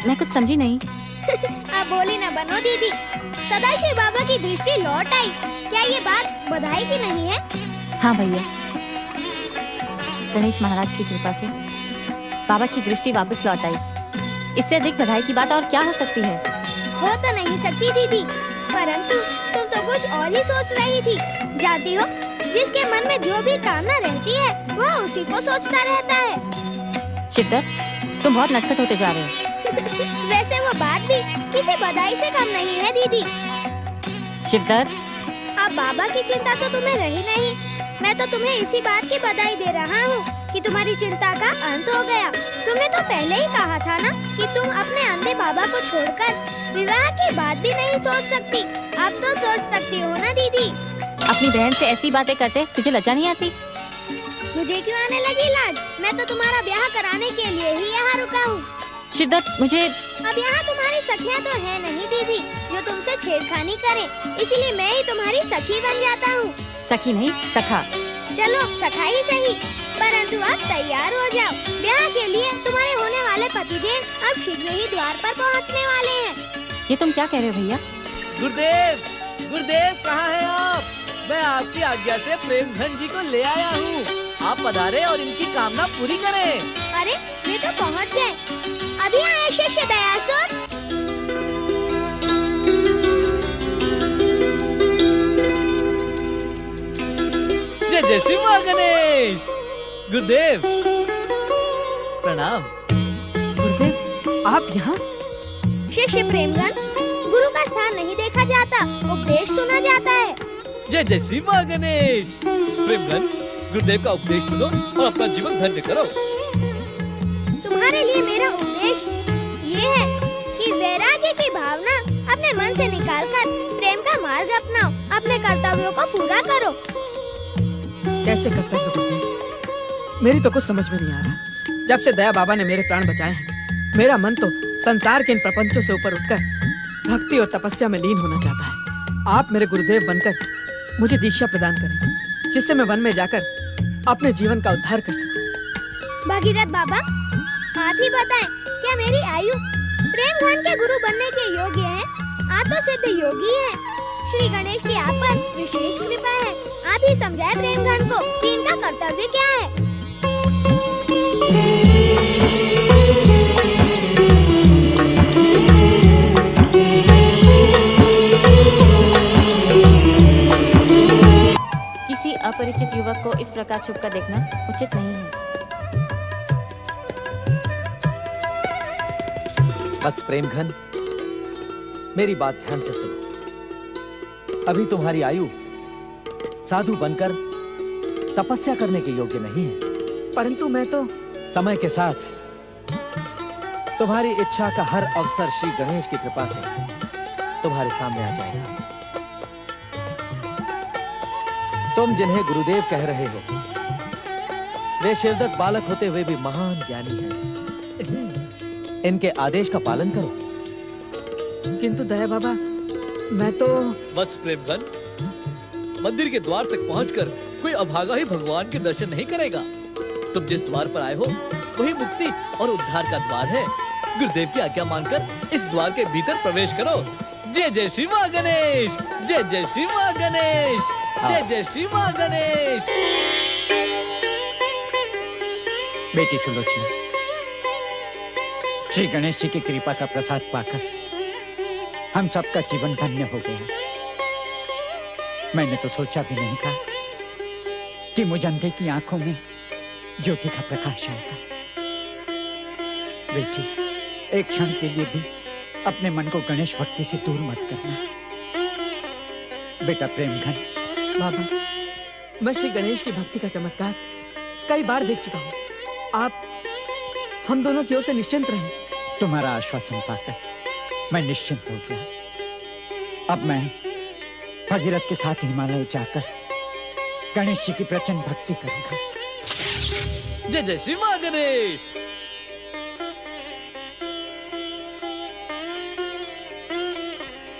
मैं कुछ समझी नहीं। अब बोली न बनो दीदी, सदाशिव बाबा की दृष्टि लौट आई। क्या ये बात बधाई की नहीं है? हाँ भैया, गणेश महाराज की कृपा से बाबा की दृष्टि वापस लौट आई। इससे अधिक बधाई की बात और क्या हो सकती है? हो तो नहीं सकती दीदी, परंतु तुम तो कुछ और ही सोच रही थी। जानती हो, जिसके मन में जो भी कामना रहती है वह उसी को सोचता रहता है। शिवदत्त, तुम बहुत नटखट होते जा रहे हो। वैसे वो बात भी किसी बधाई से कम नहीं है दीदी। शिवदत्त, अब बाबा की चिंता तो तुम्हें रही नहीं। मैं तो तुम्हें इसी बात की बधाई दे रहा हूँ कि तुम्हारी चिंता का अंत हो गया। तुमने तो पहले ही कहा था ना कि तुम अपने अंधे बाबा को छोड़कर विवाह की बात भी नहीं सोच सकती। अब तो सोच सकती हो ना दीदी? अपनी बहन से ऐसी बातें करते तुझे लज्जा नहीं आती? मुझे क्यों आने लगी लाज? मैं तो तुम्हारा ब्याह कराने के लिए ही यहाँ रुका हूँ। शिवदत्त, मुझे... अब यहाँ तुम्हारी सखियाँ तो है नहीं दीदी जो तुमसे छेड़खानी करें, इसीलिए मैं ही तुम्हारी सखी बन जाता हूँ। सखी नहीं, सखा। चलो सखा ही सही, परंतु अब तैयार हो जाओ। ब्याह के लिए तुम्हारे होने वाले पतिदेव अब शीघ्र ही द्वार पर पहुँचने वाले हैं। ये तुम क्या कह रहे हो भैया? गुरुदेव, गुरुदेव कहाँ हैं आप? मैं आपकी आज्ञा से प्रेमघन जी को ले आया हूँ। आप पधारे और इनकी कामना पूरी करें। अरे ये तो पहुँच गए। अभी आए शिष्य दयासुर। जय जय श्री मां गणेश। गुरुदेव प्रणाम। गुरुदेव, आप यहाँ? शिष्य प्रेमघन, गुरु का स्थान नहीं देखा जाता, उपदेश सुना जाता है। जय जय श्री मां गणेश। प्रेमघन, गुरुदेव का उपदेश सुनो और अपना जीवन धन्य करो। तुम्हारे लिए मेरा उपदेश ये है कि वैराग्य की भावना अपने मन से निकालकर प्रेम का मार्ग अपनाओ। अपने कर्तव्यों को पूरा करो। कैसे कर्तव्य गुरुदेव? मेरी तो कुछ समझ में नहीं आ रहा। जब से दया बाबा ने मेरे प्राण बचाए हैं, मेरा मन तो संसार के इन प्रपंचों से ऊपर उठकर भक्ति और तपस्या में लीन होना चाहता है। आप मेरे गुरुदेव बनकर मुझे दीक्षा प्रदान करें, जिससे मैं वन में जाकर अपने जीवन का उद्धार कर सकूं। भगीरथ बाबा, आप ही बताएं, क्या मेरी आयु प्रेम घन के गुरु बनने के योग्य है? आप तो सिद्ध योगी हैं। श्री गणेश की आप पर विशेष कृपा है। आप ही समझाए प्रेम घन को कि इनका कर्तव्य क्या है। किसी अपरिचित युवक को इस प्रकार छुप कर देखना उचित नहीं है। बस प्रेमघन, मेरी बात ध्यान से सुनो। अभी तुम्हारी आयु साधु बनकर तपस्या करने के योग्य नहीं है। परंतु मैं तो समय के साथ तुम्हारी इच्छा का हर अवसर श्री गणेश की कृपा से तुम्हारे सामने आ जाएगा। तुम जिन्हें गुरुदेव कह रहे हो, वे शिवदत्त बालक होते हुए भी महान ज्ञानी हैं। इनके आदेश का पालन करो। किंतु दया बाबा, मैं तो बस प्रेमघन, मंदिर के द्वार तक पहुंचकर कोई अभागा ही भगवान के दर्शन नहीं करेगा। तुम जिस द्वार पर आए हो वही मुक्ति और उद्धार का द्वार है। गुरुदेव की आज्ञा मानकर इस द्वार के भीतर प्रवेश करो। जय जय श्री मां गणेश, जय जय श्री मां गणेश, जय जय श्री मां गणेश। बेटी सुलोचना, श्री गणेश जी की कृपा का प्रसाद पाकर हम सबका जीवन धन्य हो गया। मैंने तो सोचा भी नहीं था कि मुझ अंधे की आंखों में ज्योति का प्रकाश आएगा। बेटी, एक क्षण के लिए भी अपने मन को गणेश भक्ति से दूर मत करना। बेटा प्रेमघन। बाबा, मैं श्री गणेश की भक्ति का चमत्कार कई बार देख चुका हूँ। आप हम दोनों की ओर से निश्चिंत रहें। तुम्हारा आश्वासन पाकर मैं निश्चिंत हो गया। अब मैं भगीरथ के साथ हिमालय जाकर गणेश जी की प्रचंड भक्ति करूंगा। जय जय श्री मां गणेश।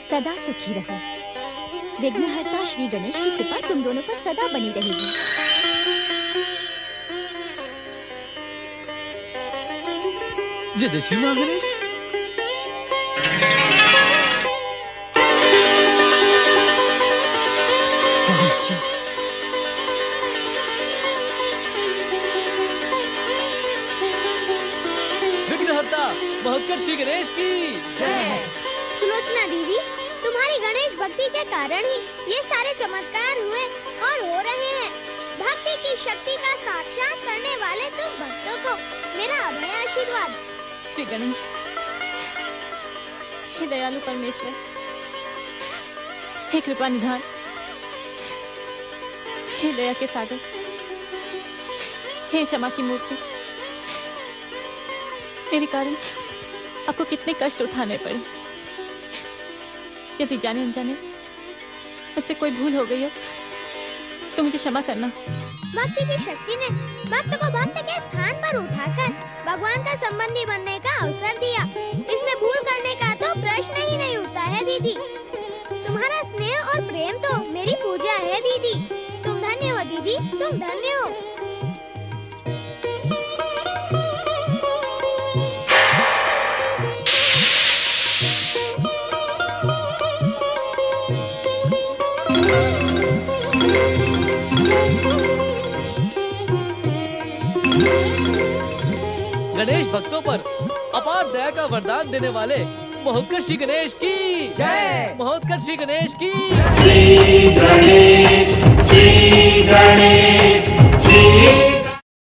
सदा सुखी रहो। विघ्नहर्ता श्री गणेश की कृपा तुम दोनों पर सदा बनी रहेगी। जय जय श्री मां गणेश। विघ्नहर्ता महोत्कर्ष श्री गणेश की जय। सुलोचना दीदी, तुम्हारी गणेश भक्ति के कारण ही ये सारे चमत्कार हुए और हो रहे हैं। भक्ति की शक्ति का साक्षात करने वाले तुम भक्तों को मेरा अभय आशीर्वाद। श्री गणेश, हे दयालु परमेश्वर, हे कृपा निधान, हे दया के सागर, हे क्षमा की मूर्ति, मेरे कारण आपको कितने कष्ट उठाने पड़े। यदि जाने अनजाने मुझसे कोई भूल हो गई हो तो मुझे क्षमा करना। भक्ति की शक्ति ने भक्त को भक्त के स्थान पर उठाकर भगवान का संबंधी बनने का अवसर दिया। इसमें भूल करने का तो प्रश्न ही नहीं उठता है दीदी। तुम्हारा स्नेह और प्रेम तो मेरी पूजा है दीदी। तुम धन्य हो दीदी, तुम धन्य हो। गणेश भक्तों पर अपार दया का वरदान देने वाले महोत्कर्ष श्री गणेश की जय। महोत्कर्ष श्री गणेश की श्री गणेश, श्री गणेश, श्री